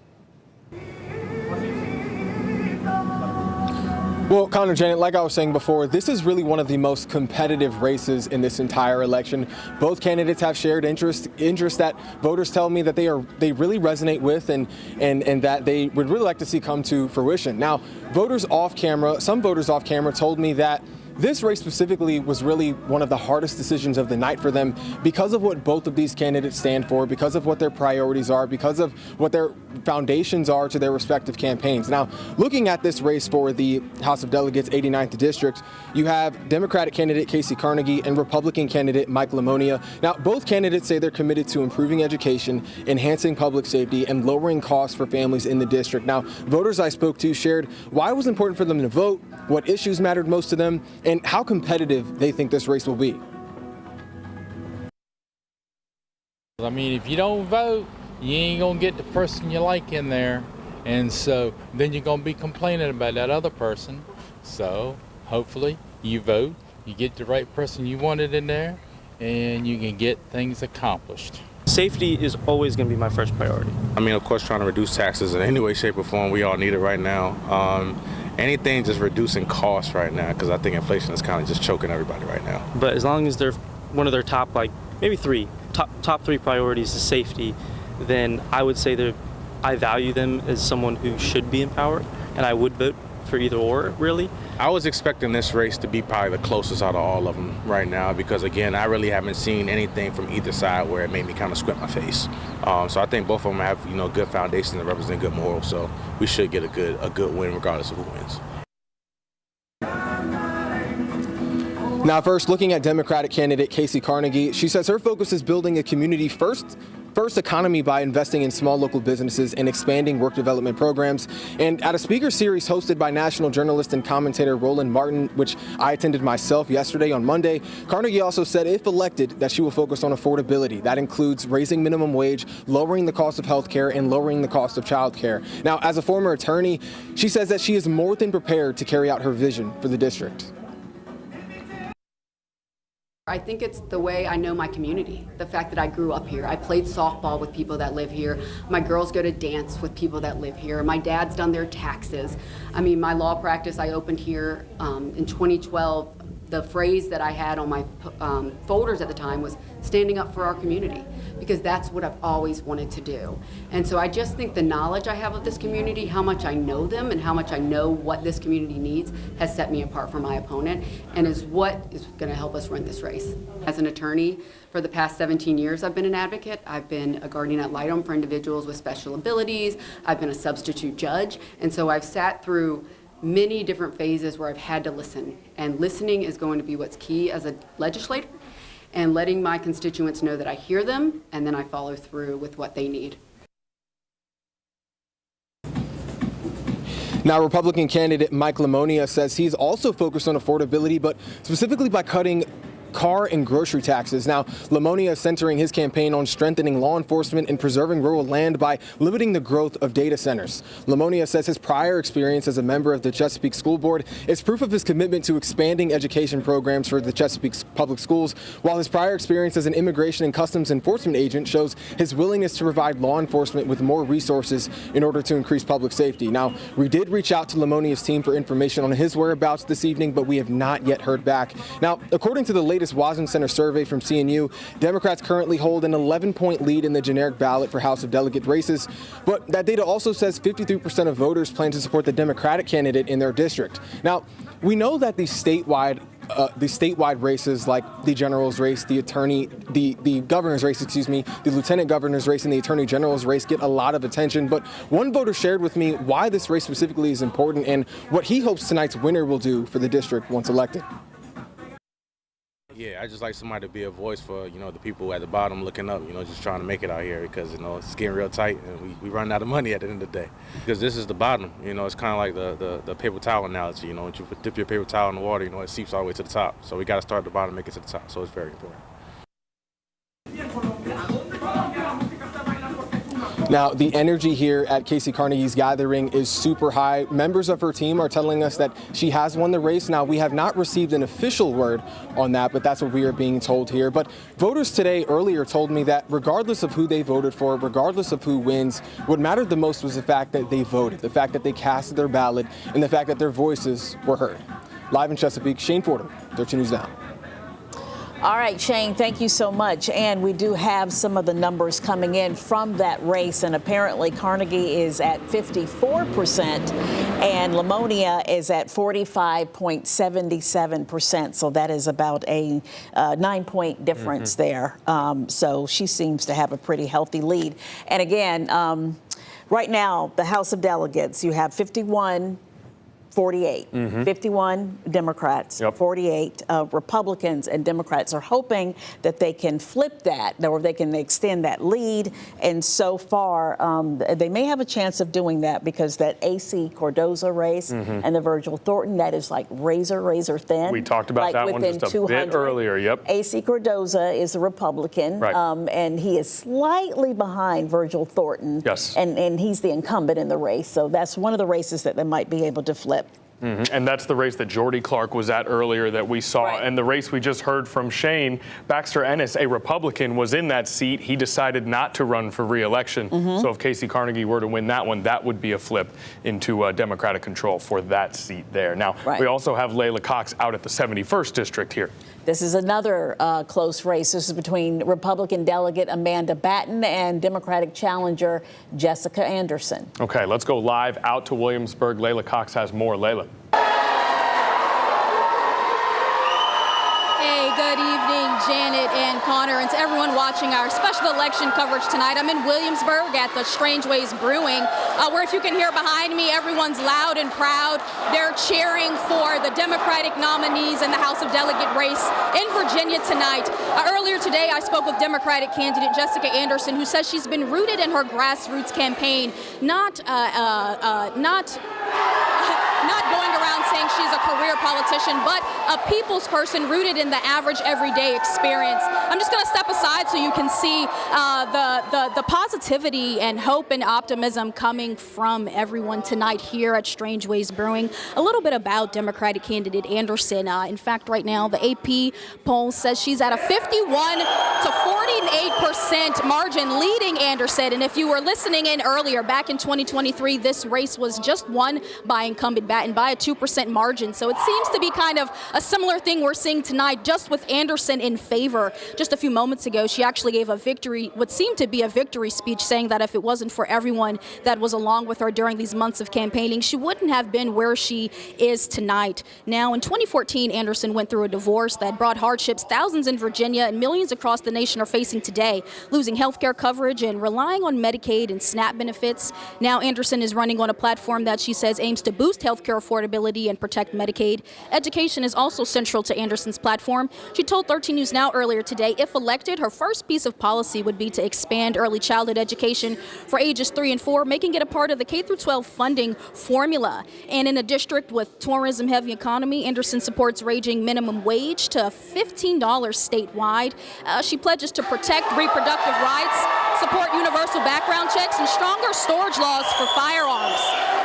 Well, Connor, Janet, like I was saying before, this is really one of the most competitive races in this entire election. Both candidates have shared interest that voters tell me that they really resonate with and that they would really like to see come to fruition. Now, some voters off camera told me that this race specifically was really one of the hardest decisions of the night for them because of what both of these candidates stand for, because of what their priorities are, because of what their foundations are to their respective campaigns. Now, looking at this race for the House of Delegates 89th District, you have Democratic candidate Casey Carnegie and Republican candidate Mike Lamonia. Now, both candidates say they're committed to improving education, enhancing public safety, and lowering costs for families in the district. Now, voters I spoke to shared why it was important for them to vote, what issues mattered most to them, and how competitive they think this race will be. I mean, if you don't vote, you ain't gonna get the person you like in there. And so then you're gonna be complaining about that other person. So hopefully you vote, you get the right person you wanted in there, and you can get things accomplished. Safety is always going to be my first priority. I mean, of course, trying to reduce taxes in any way, shape, or form, we all need it right now. Anything just reducing costs right now, because I think inflation is kind of just choking everybody right now. But as long as they're one of their top, like maybe top three priorities is safety, then I would say that I value them as someone who should be empowered, and I would vote for either or, really. I was expecting this race to be probably the closest out of all of them right now because, again, I really haven't seen anything from either side where it made me kind of squint my face. So I think both of them have, good foundations and represent good morals. So we should get a good win regardless of who wins. Now, first, looking at Democratic candidate Casey Carnegie, she says her focus is building a community first economy by investing in small local businesses and expanding work development programs. And at a speaker series hosted by national journalist and commentator Roland Martin, which I attended myself yesterday on Monday, Carnegie also said if elected that she will focus on affordability. That includes raising minimum wage, lowering the cost of health care, and lowering the cost of child care. Now, as a former attorney, she says that she is more than prepared to carry out her vision for the district. I think it's the way I know my community, the fact that I grew up here. I played softball with people that live here. My girls go to dance with people that live here. My dad's done their taxes. I mean, my law practice I opened here in 2012. The phrase that I had on my folders at the time was standing up for our community, because that's what I've always wanted to do. And so I just think the knowledge I have of this community, how much I know them and how much I know what this community needs, has set me apart from my opponent and is what is going to help us run this race. As an attorney, for the past 17 years, I've been an advocate. I've been a guardian ad litem for individuals with special abilities. I've been a substitute judge. And so I've sat through many different phases where I've had to listen, and listening is going to be what's key as a legislator, and letting my constituents know that I hear them and then I follow through with what they need. Now, Republican candidate Mike Lamonia says he's also focused on affordability, but specifically by cutting car and grocery taxes. Now, Lamonia is centering his campaign on strengthening law enforcement and preserving rural land by limiting the growth of data centers. Lamonia says his prior experience as a member of the Chesapeake School Board is proof of his commitment to expanding education programs for the Chesapeake public schools, while his prior experience as an immigration and customs enforcement agent shows his willingness to provide law enforcement with more resources in order to increase public safety. Now, we did reach out to Lamonia's team for information on his whereabouts this evening, but we have not yet heard back. Now, according to the latest Washington Center survey from CNU, Democrats currently hold an 11-point lead in the generic ballot for House of Delegate races. But that data also says 53% of voters plan to support the Democratic candidate in their district. Now, we know that the statewide races like the general's race, the governor's race, the lieutenant governor's race and the attorney general's race get a lot of attention. But one voter shared with me why this race specifically is important and what he hopes tonight's winner will do for the district once elected. Yeah, I just like somebody to be a voice for, the people at the bottom looking up, just trying to make it out here because, it's getting real tight and we run out of money at the end of the day. Because this is the bottom, it's kind of like the paper towel analogy, when you dip your paper towel in the water, it seeps all the way to the top. So we got to start at the bottom and make it to the top. So it's very important. Now, the energy here at Casey Carnegie's gathering is super high. Members of her team are telling us that she has won the race. Now, we have not received an official word on that, but that's what we are being told here. But voters today earlier told me that regardless of who they voted for, regardless of who wins, what mattered the most was the fact that they voted, the fact that they cast their ballot, and the fact that their voices were heard. Live in Chesapeake, Shane Fordham, 13 News Now. All right, Shane, thank you so much. And we do have some of the numbers coming in from that race. And apparently Carnegie is at 54% and Lamonia is at 45.77%. So that is about a 9-point difference there. So she seems to have a pretty healthy lead. And again, right now, the House of Delegates, you have 48, 51 Democrats, 48 Republicans, and Democrats are hoping that they can flip that, or they can extend that lead. And so far, they may have a chance of doing that because that AC Cardoza race and the Virgil Thornton, that is like razor thin. We talked about that one just a bit earlier. Yep. AC Cardoza is a Republican, and he is slightly behind Virgil Thornton. Yes. And he's the incumbent in the race. So that's one of the races that they might be able to flip. And that's the race that Jordy Clark was at earlier that we saw. And the race we just heard from Shane, Baxter Ennis, a Republican, was in that seat. He decided not to run for re-election. So if Casey Carnegie were to win that one, that would be a flip into Democratic control for that seat there. Now, we also have Layla Cox out at the 71st district here. This is another close race. This is between Republican delegate Amanda Batten and Democratic challenger Jessica Anderson. Okay, let's go live out to Williamsburg. Layla Cox has more. Layla. Hey, good evening, Janet and Connor, and to everyone watching our special election coverage tonight. I'm in Williamsburg at the Strange Ways Brewing, where if you can hear behind me, everyone's loud and proud. They're cheering for the Democratic nominees in the House of Delegate race in Virginia tonight. Earlier today, I spoke with Democratic candidate Jessica Anderson, who says she's been rooted in her grassroots campaign, not going around saying she's a career politician, but a people's person rooted in the average everyday experience. I'm just going to step aside so you can see the positivity and hope and optimism coming from everyone tonight here at Strange Ways Brewing. A little bit about Democratic candidate Anderson. In fact, right now, the AP poll says she's at a 51 to 48% margin leading Anderson. And if you were listening in earlier, back in 2023, this race was just won by incumbent Batten by a 2% margin. So it seems to be kind of a similar thing we're seeing tonight, just with Anderson in favor. Just a few moments ago, she actually gave a victory, what seemed to be a victory speech, saying that if it wasn't for everyone that was along with her during these months of campaigning, she wouldn't have been where she is tonight. Now, in 2014, Anderson went through a divorce that brought hardships thousands in Virginia and millions across the nation are facing today, losing health care coverage and relying on Medicaid and SNAP benefits. Now, Anderson is running on a platform that she says aims to boost health care affordability and protect Medicaid. Education is also central to Anderson's platform. She told 13 News Now earlier today, if elected, her first piece of policy would be to expand early childhood education for ages 3 and 4, making it a part of the K-12 funding formula. And in a district with tourism-heavy economy, Anderson supports raising minimum wage to $15 statewide. She pledges to protect reproductive rights, support universal background checks, and stronger storage laws for firearms.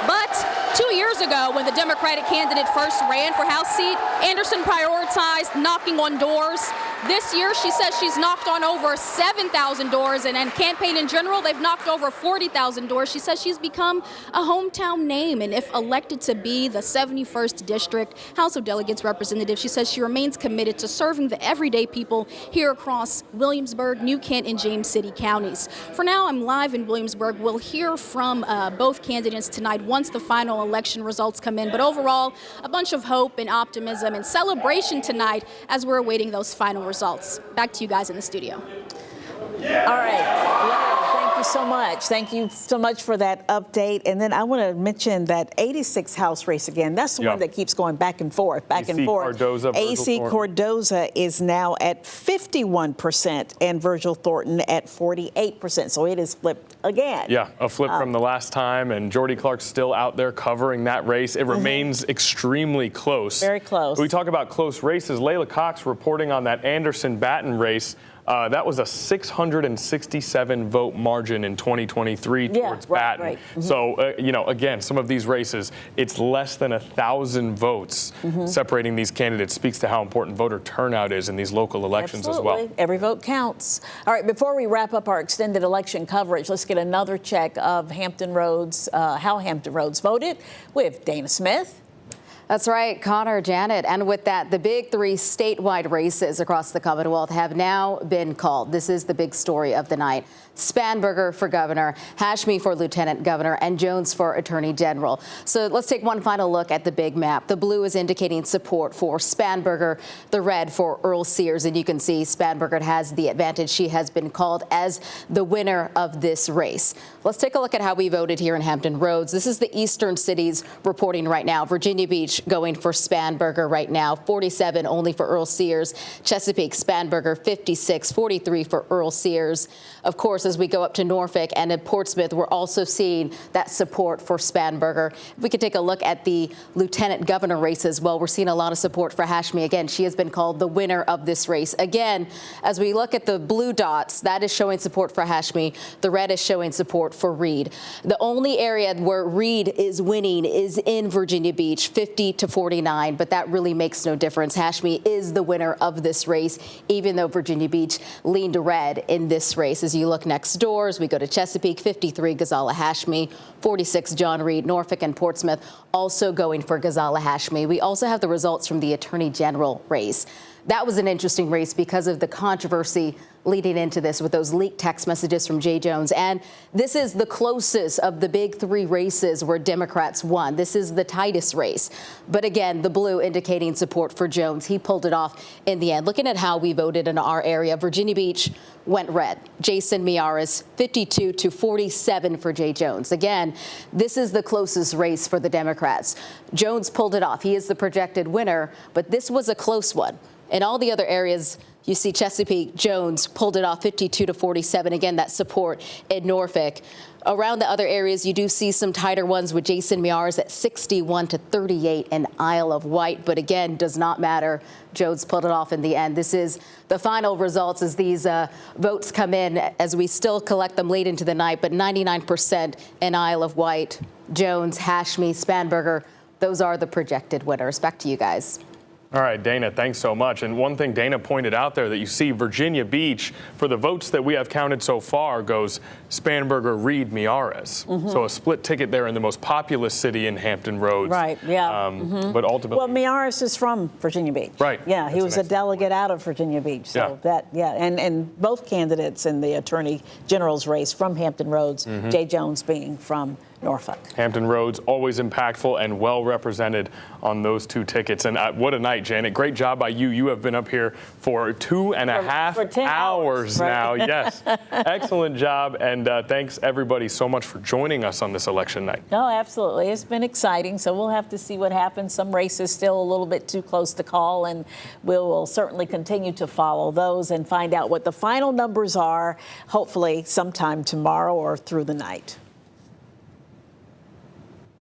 But 2 years ago, when the Democratic candidate first ran for House seat, Anderson prioritized knocking on doors. This year, she says she's knocked on over 7,000 doors, and campaign in general, they've knocked over 40,000 doors. She says she's become a hometown name, and if elected to be the 71st District House of Delegates representative, she says she remains committed to serving the everyday people here across Williamsburg, New Kent, and James City counties. For now, I'm live in Williamsburg. We'll hear from both candidates tonight once the final election results come in, but overall, a bunch of hope and optimism and celebration tonight as we're awaiting those final results. Back to you guys in the studio. All right. Thank you so much. Thank you so much for that update. And then I want to mention that 86th House race again. That's the one that keeps going back and forth, AC Cardoza is now at 51% and Virgil Thornton at 48%. So it is flipped again. Yeah, a flip from the last time. And Jordy Clark's still out there covering that race. It remains extremely close. Very close. We talk about close races. Layla Cox reporting on that Anderson-Batten race. That was a 667 vote margin in 2023 towards Batten. Right. So, again, some of these races, it's less than 1,000 votes separating these candidates. Speaks to how important voter turnout is in these local elections as well. Every vote counts. All right, before we wrap up our extended election coverage, let's get another check of Hampton Roads, how Hampton Roads voted with Dana Smith. That's right, Connor, Janet. And with that, the big three statewide races across the Commonwealth have now been called. This is the big story of the night. Spanberger for governor, Hashmi for lieutenant governor, and Jones for attorney general. So let's take one final look at the big map. The blue is indicating support for Spanberger, the red for Earl Sears. And you can see Spanberger has the advantage. She has been called as the winner of this race. Let's take a look at how we voted here in Hampton Roads. This is the eastern cities reporting right now. Virginia Beach going for Spanberger right now, 47 only for Earl Sears. Chesapeake, Spanberger, 56, 43 for Earl Sears. Of course, as we go up to Norfolk and in Portsmouth, we're also seeing that support for Spanberger. If we could take a look at the lieutenant governor race as well, we're seeing a lot of support for Hashmi. Again, she has been called the winner of this race. Again, as we look at the blue dots, that is showing support for Hashmi. The red is showing support for Reed. The only area where Reed is winning is in Virginia Beach, 50 to 49, but that really makes no difference. Hashmi is the winner of this race, even though Virginia Beach leaned red in this race. As you look next door, as we go to Chesapeake, 53 Ghazala Hashmi, 46 John Reed. Norfolk and Portsmouth also going for Ghazala Hashmi. We also have the results from the attorney general race. That was an interesting race because of the controversy leading into this with those leaked text messages from Jay Jones. And this is the closest of the big three races where Democrats won. This is the tightest race. But again, the blue indicating support for Jones. He pulled it off in the end. Looking at how we voted in our area, Virginia Beach went red. Jason Miyares, 52 to 47 for Jay Jones. Again, this is the closest race for the Democrats. Jones pulled it off. He is the projected winner, but this was a close one. In all the other areas, you see Chesapeake, Jones pulled it off 52 to 47. Again, that support in Norfolk. Around the other areas, you do see some tighter ones with Jason Miyares at 61 to 38 in Isle of Wight. But again, does not matter. Jones pulled it off in the end. This is the final results as these votes come in, as we still collect them late into the night. But 99% in Isle of Wight. Jones, Hashmi, Spanberger, those are the projected winners. Back to you guys. All right, Dana, thanks so much. And one thing Dana pointed out there that you see Virginia Beach, for the votes that we have counted so far, goes Spanberger, Reed, Miyares. So a split ticket there in the most populous city in Hampton Roads. Right, yeah. But ultimately. Well, Miyares is from Virginia Beach. Right. Yeah, he was a delegate out of Virginia Beach. So and both candidates in the attorney general's race from Hampton Roads, Jay Jones being from Norfolk. Hampton Roads, always impactful and well represented on those two tickets. And what a night, Janet. Great job by you. You have been up here for 2.5 hours now. Yes. Excellent job. And thanks, everybody, so much for joining us on this election night. No, absolutely. It's been exciting. So we'll have to see what happens. Some races still a little bit too close to call, and we'll certainly continue to follow those and find out what the final numbers are, hopefully sometime tomorrow or through the night.